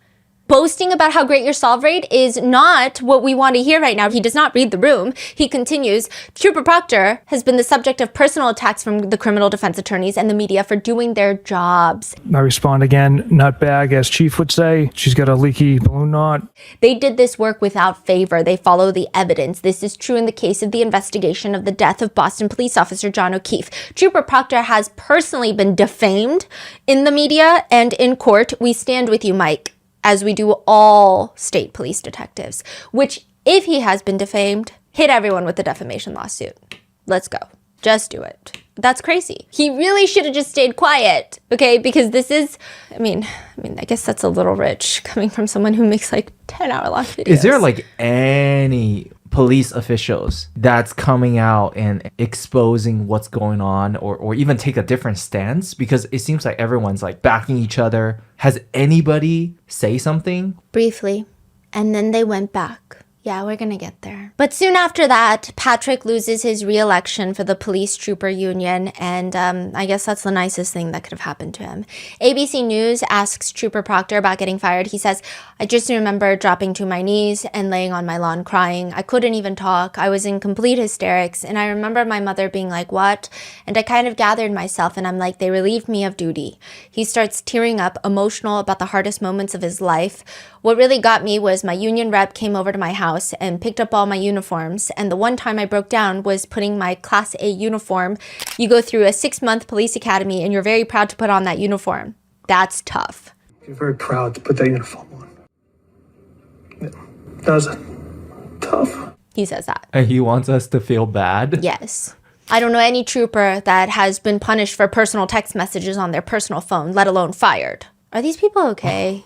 Boasting about how great your solve rate is not what we want to hear right now. He does not read the room. He continues, Trooper Proctor has been the subject of personal attacks from the criminal defense attorneys and the media for doing their jobs. I respond again, nutbag, as Chief would say. She's got a leaky balloon knot. They did this work without favor. They follow the evidence. This is true in the case of the investigation of the death of Boston police officer John O'Keefe. Trooper Proctor has personally been defamed in the media and in court. We stand with you, Mike, as we do all state police detectives, which, if he has been defamed, hit everyone with the defamation lawsuit. Let's go. Just do it. That's crazy. He really should have just stayed quiet, okay? Because this is, I guess that's a little rich coming from someone who makes like 10-hour-long videos. Is there like any police officials that's coming out and exposing what's going on or even take a different stance? Because it seems like everyone's like backing each other. Has anybody say something? Briefly. And then they went back. Yeah, we're gonna get there. But soon after that, Patrick loses his re-election for the police trooper union, and I guess that's the nicest thing that could have happened to him. ABC News asks Trooper Proctor about getting fired. He says, I just remember dropping to my knees and laying on my lawn crying. I couldn't even talk. I was in complete hysterics, and I remember my mother being like, what? And I kind of gathered myself, and I'm like, they relieved me of duty. He starts tearing up, emotional about the hardest moments of his life. What really got me was my union rep came over to my house and picked up all my uniforms. And the one time I broke down was putting my Class A uniform. You go through a 6-month police academy and you're very proud to put on that uniform. That's tough. You're very proud to put that uniform on. That was tough. He says that. And he wants us to feel bad? Yes. I don't know any trooper that has been punished for personal text messages on their personal phone, let alone fired. Are these people okay?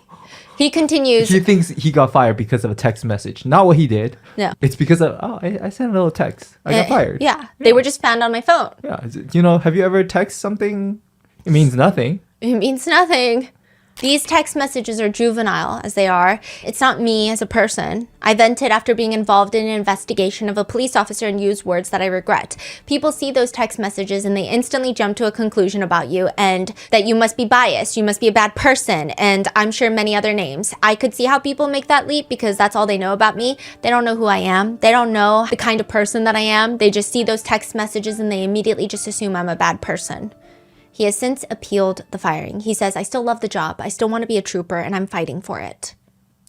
He continues. He thinks he got fired because of a text message. Not what he did. No. It's because of, I sent a little text. I got fired. Yeah. They were just found on my phone. Yeah. Have you ever text something? It means nothing. It means nothing. These text messages are juvenile, as they are. It's not me as a person. I vented after being involved in an investigation of a police officer and used words that I regret. People see those text messages and they instantly jump to a conclusion about you and that you must be biased, you must be a bad person, and I'm sure many other names. I could see how people make that leap because that's all they know about me. They don't know who I am. They don't know the kind of person that I am. They just see those text messages and they immediately just assume I'm a bad person. He has since appealed the firing. He says, I still love the job. I still want to be a trooper and I'm fighting for it.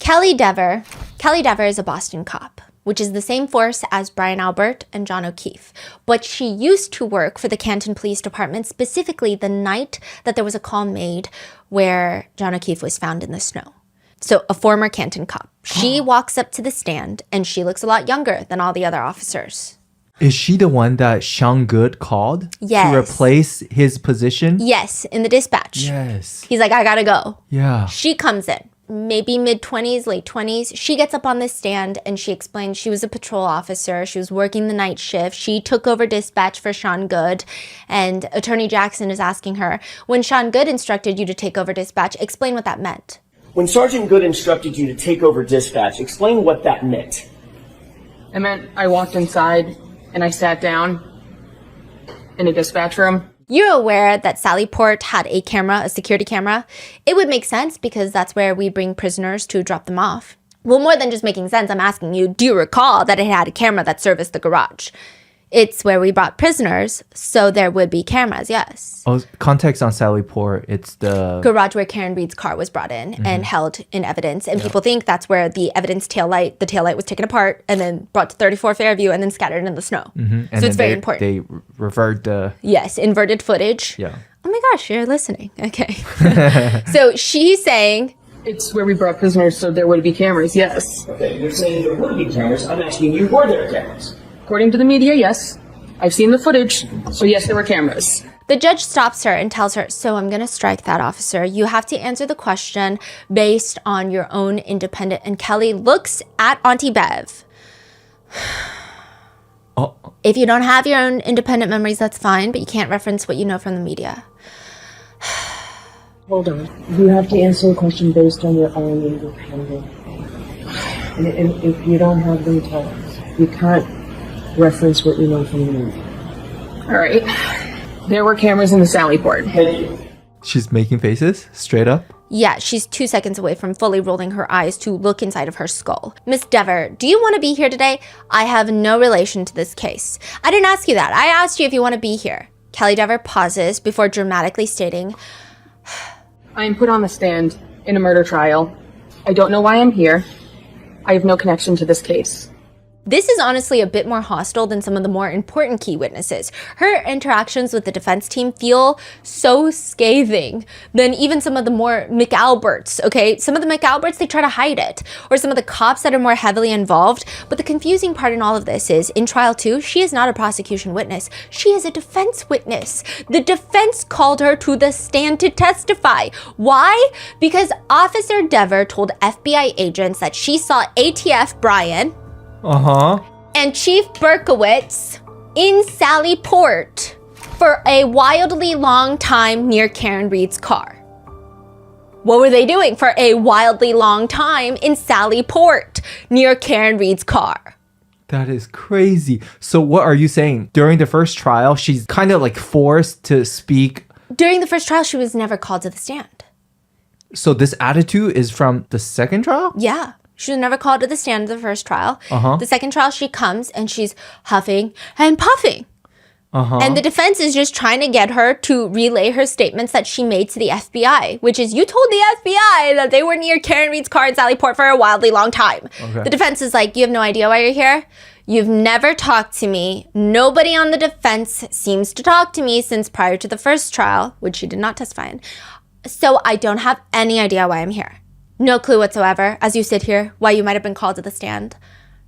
Kelly Dever is a Boston cop, which is the same force as Brian Albert and John O'Keefe. But she used to work for the Canton Police Department, specifically the night that there was a call made where John O'Keefe was found in the snow. So a former Canton cop. She walks up to the stand and she looks a lot younger than all the other officers. Is she the one that Sean Good called? Yes. To replace his position? Yes, in the dispatch. Yes. He's like, I gotta go. Yeah. She comes in, maybe mid-20s, late 20s. She gets up on the stand and she explains she was a patrol officer. She was working the night shift. She took over dispatch for Sean Good. And Attorney Jackson is asking her, when Sean Good instructed you to take over dispatch, explain what that meant. When Sergeant Good instructed you to take over dispatch, explain what that meant. It meant I walked inside and I sat down in a dispatch room. You're aware that Sallyport had a camera, a security camera. It would make sense because that's where we bring prisoners to drop them off. Well, more than just making sense, I'm asking you, do you recall that it had a camera that serviced the garage? It's where we brought prisoners, so there would be cameras, yes. Oh, context on Sallyport, it's the garage where Karen Reed's car was brought in and held in evidence. And people think that's where the evidence the taillight was taken apart and then brought to 34 Fairview and then scattered in the snow. And so it's very important. They revert the... Yes, inverted footage. Yeah. Oh my gosh, you're listening. Okay. So she's saying... It's where we brought prisoners, so there would be cameras, yes. Okay, you're saying there would be cameras. I'm asking you, were there cameras? According to the media, yes. I've seen the footage, so yes, there were cameras. The judge stops her and tells her, so I'm going to strike that, officer. You have to answer the question based on your own independent. And Kelly looks at Auntie Bev. If you don't have your own independent memories, that's fine, but you can't reference what you know from the media. Hold on. You have to answer the question based on your own independent. And if you don't have them, tell us. You can't reference what you know from the movie. All right. There were cameras in the Sallyport. She's making faces straight up. Yeah, she's 2 seconds away from fully rolling her eyes to look inside of her skull. Miss Dever, do you want to be here today? I have no relation to this case. I didn't ask you that. I asked you if you want to be here. Kelly Dever pauses before dramatically stating, I am put on the stand in a murder trial. I don't know why I'm here. I have no connection to this case. This is honestly a bit more hostile than some of the more important key witnesses. Her interactions with the defense team feel so scathing than even some of the more McAlberts, okay? Some of the McAlberts, they try to hide it, or some of the cops that are more heavily involved. But the confusing part in all of this is, in trial 2, she is not a prosecution witness. She is a defense witness. The defense called her to the stand to testify. Why? Because Officer Dever told FBI agents that she saw ATF Brian and Chief Berkowitz in Sally Port for a wildly long time near Karen Reed's car. What were they doing for a wildly long time in Sally Port near Karen Reed's car? That is crazy. So what are you saying? During the first trial, she's kind of like forced to speak? During the first trial, she was never called to the stand. So this attitude is from the second trial? Yeah. She was never called to the stand in the first trial. The second trial, she comes and she's huffing and puffing. And the defense is just trying to get her to relay her statements that she made to the FBI, which is, you told the FBI that they were near Karen Reed's car in Sally Port for a wildly long time. The defense is like, you have no idea why you're here? You've never talked to me. Nobody on the defense seems to talk to me since prior to the first trial, which she did not testify in. So I don't have any idea why I'm here. No clue whatsoever, as you sit here, why you might have been called to the stand.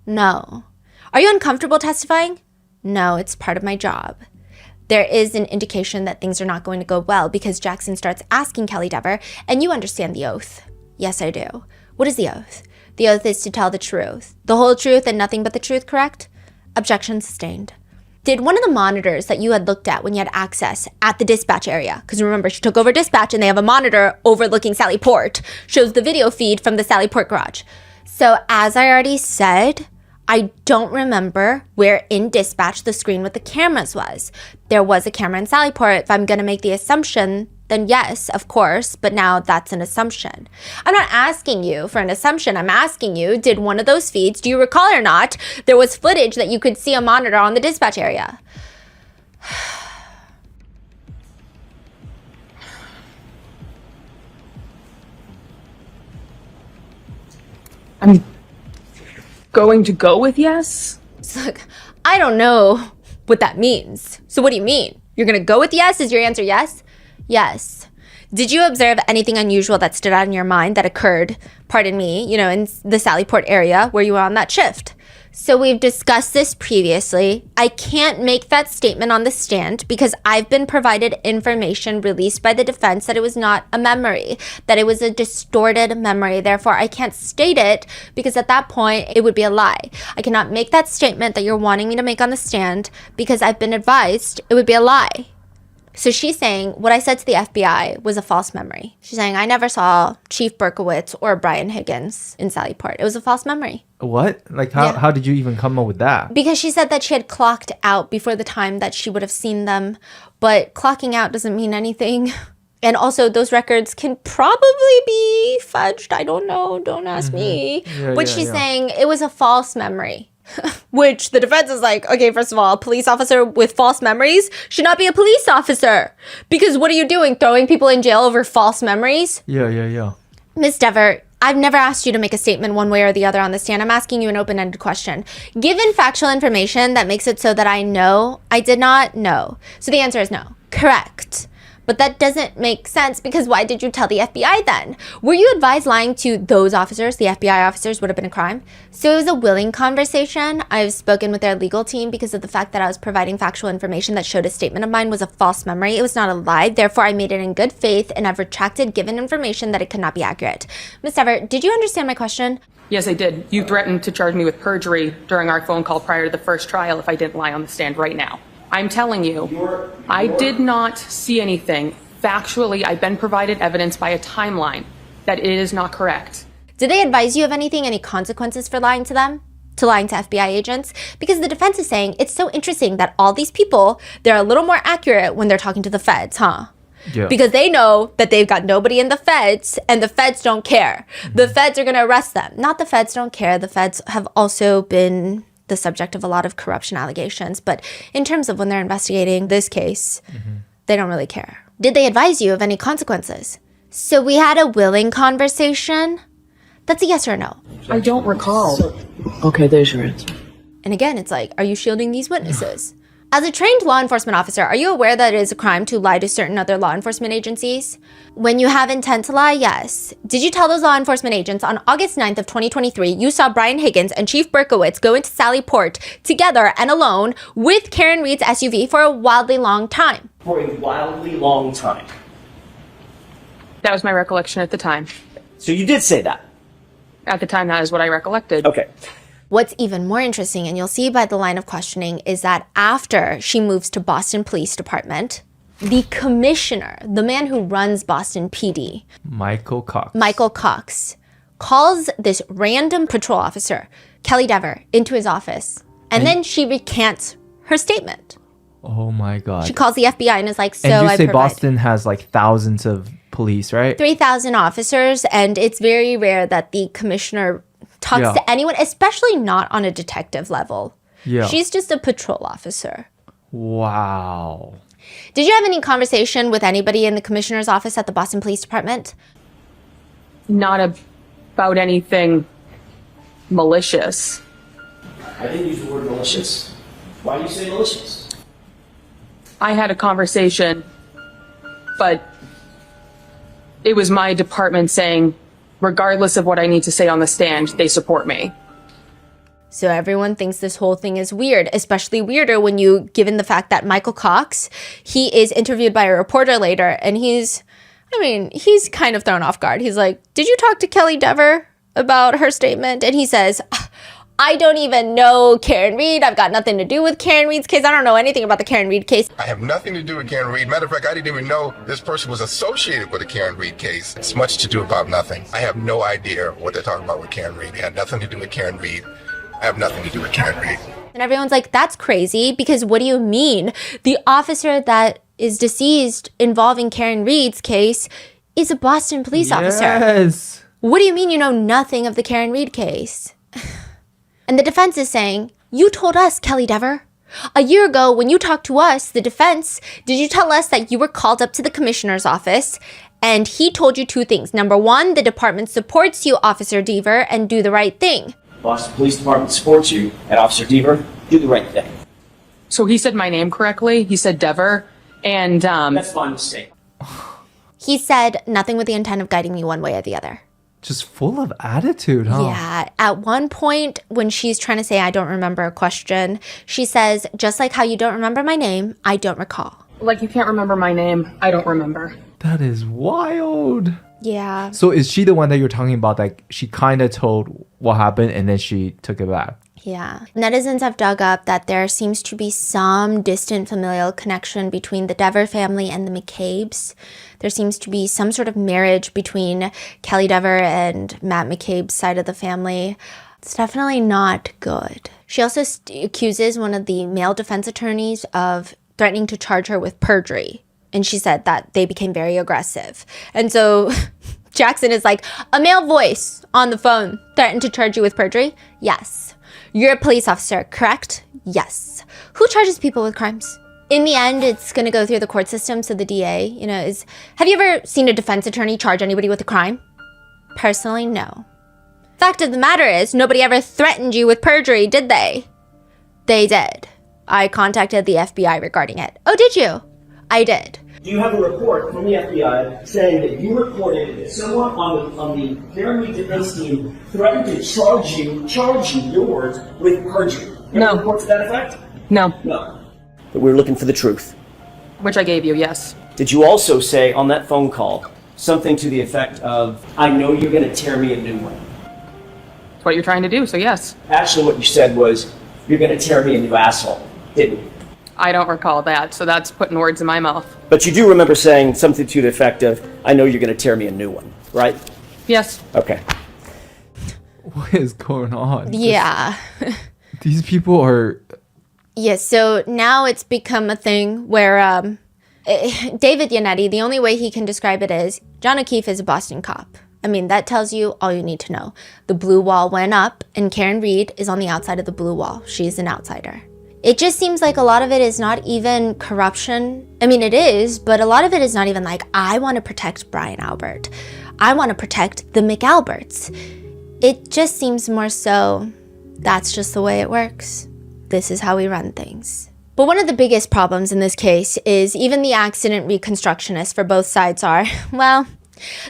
No. Are you uncomfortable testifying? No, it's part of my job. There is an indication that things are not going to go well because Jackson starts asking Kelly Dever, and you understand the oath. Yes, I do. What is the oath? The oath is to tell the truth. The whole truth and nothing but the truth, correct? Objection sustained. Did one of the monitors that you had looked at when you had access at the dispatch area, because remember, she took over dispatch and they have a monitor overlooking Sally Port, shows the video feed from the Sally Port garage. So as I already said, I don't remember where in dispatch the screen with the cameras was. There was a camera in Sally Port. If I'm going to make the assumption, then yes, of course, but now that's an assumption. I'm not asking you for an assumption. I'm asking you, did one of those feeds, do you recall or not, there was footage that you could see a monitor on the dispatch area? I'm going to go with yes? Look, I don't know what that means. So what do you mean? You're going to go with yes? Is your answer yes? Yes. Did you observe anything unusual that stood out in your mind that occurred, pardon me, in the Sally Port area where you were on that shift? So we've discussed this previously. I can't make that statement on the stand because I've been provided information released by the defense that it was not a memory, that it was a distorted memory. Therefore, I can't state it because at that point, it would be a lie. I cannot make that statement that you're wanting me to make on the stand because I've been advised it would be a lie. So she's saying what I said to the FBI was a false memory. She's saying I never saw Chief Berkowitz or Brian Higgins in Sally Port. It was a false memory. What? Like how did you even come up with that? Because she said that she had clocked out before the time that she would have seen them. But clocking out doesn't mean anything. And also those records can probably be fudged. I don't know. Don't ask me. But she's saying it was a false memory. Which the defense is like, okay, first of all, a police officer with false memories should not be a police officer. Because what are you doing? Throwing people in jail over false memories? Yeah. Ms. Dever, I've never asked you to make a statement one way or the other on the stand. I'm asking you an open-ended question. Given factual information that makes it so that I know, I did not know. So the answer is no. Correct. But that doesn't make sense because why did you tell the FBI then? Were you advised lying to those officers, the FBI officers, would have been a crime? So it was a willing conversation. I've spoken with their legal team because of the fact that I was providing factual information that showed a statement of mine was a false memory. It was not a lie. Therefore, I made it in good faith and I've retracted given information that it could not be accurate. Ms. Dever, did you understand my question? Yes, I did. You threatened to charge me with perjury during our phone call prior to the first trial if I didn't lie on the stand right now. I'm telling you, I did not see anything. Factually, I've been provided evidence by a timeline that it is not correct. Did they advise you of anything, any consequences for lying to them? To lying to FBI agents? Because the defense is saying it's so interesting that all these people, they're a little more accurate when they're talking to the feds, huh? Yeah. Because they know that they've got nobody in the feds and the feds don't care. The feds are going to arrest them. Not the feds don't care. The feds have also been the subject of a lot of corruption allegations. But in terms of when they're investigating this case, they don't really care. Did they advise you of any consequences? So we had a willing conversation. That's a yes or no. I don't recall. Okay, there's your answer. And again, it's like, are you shielding these witnesses? As a trained law enforcement officer, are you aware that it is a crime to lie to certain other law enforcement agencies? When you have intent to lie, yes. Did you tell those law enforcement agents on August 9th of 2023 you saw Brian Higgins and Chief Berkowitz go into Sally Port together and alone with Karen Reed's SUV for a wildly long time? For a wildly long time. That was my recollection at the time. So you did say that? At the time, that is what I recollected. Okay. What's even more interesting, and you'll see by the line of questioning, is that after she moves to Boston Police Department, the commissioner, the man who runs Boston PD, Michael Cox, calls this random patrol officer, Kelly Dever, into his office. And then she recants her statement. Oh my God. She calls the FBI and is like, so and you I say provide Boston has like thousands of police, right? 3,000 officers, and it's very rare that the commissioner talks to anyone, especially not on a detective level. Yeah. She's just a patrol officer. Wow. Did you have any conversation with anybody in the commissioner's office at the Boston Police Department? Not about anything malicious. I didn't use the word malicious. Why do you say malicious? I had a conversation, but it was my department saying, regardless of what I need to say on the stand, they support me. So everyone thinks this whole thing is weird, especially weirder when given the fact that Michael Cox, he is interviewed by a reporter later, and he's kind of thrown off guard. He's like, did you talk to Kelly Dever about her statement? And he says, I don't even know Karen Reed. I've got nothing to do with Karen Reed's case. I don't know anything about the Karen Reed case. I have nothing to do with Karen Reed. Matter of fact, I didn't even know this person was associated with the Karen Reed case. It's much to do about nothing. I have no idea what they're talking about with Karen Reed. It had nothing to do with Karen Reed. I have nothing to do with Karen Reed. And everyone's like, that's crazy, because what do you mean? The officer that is deceased involving Karen Reed's case is a Boston police officer. Yes. What do you mean you know nothing of the Karen Reed case? And the defense is saying, you told us, Kelly Dever. A year ago, when you talked to us, the defense, did you tell us that you were called up to the commissioner's office and he told you two things? Number one, the department supports you, Officer Dever, and do the right thing. Boston Police Department supports you, and Officer Dever, do the right thing. So he said my name correctly. He said Dever, and That's my mistake. He said nothing with the intent of guiding me one way or the other. Just full of attitude, huh? Yeah. At one point, when she's trying to say, I don't remember a question, she says, just like how you don't remember my name, I don't recall. Like you can't remember my name, I don't remember. That is wild. Yeah. So is she the one that you're talking about? Like she kind of told what happened and then she took it back? Yeah. Netizens have dug up that there seems to be some distant familial connection between the Dever family and the McCabe's. There seems to be some sort of marriage between Kelly Dever and Matt McCabe's side of the family. It's definitely not good. She also accuses one of the male defense attorneys of threatening to charge her with perjury. And she said that they became very aggressive. And so Jackson is like, a male voice on the phone threatened to charge you with perjury? Yes. You're a police officer, correct? Yes. Who charges people with crimes? In the end, it's going to go through the court system. So the DA, have you ever seen a defense attorney charge anybody with a crime? Personally, no. Fact of the matter is, nobody ever threatened you with perjury, did they? They did. I contacted the FBI regarding it. Oh, did you? I did. Do you have a report from the FBI saying that you reported that someone on the Karen Reed defense team threatened to charge you, your words, with perjury? You have a report to that effect? No. No. But we were looking for the truth. Which I gave you, yes. Did you also say on that phone call something to the effect of, I know you're going to tear me a new one? That's what you're trying to do, so yes. Actually, what you said was, you're going to tear me a new asshole, didn't you? I don't recall that, so that's putting words in my mouth. But you do remember saying something to the effect of, I know you're going to tear me a new one, right? Yes. Okay. What is going on? Yeah. These people are... Yes, so now it's become a thing where David Yannetti, the only way he can describe it is, John O'Keefe is a Boston cop. I mean, that tells you all you need to know. The blue wall went up, and Karen Reed is on the outside of the blue wall. She's an outsider. It just seems like a lot of it is not even corruption. I mean, it is, but a lot of it is not even like, I want to protect Brian Albert. I want to protect the McAlberts. It just seems more so, that's just the way it works. This is how we run things. But one of the biggest problems in this case is even the accident reconstructionists for both sides are, well,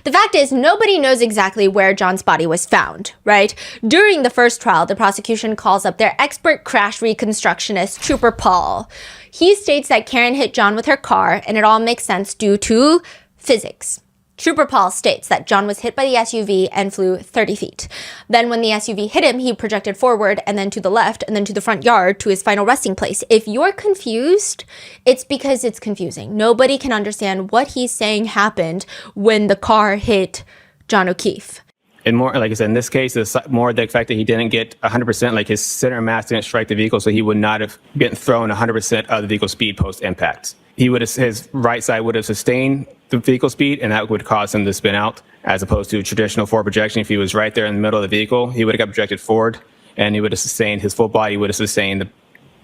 the fact is nobody knows exactly where John's body was found, right? During the first trial, the prosecution calls up their expert crash reconstructionist, Trooper Paul. He states that Karen hit John with her car, and it all makes sense due to physics. Trooper Paul states that John was hit by the SUV and flew 30 feet. Then when the SUV hit him, he projected forward and then to the left and then to the front yard to his final resting place. If you're confused, it's because it's confusing. Nobody can understand what he's saying happened when the car hit John O'Keefe. And more, like I said, in this case, it's more the fact that he didn't get 100%, like his center of mass didn't strike the vehicle, so he would not have been thrown 100% of the vehicle speed post-impact. His right side would have sustained the vehicle speed, and that would cause him to spin out, as opposed to traditional forward projection. If he was right there in the middle of the vehicle, he would have got projected forward, and he would have sustained, his full body would have sustained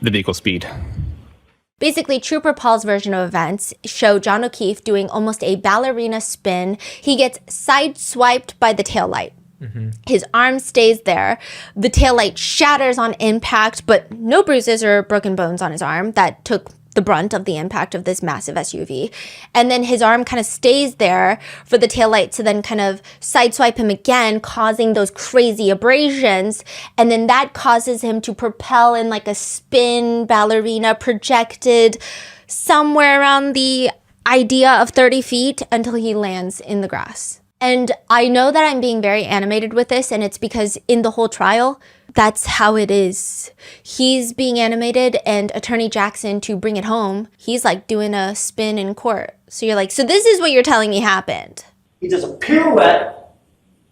the vehicle speed. Basically, Trooper Paul's version of events show John O'Keefe doing almost a ballerina spin. He gets sideswiped by the taillight. His arm stays there. The taillight shatters on impact, but no bruises or broken bones on his arm. That took the brunt of the impact of this massive SUV. And then his arm kind of stays there for the taillight to then kind of sideswipe him again, causing those crazy abrasions. And then that causes him to propel in like a spin ballerina projected somewhere around the idea of 30 feet until he lands in the grass. And I know that I'm being very animated with this, and it's because in the whole trial, that's how it is. He's being animated, and Attorney Jackson, to bring it home, he's like doing a spin in court. So you're like, so this is what you're telling me happened. He does a pirouette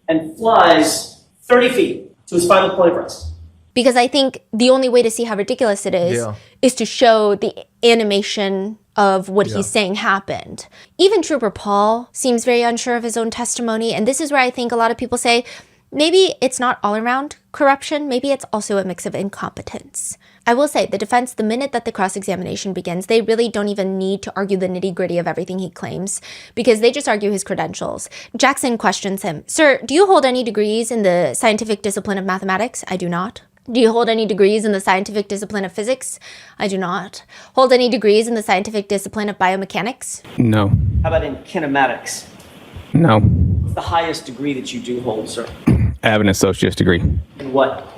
and flies 30 feet to his final point of rest. Because I think the only way to see how ridiculous it is to show the animation of what he's saying happened. Even Trooper Paul seems very unsure of his own testimony, and this is where I think a lot of people say, maybe it's not all around corruption, maybe it's also a mix of incompetence. I will say, the defense, the minute that the cross-examination begins, they really don't even need to argue the nitty-gritty of everything he claims, because they just argue his credentials. Jackson questions him, "Sir, do you hold any degrees in the scientific discipline of mathematics?" "I do not." "Do you hold any degrees in the scientific discipline of physics?" "I do not." "Hold any degrees in the scientific discipline of biomechanics?" No. How about in kinematics? No. What's the highest degree that you do hold, sir? I have an associate's degree. In what?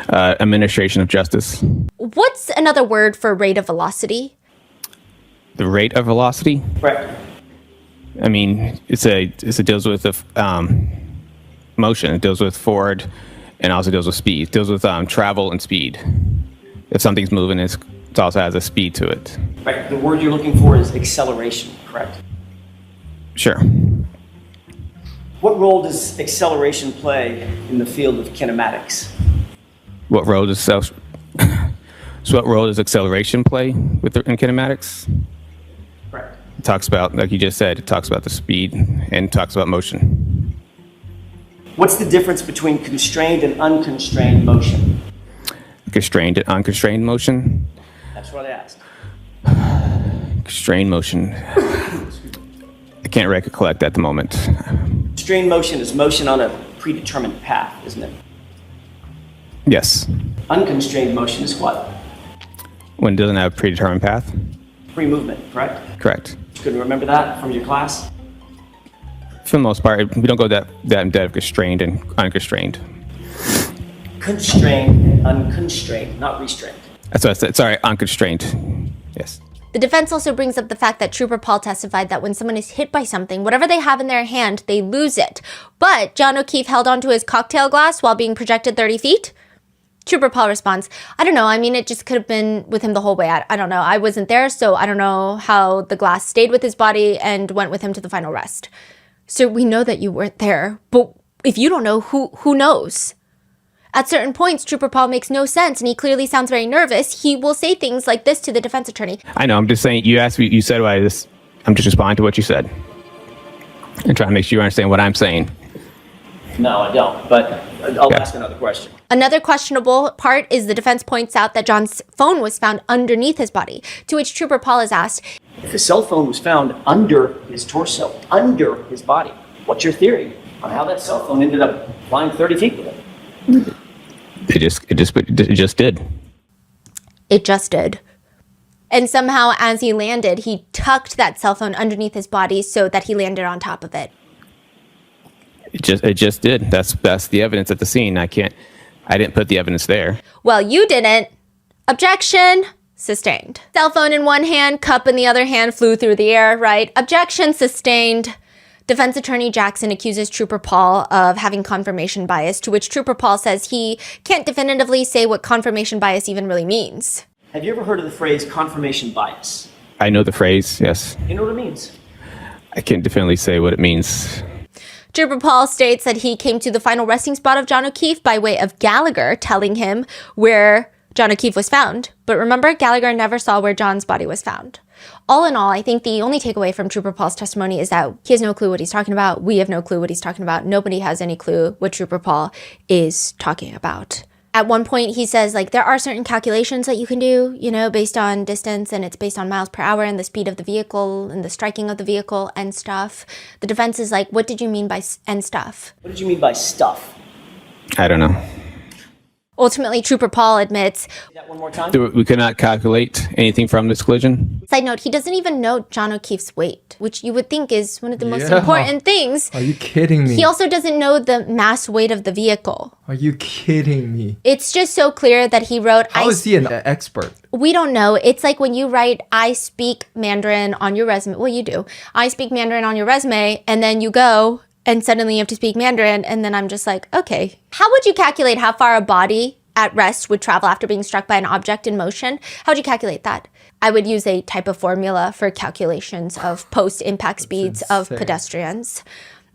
Administration of justice. What's another word for rate of velocity? The rate of velocity? Correct. I mean, it deals with motion. It deals with forward, and also deals with speed. It deals with travel and speed. If something's moving, it also has a speed to it. Right. The word you're looking for is acceleration, correct? Sure. What role does acceleration play in the field of kinematics? What role does acceleration play in kinematics? Right. It talks about, like you just said, it talks about the speed and talks about motion. What's the difference between constrained and unconstrained motion? Constrained and unconstrained motion? That's what I asked. Constrained motion. I can't recollect at the moment. Constrained motion is motion on a predetermined path, isn't it? Yes. Unconstrained motion is what? When it doesn't have a predetermined path? Free movement, correct? Correct. You couldn't remember that from your class? For the most part, we don't go that in depth, constrained and unconstrained. Constrained and unconstrained, not restrained. That's what I said. Sorry, unconstrained. Yes. The defense also brings up the fact that Trooper Paul testified that when someone is hit by something, whatever they have in their hand, they lose it. But John O'Keefe held onto his cocktail glass while being projected 30 feet. Trooper Paul responds, "I don't know. I mean, it just could have been with him the whole way. I don't know. I wasn't there, so I don't know how the glass stayed with his body and went with him to the final rest." So we know that you weren't there, but if you don't know, who knows? At certain points, Trooper Paul makes no sense, and he clearly sounds very nervous. He will say things like this to the defense attorney. I know, I'm just saying, you asked me, you said why this, I'm just responding to what you said. And trying to make sure you understand what I'm saying. No, I don't, but I'll ask another question. Another questionable part is the defense points out that John's phone was found underneath his body, to which Trooper Paul is asked, if the cell phone was found under his torso, under his body, what's your theory on how that cell phone ended up flying 30 feet with him? It just did. It just did. And somehow, as he landed, he tucked that cell phone underneath his body so that he landed on top of it. It just did. That's the evidence at the scene. I didn't put the evidence there. Well, you didn't. Objection. Sustained. Cell phone in one hand, cup in the other hand, flew through the air, right? Objection sustained. Defense attorney Jackson accuses Trooper Paul of having confirmation bias, to which Trooper Paul says he can't definitively say what confirmation bias even really means. Have you ever heard of the phrase confirmation bias? I know the phrase, yes. You know what it means? I can't definitely say what it means. Trooper Paul states that he came to the final resting spot of John O'Keefe by way of Gallagher telling him where John O'Keefe was found. But remember, Gallagher never saw where John's body was found. All in all, I think the only takeaway from Trooper Paul's testimony is that he has no clue what he's talking about. We have no clue what he's talking about. Nobody has any clue what Trooper Paul is talking about. At one point, he says, like, there are certain calculations that you can do, you know, based on distance, and it's based on miles per hour and the speed of the vehicle and the striking of the vehicle and stuff. The defense is like, what did you mean by and stuff? What did you mean by stuff? I don't know. Ultimately, Trooper Paul admits, that one more time? We could not calculate anything from this collision. Side note, he doesn't even know John O'Keefe's weight, which you would think is one of the most important things. Are you kidding me? He also doesn't know the mass weight of the vehicle. Are you kidding me? It's just so clear that he wrote... How is he an expert? We don't know. It's like when you write, I speak Mandarin on your resume. Well, you do. I speak Mandarin on your resume, and then you go... and suddenly you have to speak Mandarin, and then I'm just like, okay. How would you calculate how far a body at rest would travel after being struck by an object in motion? How would you calculate that? I would use a type of formula for calculations of post-impact speeds of pedestrians.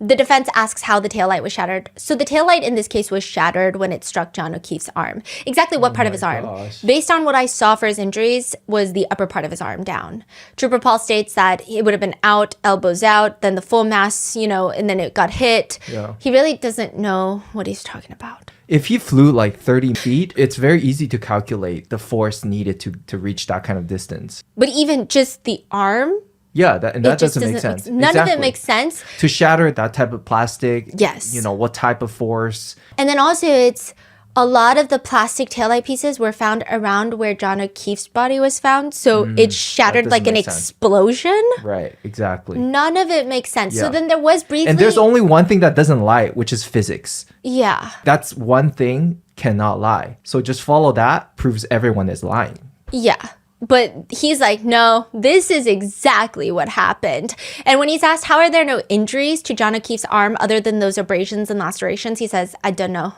The defense asks how the taillight was shattered. So the taillight in this case was shattered when it struck John O'Keefe's arm. Exactly what part of his arm? Based on what I saw for his injuries was the upper part of his arm down. Trooper Paul states that it would have been out, elbows out, then the full mass, you know, and then it got hit. Yeah. He really doesn't know what he's talking about. If he flew like 30 feet, it's very easy to calculate the force needed to reach that kind of distance. But even just the arm? Yeah, that doesn't make sense. None of it makes sense. To shatter that type of plastic, yes. You know, what type of force? And then also it's a lot of the plastic taillight pieces were found around where John O'Keefe's body was found. So it shattered like an explosion. Right, exactly. None of it makes sense. Yeah. So then there was briefly... And there's only one thing that doesn't lie, which is physics. Yeah. That's one thing cannot lie. So just follow that, proves everyone is lying. Yeah. But he's like, no, this is exactly what happened. And when he's asked, how are there no injuries to John O'Keefe's arm other than those abrasions and lacerations, he says, I don't know.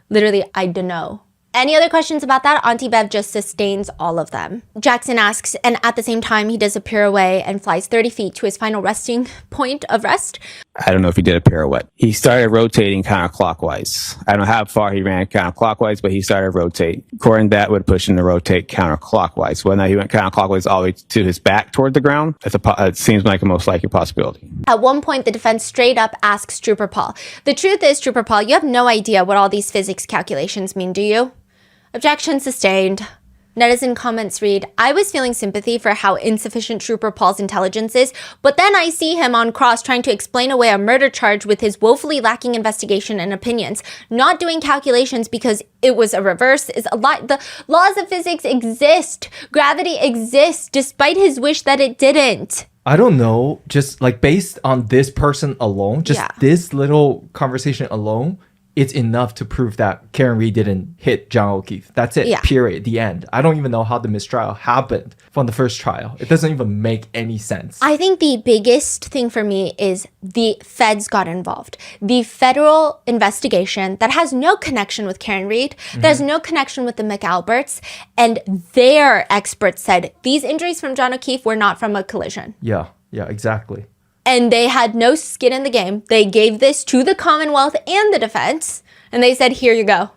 Literally, I don't know. Any other questions about that? Auntie Bev just sustains all of them. Jackson asks, and at the same time, he does a pirouette and flies 30 feet to his final resting point of rest. I don't know if he did a pirouette. He started rotating counterclockwise. I don't know how far he ran counterclockwise, but he started rotate. According to that, would push him to rotate counterclockwise. Whether he went counterclockwise all the way to his back toward the ground, it seems like a most likely possibility. At one point, the defense straight up asks Trooper Paul, the truth is, Trooper Paul, you have no idea what all these physics calculations mean, do you? Objection sustained. Netizen comments read, I was feeling sympathy for how insufficient Trooper Paul's intelligence is, but then I see him on cross trying to explain away a murder charge with his woefully lacking investigation and opinions. Not doing calculations because it was a reverse is a lie. The laws of physics exist. Gravity exists despite his wish that it didn't. I don't know, just like based on this person alone, just this little conversation alone, it's enough to prove that Karen Reed didn't hit John O'Keefe. That's it, period, the end. I don't even know how the mistrial happened from the first trial. It doesn't even make any sense. I think the biggest thing for me is the feds got involved. The federal investigation that has no connection with Karen Reed, that has no connection with the McAlberts, and their experts said these injuries from John O'Keefe were not from a collision. Yeah, exactly. And they had no skin in the game. They gave this to the Commonwealth and the defense, and they said, here you go.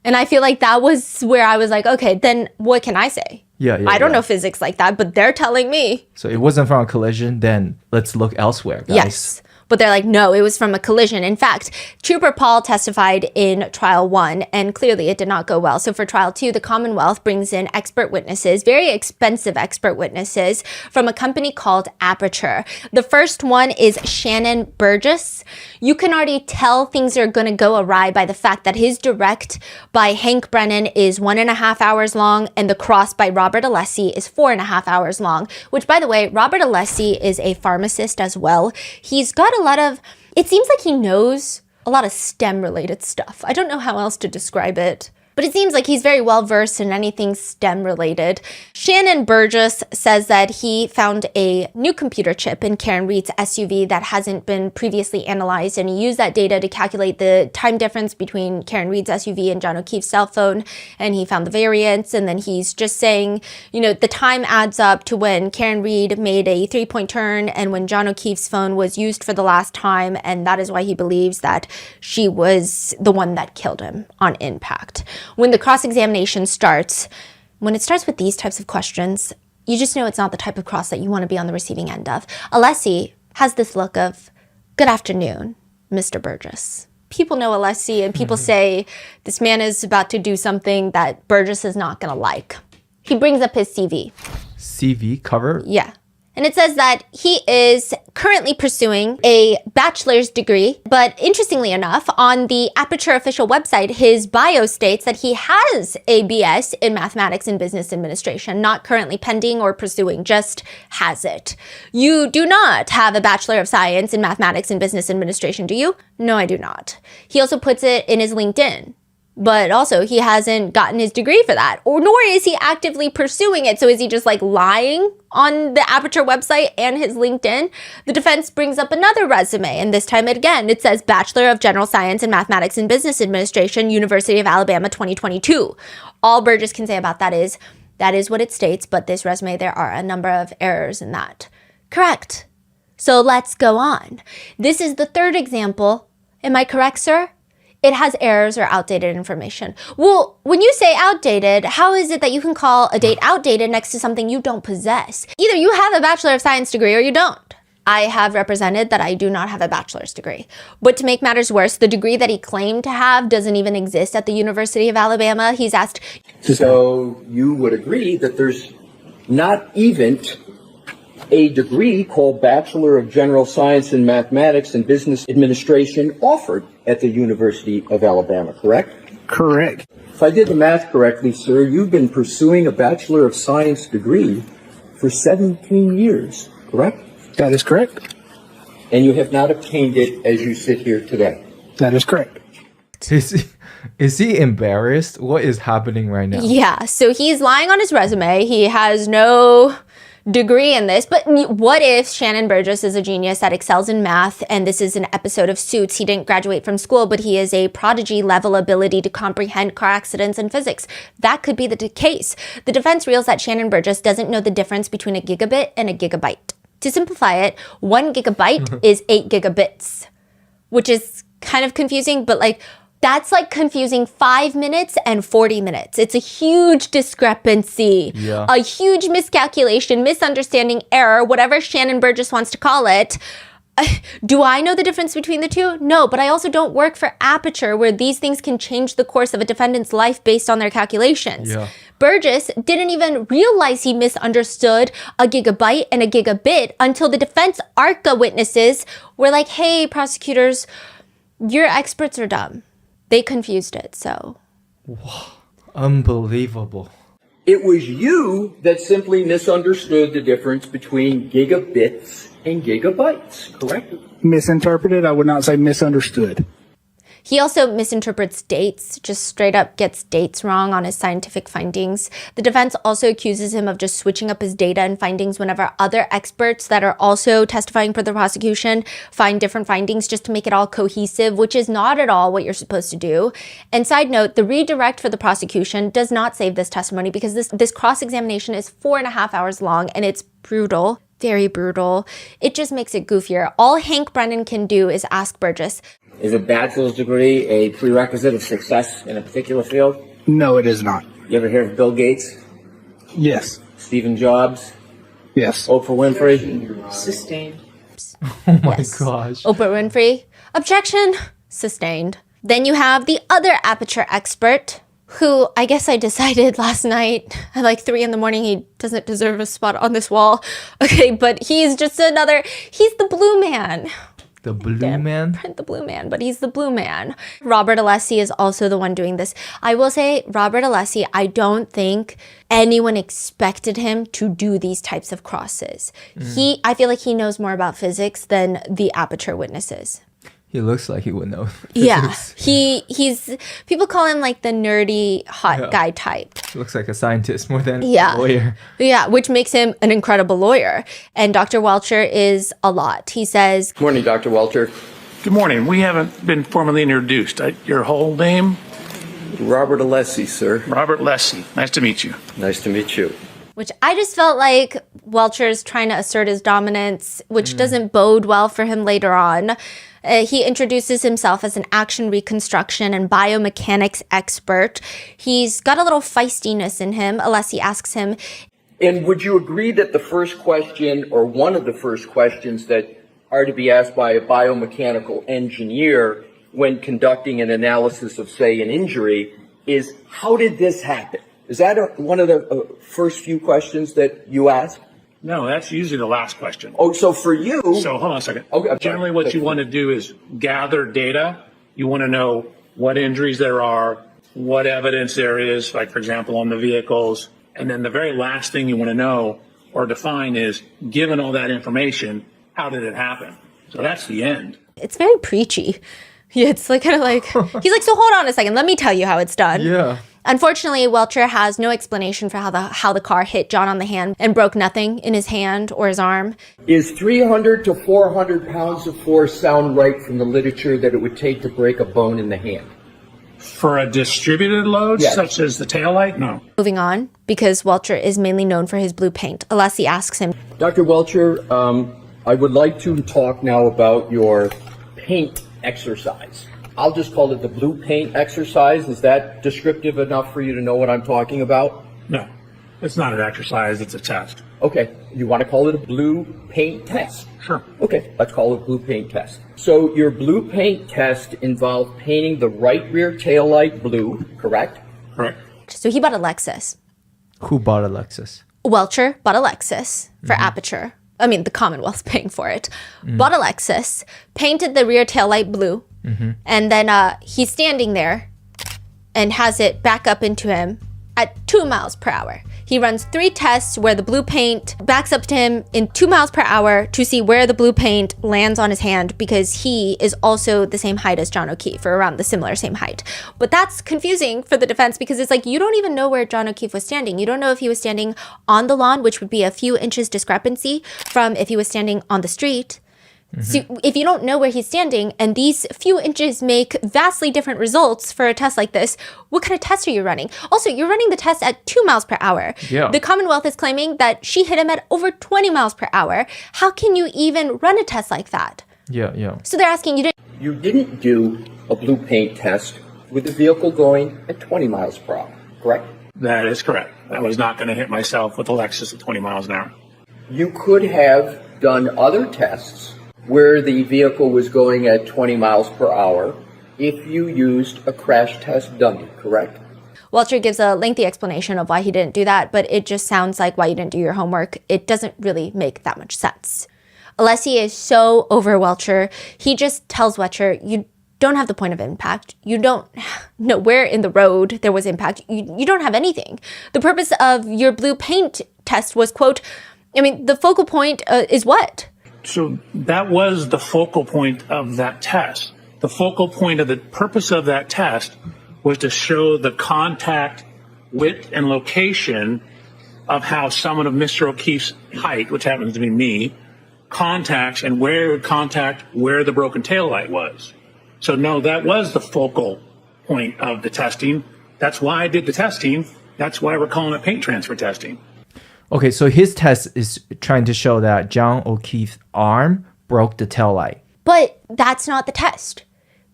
And I feel like that was where I was like, okay, then what can I say? I don't know physics like that, but they're telling me. So it wasn't from a collision, then let's look elsewhere, guys. Yes. But they're like, no, it was from a collision. In fact, Trooper Paul testified in trial 1, and clearly it did not go well. So for trial 2, the Commonwealth brings in expert witnesses, very expensive expert witnesses from a company called Aperture. The first one is Shannon Burgess. You can already tell things are going to go awry by the fact that his direct by Hank Brennan is 1.5 hours long, and the cross by Robert Alessi is 4.5 hours long, which, by the way, Robert Alessi is a pharmacist as well. He's got a lot of, it seems like he knows a lot of STEM related stuff. I don't know how else to describe it, but it seems like he's very well versed in anything STEM related. Shannon Burgess says that he found a new computer chip in Karen Reed's SUV that hasn't been previously analyzed, and he used that data to calculate the time difference between Karen Reed's SUV and John O'Keefe's cell phone, and he found the variance. And then he's just saying, you know, the time adds up to when Karen Reed made a 3-point turn and when John O'Keefe's phone was used for the last time, and that is why he believes that she was the one that killed him on impact. When the cross-examination starts, when it starts with these types of questions, you just know it's not the type of cross that you want to be on the receiving end of. Alessi has this look of, good afternoon, Mr. Burgess. People know Alessi, and people say this man is about to do something that Burgess is not going to like. He brings up his CV. CV cover? Yeah. And it says that he is currently pursuing a bachelor's degree. But interestingly enough, on the Aperture official website, his bio states that he has a BS in mathematics and business administration, not currently pending or pursuing, just has it. You do not have a Bachelor of Science in mathematics and business administration, do you? No, I do not. He also puts it in his LinkedIn. But also, he hasn't gotten his degree for that, or nor is he actively pursuing it. So is he just like lying on the Aperture website and his LinkedIn? The defense brings up another resume, and this time again, it says Bachelor of General Science in Mathematics and Business Administration, University of Alabama, 2022. All Burgess can say about that is what it states, but this resume, there are a number of errors in that. Correct. So let's go on. This is the third example. Am I correct, sir? It has errors or outdated information. Well, when you say outdated, how is it that you can call a date outdated next to something you don't possess? Either you have a Bachelor of Science degree or you don't. I have represented that I do not have a bachelor's degree. But to make matters worse, the degree that he claimed to have doesn't even exist at the University of Alabama. He's asked. So you would agree that there's not even a degree called Bachelor of General Science in Mathematics and Business Administration offered at the University of Alabama, correct? Correct. If I did the math correctly, sir, you've been pursuing a Bachelor of Science degree for 17 years, correct? That is correct. And you have not obtained it as you sit here today? That is correct. Is he embarrassed? What is happening right now? Yeah, so he's lying on his resume. He has no degree in this, but what if Shannon Burgess is a genius that excels in math, and this is an episode of Suits? He didn't graduate from school, but he is a prodigy level ability to comprehend car accidents and physics. That could be the case. The defense reveals that Shannon Burgess doesn't know the difference between a gigabit and a gigabyte. To simplify it, 1 gigabyte is 8 gigabits, which is kind of confusing, but that's like confusing 5 minutes and 40 minutes. It's a huge discrepancy, a huge miscalculation, misunderstanding, error, whatever Shannon Burgess wants to call it. Do I know the difference between the two? No, but I also don't work for Aperture, where these things can change the course of a defendant's life based on their calculations. Yeah. Burgess didn't even realize he misunderstood a gigabyte and a gigabit until the defense ARCA witnesses were like, hey, prosecutors, your experts are dumb. They confused it, so. Wow. Unbelievable. It was you that simply misunderstood the difference between gigabits and gigabytes, correct? Misinterpreted? I would not say misunderstood. He also misinterprets dates, just straight up gets dates wrong on his scientific findings. The defense also accuses him of just switching up his data and findings whenever other experts that are also testifying for the prosecution find different findings, just to make it all cohesive, which is not at all what you're supposed to do. And side note, the redirect for the prosecution does not save this testimony, because this cross-examination is 4.5 hours long, and it's brutal. Very brutal. It just makes it goofier. All Hank Brennan can do is ask Burgess, is a bachelor's degree a prerequisite of success in a particular field? No, it is not. You ever hear of Bill Gates? Yes. Stephen Jobs? Yes. Oprah Winfrey? Sustained. crimes. Oh my gosh. Oprah Winfrey, objection, sustained. Then you have the other aperture expert, who I guess I decided last night at like 3 a.m. he doesn't deserve a spot on this wall. Okay, but he's just he's the blue man. The blue man? Print the blue man, but he's the blue man. Robert Alessi is also the one doing this. I will say, Robert Alessi, I don't think anyone expected him to do these types of crosses. I feel like he knows more about physics than the aperture witnesses. He looks like he would know. Yeah, he's people call him like the nerdy hot guy type. He looks like a scientist more than a lawyer. Yeah, which makes him an incredible lawyer. And Dr. Welcher is a lot. He says, Good morning, Dr. Welcher. Good morning. We haven't been formally introduced. Your whole name? Robert Alessi, sir. Robert Lessie. Nice to meet you. Nice to meet you. which I just felt like Welcher's trying to assert his dominance, which doesn't bode well for him later on. He introduces himself as an action reconstruction and biomechanics expert. He's got a little feistiness in him. Alessi asks him, and would you agree that the first question, or one of the first questions that are to be asked by a biomechanical engineer when conducting an analysis of, say, an injury, is how did this happen? Is that one of the first few questions that you ask? No, that's usually the last question. Oh, so for you... So hold on a second. Okay, generally what you want to do is gather data. You want to know what injuries there are, what evidence there is, like, for example, on the vehicles. And then the very last thing you want to know or define is, given all that information, how did it happen? So that's the end. It's very preachy. Yeah, it's like kind of like, he's like, so hold on a second, let me tell you how it's done. Yeah. Unfortunately, Welcher has no explanation for how the car hit John on the hand and broke nothing in his hand or his arm. Is 300 to 400 pounds of force sound right from the literature that it would take to break a bone in the hand? For a distributed load, yes, such as the taillight, no. Moving on, because Welcher is mainly known for his blue paint, Alessi asks him, Dr. Welcher, I would like to talk now about your paint exercise. I'll just call it the blue paint exercise. Is that descriptive enough for you to know what I'm talking about? No, it's not an exercise, it's a test. Okay, you want to call it a blue paint test? Sure. Okay, let's call it a blue paint test. So your blue paint test involved painting the right rear taillight blue, correct? Correct. So he bought a Lexus. Who bought a Lexus? Welcher bought a Lexus for Aperture. I mean, the Commonwealth's paying for it. Bought a Lexus, painted the rear taillight blue, and then he's standing there and has it back up into him at 2 miles per hour. He runs 3 tests where the blue paint backs up to him in 2 miles per hour to see where the blue paint lands on his hand, because he is also the same height as John O'Keefe, or around the similar same height. But that's confusing for the defense, because it's like, you don't even know where John O'Keefe was standing. You don't know if he was standing on the lawn, which would be a few inches discrepancy from if he was standing on the street. So if you don't know where he's standing, and these few inches make vastly different results for a test like this, what kind of test are you running? Also, you're running the test at 2 miles per hour. Yeah. The Commonwealth is claiming that she hit him at over 20 miles per hour. How can you even run a test like that? Yeah. So they're asking you to... You didn't do a blue paint test with the vehicle going at 20 miles per hour, correct? That is correct. I was not going to hit myself with a Lexus at 20 miles an hour. You could have done other tests where the vehicle was going at 20 miles per hour if you used a crash test dummy, correct? Welcher gives a lengthy explanation of why he didn't do that, but it just sounds like why you didn't do your homework. It doesn't really make that much sense. Alessi is so over Welcher. He just tells Welcher, you don't have the point of impact. You don't know where in the road there was impact. You don't have anything. The purpose of your blue paint test was, quote, the focal point is what? So that was the focal point of that test. The focal point of the purpose of that test was to show the contact width and location of how someone of Mr. O'Keefe's height, which happens to be me, contacts, and where it would contact where the broken taillight was. So no, that was the focal point of the testing. That's why I did the testing. That's why we're calling it paint transfer testing. Okay, so his test is trying to show that John O'Keefe's arm broke the taillight. But that's not the test.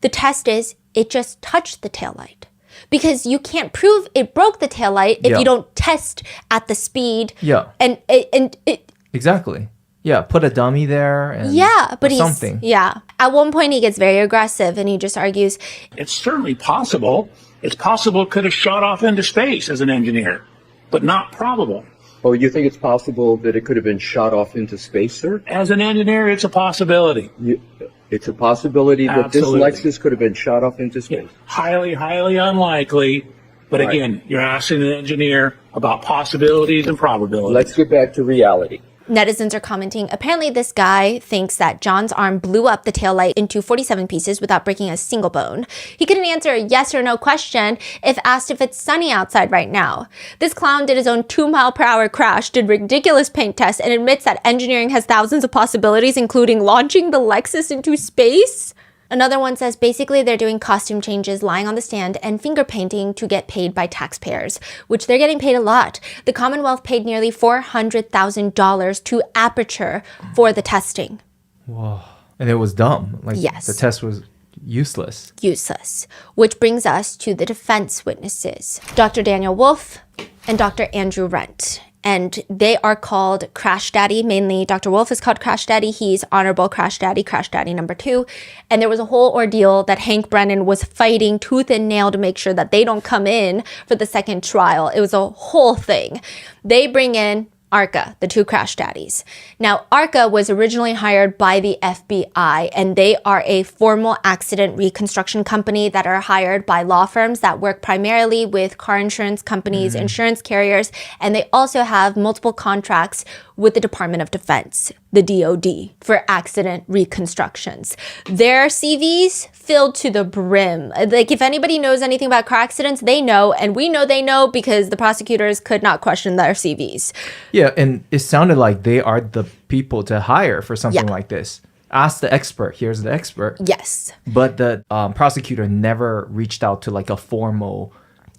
The test is it just touched the taillight. Because you can't prove it broke the taillight if you don't test at the speed. Yeah. And it Exactly. Yeah, put a dummy there and but something. At one point, he gets very aggressive and he just argues, It's certainly possible. It's possible it could have shot off into space as an engineer, but not probable. Oh, you think it's possible that it could have been shot off into space, sir? As an engineer, it's a possibility. It's a possibility that Absolutely. this Lexus could have been shot off into space. Highly, highly unlikely. But Right. again, you're asking an engineer about possibilities and probabilities. Let's get back to reality. netizens are commenting, apparently this guy thinks that John's arm blew up the taillight into 47 pieces without breaking a single bone. He couldn't answer a yes or no question if asked if it's sunny outside right now. This clown did his own 2-mile-per-hour crash, did ridiculous paint tests, and admits that engineering has thousands of possibilities, including launching the Lexus into space. Another one says basically they're doing costume changes, lying on the stand, and finger painting to get paid by taxpayers, which they're getting paid a lot. The Commonwealth paid nearly $400,000 to Aperture for the testing. Whoa. And it was dumb. Like, yes. The test was useless. Useless. Which brings us to the defense witnesses, Dr. Daniel Wolf and Dr. Andrew Rent. And they are called Crash Daddy. Mainly, Dr. Wolf is called Crash Daddy. He's Honorable Crash Daddy number 2. And there was a whole ordeal that Hank Brennan was fighting tooth and nail to make sure that they don't come in for the second trial. It was a whole thing. They bring in ARCA, the 2 Crash Daddies. Now, ARCA was originally hired by the FBI, and they are a formal accident reconstruction company that are hired by law firms that work primarily with car insurance companies, insurance carriers, and they also have multiple contracts with the Department of Defense, the DoD, for accident reconstructions. Their CVs filled to the brim. Like, if anybody knows anything about car accidents, they know, and we know they know because the prosecutors could not question their CVs. Yeah, and it sounded like they are the people to hire for something like this. Ask the expert. Here's the expert. Yes. But the prosecutor never reached out to like a formal,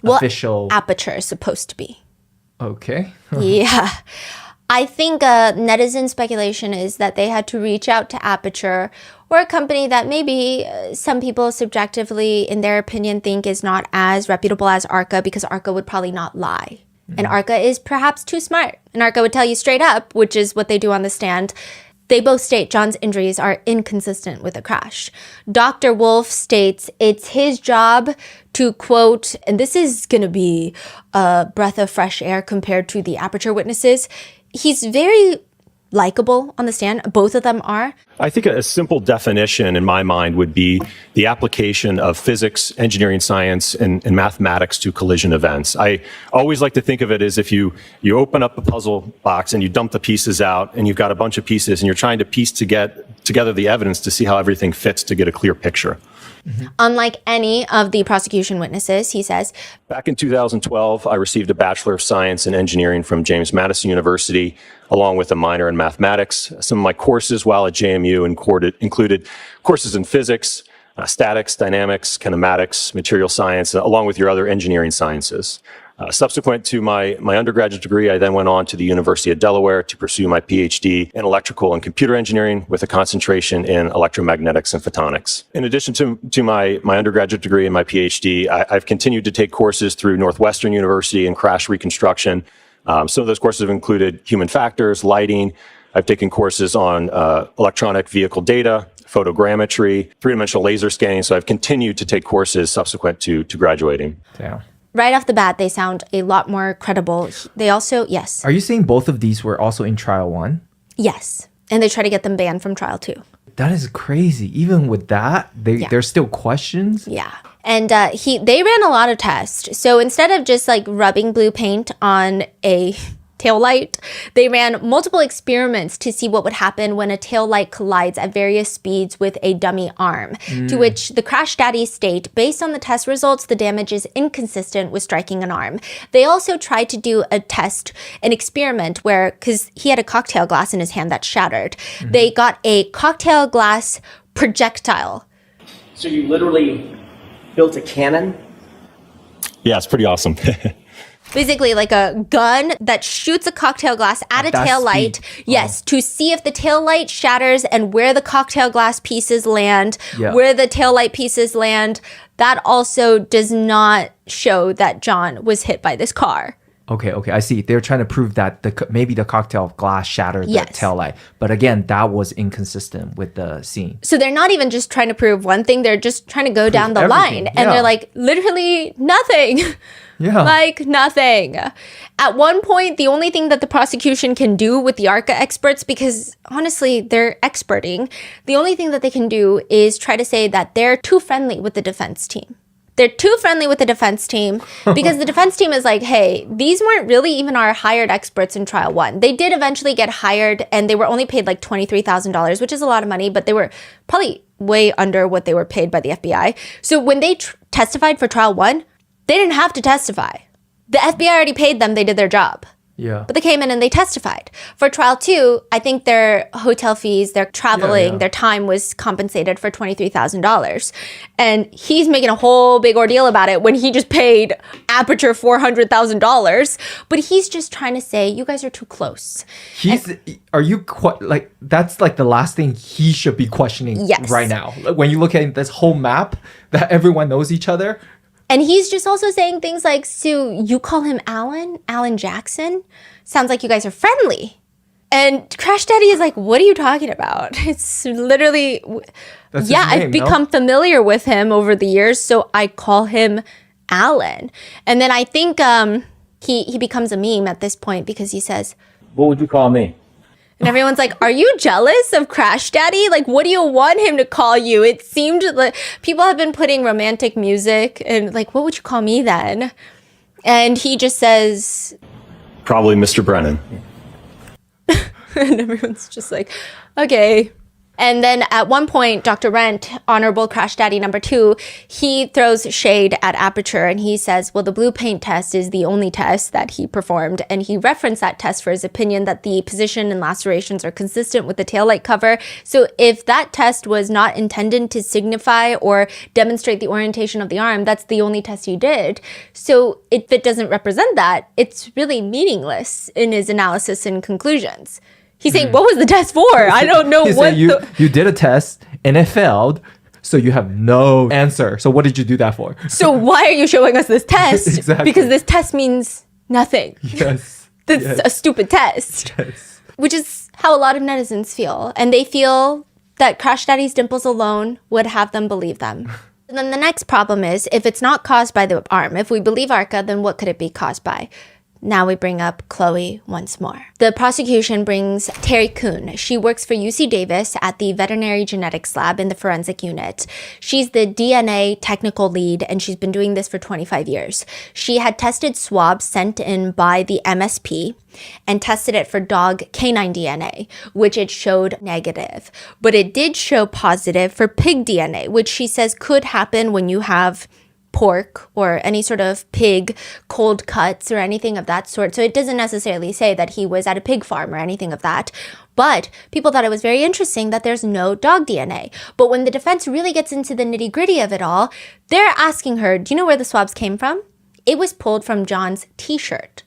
official... Aperture is supposed to be. Okay. Yeah. I think netizen speculation is that they had to reach out to Aperture, or a company that maybe some people subjectively, in their opinion, think is not as reputable as ARCA, because ARCA would probably not lie. And ARCA is perhaps too smart. And ARCA would tell you straight up, which is what they do on the stand. They both state John's injuries are inconsistent with the crash. Dr. Wolf states it's his job to, quote, and this is going to be a breath of fresh air compared to the Aperture witnesses, he's very likable on the stand. Both of them are. I think a simple definition in my mind would be the application of physics, engineering science, and mathematics to collision events. I always like to think of it as if you open up a puzzle box and you dump the pieces out, and you've got a bunch of pieces, and you're trying to piece together the evidence to see how everything fits to get a clear picture. Unlike any of the prosecution witnesses, he says, back in 2012, I received a Bachelor of Science in Engineering from James Madison University, along with a minor in mathematics. Some of my courses while at JMU included courses in physics, statics, dynamics, kinematics, material science, along with your other engineering sciences. Subsequent to my undergraduate degree, I then went on to the University of Delaware to pursue my PhD in electrical and computer engineering with a concentration in electromagnetics and photonics. In addition to my undergraduate degree and my PhD, I've continued to take courses through Northwestern University in crash reconstruction. Some of those courses have included human factors, lighting. I've taken courses on electronic vehicle data, photogrammetry, three-dimensional laser scanning. So I've continued to take courses subsequent to graduating. Yeah. Right off the bat, they sound a lot more credible. They also, yes. Are you saying both of these were also in trial 1? Yes. And they try to get them banned from trial 2. That is crazy. Even with that, there's still questions? Yeah. And they ran a lot of tests. So instead of just like rubbing blue paint on a taillight, they ran multiple experiments to see what would happen when a taillight collides at various speeds with a dummy arm. To which the Crash Daddies state, based on the test results, the damage is inconsistent with striking an arm. They also tried to do an experiment where, because he had a cocktail glass in his hand that shattered, they got a cocktail glass projectile. So you literally built a cannon? Yeah, it's pretty awesome. Basically like a gun that shoots a cocktail glass at a taillight. Yes, to see if the taillight shatters and where the cocktail glass pieces land, where the taillight pieces land. That also does not show that John was hit by this car. Okay, I see. They're trying to prove that maybe the cocktail glass shattered the tail light. But again, that was inconsistent with the scene. So they're not even just trying to prove one thing, they're just trying to go down the line. And they're like, literally nothing. Yeah. Like nothing. At one point, the only thing that the prosecution can do with the ARCA experts, because honestly, they're experting, the only thing that they can do is try to say that they're too friendly with the defense team. They're too friendly with the defense team because the defense team is like, hey, these weren't really even our hired experts in trial one. They did eventually get hired and they were only paid like $23,000, which is a lot of money, but they were probably way under what they were paid by the FBI. So when they testified for trial one, they didn't have to testify. The FBI already paid them. They did their job. Yeah. But they came in and they testified. For trial two, I think their hotel fees, their traveling, their time was compensated for $23,000. And he's making a whole big ordeal about it when he just paid Aperture $400,000. But he's just trying to say, you guys are too close. That's like the last thing he should be questioning right now. Like, when you look at this whole map that everyone knows each other. And he's just also saying things like, Sue, you call him Alan Jackson? Sounds like you guys are friendly. And Crash Daddy is like, what are you talking about? It's literally, I've become familiar with him over the years, so I call him Alan. And then I think he becomes a meme at this point because he says, what would you call me? And everyone's like, are you jealous of Crash Daddy? Like, what do you want him to call you? It seemed like people have been putting romantic music and like, what would you call me then? And he just says, probably Mr. Brennan. And everyone's just like, okay. And then at one point, Dr. Rent, Honorable Crash Daddy number 2, he throws shade at Aperture and he says, well, the blue paint test is the only test that he performed. And he referenced that test for his opinion that the position and lacerations are consistent with the taillight cover. So if that test was not intended to signify or demonstrate the orientation of the arm, that's the only test he did. So if it doesn't represent that, it's really meaningless in his analysis and conclusions. He's saying, what was the test for? I don't know what. You did a test and it failed, so you have no answer. So what did you do that for? So why are you showing us this test? Exactly. Because this test means nothing. Yes. That's a stupid test. Yes. Which is how a lot of netizens feel. And they feel that Crash Daddy's dimples alone would have them believe them. And then the next problem is, if it's not caused by the arm, if we believe ARCA, then what could it be caused by? Now we bring up Chloe once more. The prosecution brings Terry Kuhn. She works for UC Davis at the veterinary genetics lab in the forensic unit. She's the DNA technical lead, and she's been doing this for 25 years. She had tested swabs sent in by the MSP and tested it for dog canine DNA, which it showed negative. But it did show positive for pig DNA, which she says could happen when you have pork or any sort of pig cold cuts or anything of that sort. So it doesn't necessarily say that he was at a pig farm or anything of that. But people thought it was very interesting that there's no dog DNA. But when the defense really gets into the nitty gritty of it all, they're asking her, do you know where the swabs came from? It was pulled from John's t-shirt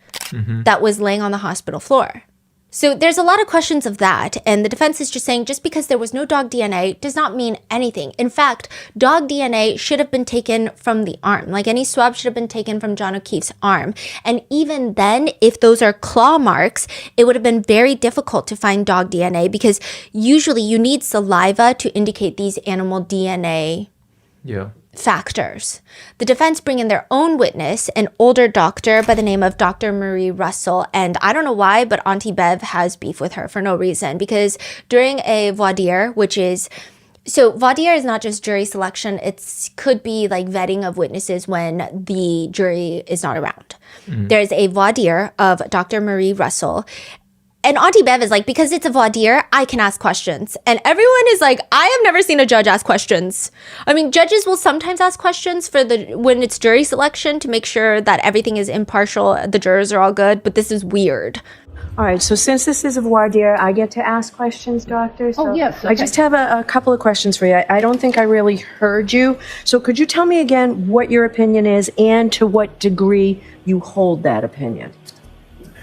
that was laying on the hospital floor. So there's a lot of questions of that, and the defense is just saying just because there was no dog DNA does not mean anything. In fact, dog DNA should have been taken from the arm. Like any swab should have been taken from John O'Keefe's arm. And even then, if those are claw marks, it would have been very difficult to find dog DNA because usually you need saliva to indicate these animal DNA factors. The defense bring in their own witness, an older doctor by the name of Dr. Marie Russell. And I don't know why, but Auntie Bev has beef with her for no reason. Because during a voir dire, so voir dire is not just jury selection. It could be like vetting of witnesses when the jury is not around. There's a voir dire of Dr. Marie Russell. And Auntie Bev is like, because it's a voir dire, I can ask questions. And everyone is like, I have never seen a judge ask questions. I mean, judges will sometimes ask questions when it's jury selection to make sure that everything is impartial, the jurors are all good, but this is weird. All right, so since this is a voir dire, I get to ask questions, doctor? So yes. Okay. I just have a couple of questions for you. I don't think I really heard you. So could you tell me again what your opinion is and to what degree you hold that opinion?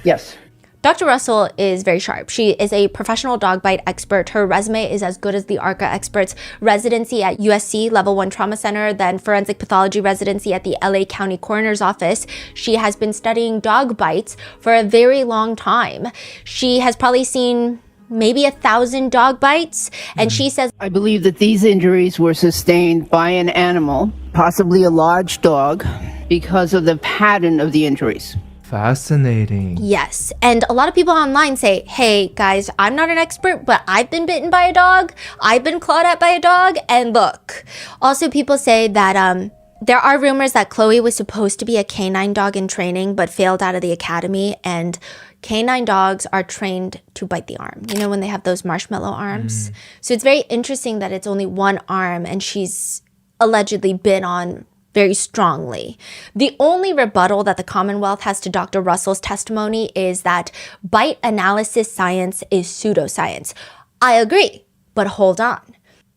Yes. Dr. Russell is very sharp. She is a professional dog bite expert. Her resume is as good as the ARCA experts. Residency at USC Level 1 Trauma Center, then forensic pathology residency at the LA County Coroner's Office. She has been studying dog bites for a very long time. She has probably seen maybe 1,000 dog bites. And she says, I believe that these injuries were sustained by an animal, possibly a large dog, because of the pattern of the injuries. Fascinating. yes. And a lot of people online say, hey, guys, I'm not an expert, but I've been bitten by a dog. I've been clawed at by a dog. And look, also people say that there are rumors that Chloe was supposed to be a canine dog in training, but failed out of the academy. And canine dogs are trained to bite the arm, you know, when they have those marshmallow arms. So it's very interesting that it's only one arm and she's allegedly bit on very strongly. The only rebuttal that the Commonwealth has to Dr. Russell's testimony is that bite analysis science is pseudoscience. I agree, but hold on.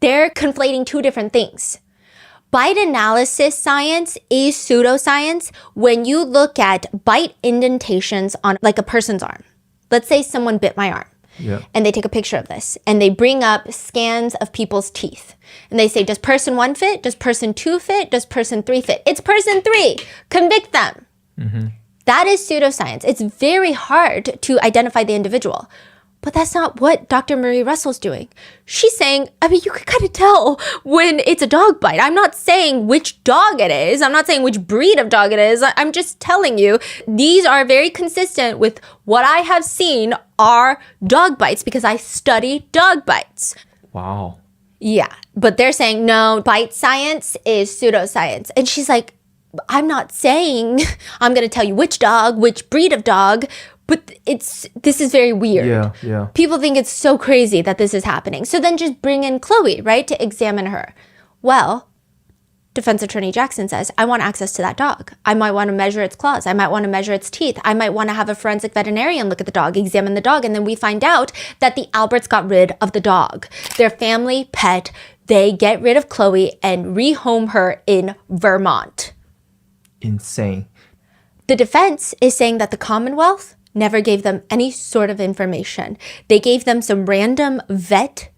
They're conflating two different things. Bite analysis science is pseudoscience when you look at bite indentations on like a person's arm. Let's say someone bit my arm. Yeah. And they take a picture of this and they bring up scans of people's teeth. And they say, does person 1 fit? Does person 2 fit? Does person 3 fit? It's person 3. Convict them. That is pseudoscience. It's very hard to identify the individual. But that's not what Dr. Marie Russell's doing. She's saying, I mean, you can kind of tell when it's a dog bite. I'm not saying which dog it is. I'm not saying which breed of dog it is. I'm just telling you, these are very consistent with what I have seen are dog bites because I study dog bites. Wow. Yeah, but they're saying, no, bite science is pseudoscience. And she's like, I'm not saying I'm going to tell you which dog, which breed of dog, but this is very weird. Yeah. People think it's so crazy that this is happening. So then just bring in Chloe, right, to examine her. Well, defense attorney Jackson says, I want access to that dog. I might want to measure its claws. I might want to measure its teeth. I might want to have a forensic veterinarian look at the dog, examine the dog. And then we find out that the Alberts got rid of the dog. Their family pet, they get rid of Chloe and rehome her in Vermont. Insane. The defense is saying that the Commonwealth never gave them any sort of information. They gave them some random vet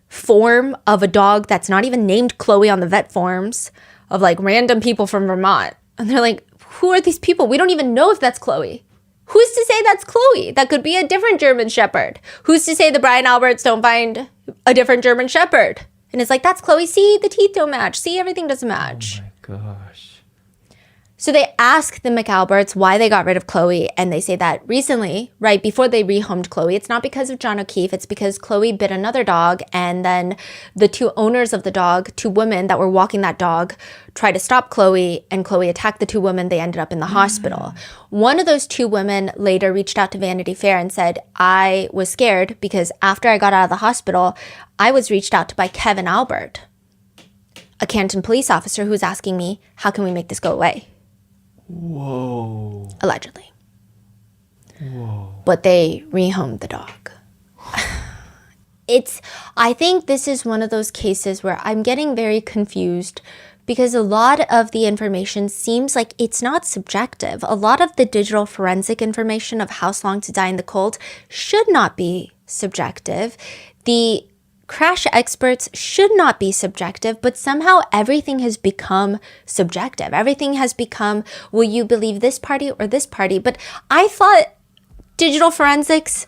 form of a dog that's not even named Chloe on the vet forms, of like random people from Vermont. And they're like, who are these people? We don't even know if that's Chloe. Who's to say that's Chloe? That could be a different German Shepherd. Who's to say the Brian Alberts don't find a different German Shepherd? And it's like, that's Chloe. See, the teeth don't match. See, everything doesn't match. Oh my gosh. So they ask the McAlberts why they got rid of Chloe, and they say that recently, right before they rehomed Chloe, it's not because of John O'Keefe, it's because Chloe bit another dog, and then the two owners of the dog, two women that were walking that dog, tried to stop Chloe, and Chloe attacked the two women. They ended up in the hospital. One of those two women later reached out to Vanity Fair and said, I was scared because after I got out of the hospital, I was reached out to by Kevin Albert, a Canton police officer who was asking me, how can we make this go away? Whoa. Allegedly. Whoa. But they rehomed the dog. I think this is one of those cases where I'm getting very confused because a lot of the information seems like it's not subjective. A lot of the digital forensic information of how long to die in the cold should not be subjective. The crash experts should not be subjective, but somehow everything has become subjective. Everything has become, will you believe this party or this party? But I thought digital forensics,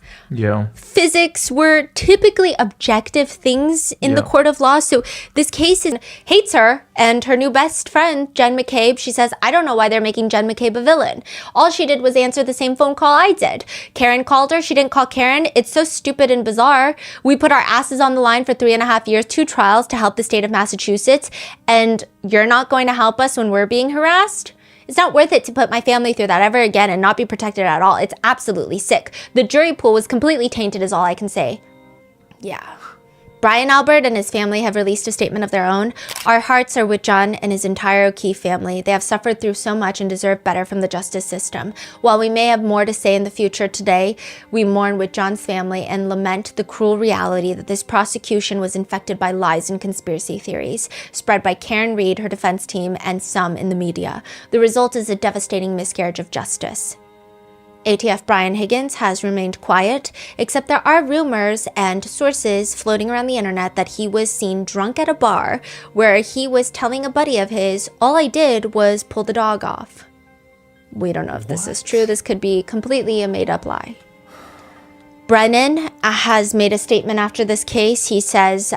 physics were typically objective things in the court of law. So this case hates her and her new best friend, Jen McCabe. She says, I don't know why they're making Jen McCabe a villain. All she did was answer the same phone call I did. Karen called her. She didn't call Karen. It's so stupid and bizarre. We put our asses on the line for 3.5 years, 2 trials to help the state of Massachusetts. And you're not going to help us when we're being harassed? It's not worth it to put my family through that ever again and not be protected at all. It's absolutely sick. The jury pool was completely tainted is all I can say. Yeah. Brian Albert and his family have released a statement of their own. Our hearts are with John and his entire O'Keefe family. They have suffered through so much and deserve better from the justice system. While we may have more to say in the future, today we mourn with John's family and lament the cruel reality that this prosecution was infected by lies and conspiracy theories spread by Karen Reed, her defense team, and some in the media. The result is a devastating miscarriage of justice. ATF Brian Higgins has remained quiet, except there are rumors and sources floating around the internet that he was seen drunk at a bar where he was telling a buddy of his, "All I did was pull the dog off." We don't know if this is true. This could be completely a made-up lie. Brennan has made a statement after this case. He says,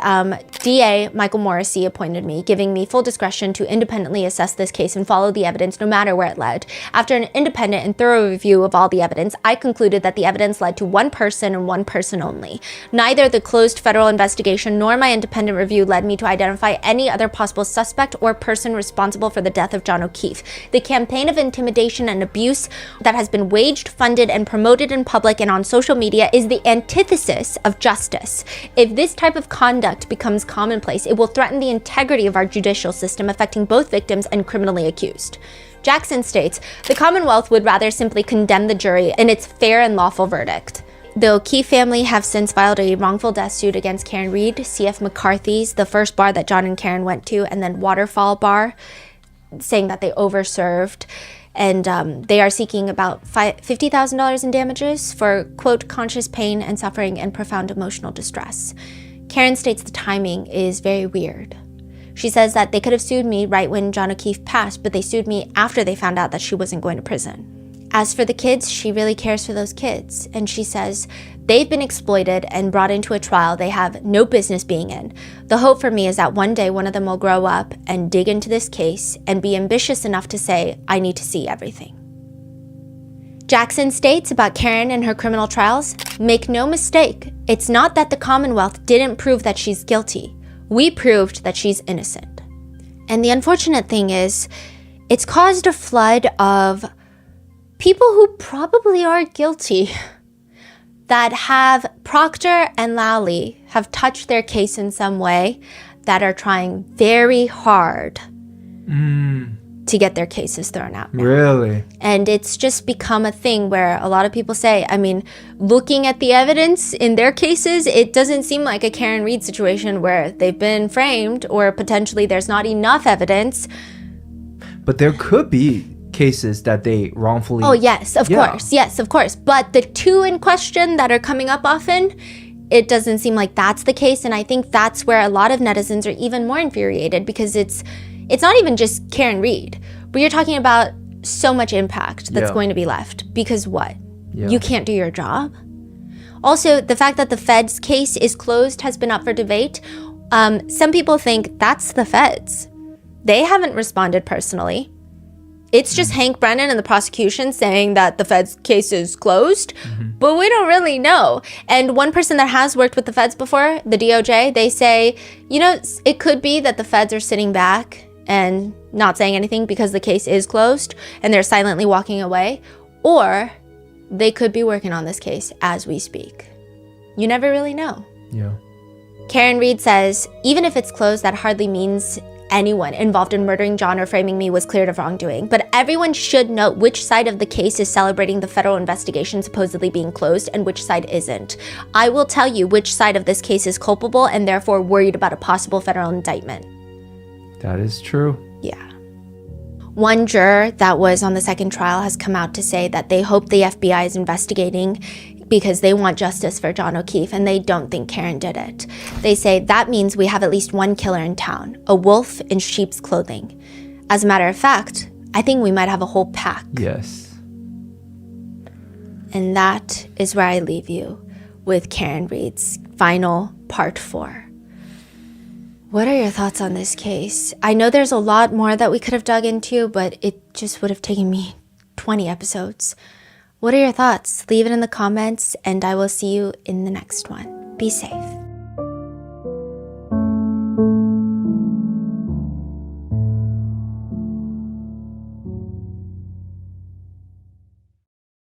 DA Michael Morrissey appointed me, giving me full discretion to independently assess this case and follow the evidence no matter where it led. After an independent and thorough review of all the evidence, I concluded that the evidence led to one person and one person only. Neither the closed federal investigation nor my independent review led me to identify any other possible suspect or person responsible for the death of John O'Keefe. The campaign of intimidation and abuse that has been waged, funded, and promoted in public and on social media is the antithesis of justice. If this type of conduct becomes commonplace, it will threaten the integrity of our judicial system, affecting both victims and criminally accused. Jackson states, the Commonwealth would rather simply condemn the jury in its fair and lawful verdict. The O'Keefe family have since filed a wrongful death suit against Karen Reed, CF McCarthy's, the first bar that John and Karen went to, and then Waterfall Bar, saying that they overserved. And they are seeking about $50,000 in damages for, quote, conscious pain and suffering and profound emotional distress. Karen states the timing is very weird. She says that they could have sued me right when John O'Keefe passed, but they sued me after they found out that she wasn't going to prison. As for the kids, she really cares for those kids. And she says they've been exploited and brought into a trial they have no business being in. The hope for me is that one day one of them will grow up and dig into this case and be ambitious enough to say, I need to see everything. Jackson states about Karen and her criminal trials, make no mistake, it's not that the Commonwealth didn't prove that she's guilty. We proved that she's innocent. And the unfortunate thing is, it's caused a flood of people who probably are guilty that have Proctor and Lowley have touched their case in some way that are trying very hard to get their cases thrown out now. Really? And it's just become a thing where a lot of people say, I mean, looking at the evidence in their cases, it doesn't seem like a Karen Reed situation where they've been framed or potentially there's not enough evidence. But there could be cases that they wrongfully... Oh, yes, of course. Yes, of course. But the two in question that are coming up often, it doesn't seem like that's the case. And I think that's where a lot of netizens are even more infuriated because it's not even just Karen Reed, but you're talking about so much impact that's going to be left. Because what? You can't do your job? Also, the fact that the Fed's case is closed has been up for debate. Some people think that's the Feds. They haven't responded personally. It's just Hank Brennan and the prosecution saying that the Fed's case is closed, but we don't really know. And one person that has worked with the Feds before, the DOJ, they say, you know, it could be that the Feds are sitting back and not saying anything because the case is closed and they're silently walking away, or they could be working on this case as we speak. You never really know. Yeah. Karen Reed says, even if it's closed, that hardly means anyone involved in murdering John or framing me was cleared of wrongdoing, but everyone should know which side of the case is celebrating the federal investigation supposedly being closed and which side isn't. I will tell you which side of this case is culpable and therefore worried about a possible federal indictment. That is true. Yeah. One juror that was on the second trial has come out to say that they hope the FBI is investigating because they want justice for John O'Keefe and they don't think Karen did it. They say that means we have at least one killer in town, a wolf in sheep's clothing. As a matter of fact, I think we might have a whole pack. Yes. And that is where I leave you with Karen Reed's final part 4. What are your thoughts on this case? I know there's a lot more that we could have dug into, but it just would have taken me 20 episodes. What are your thoughts? Leave it in the comments, and I will see you in the next one. Be safe.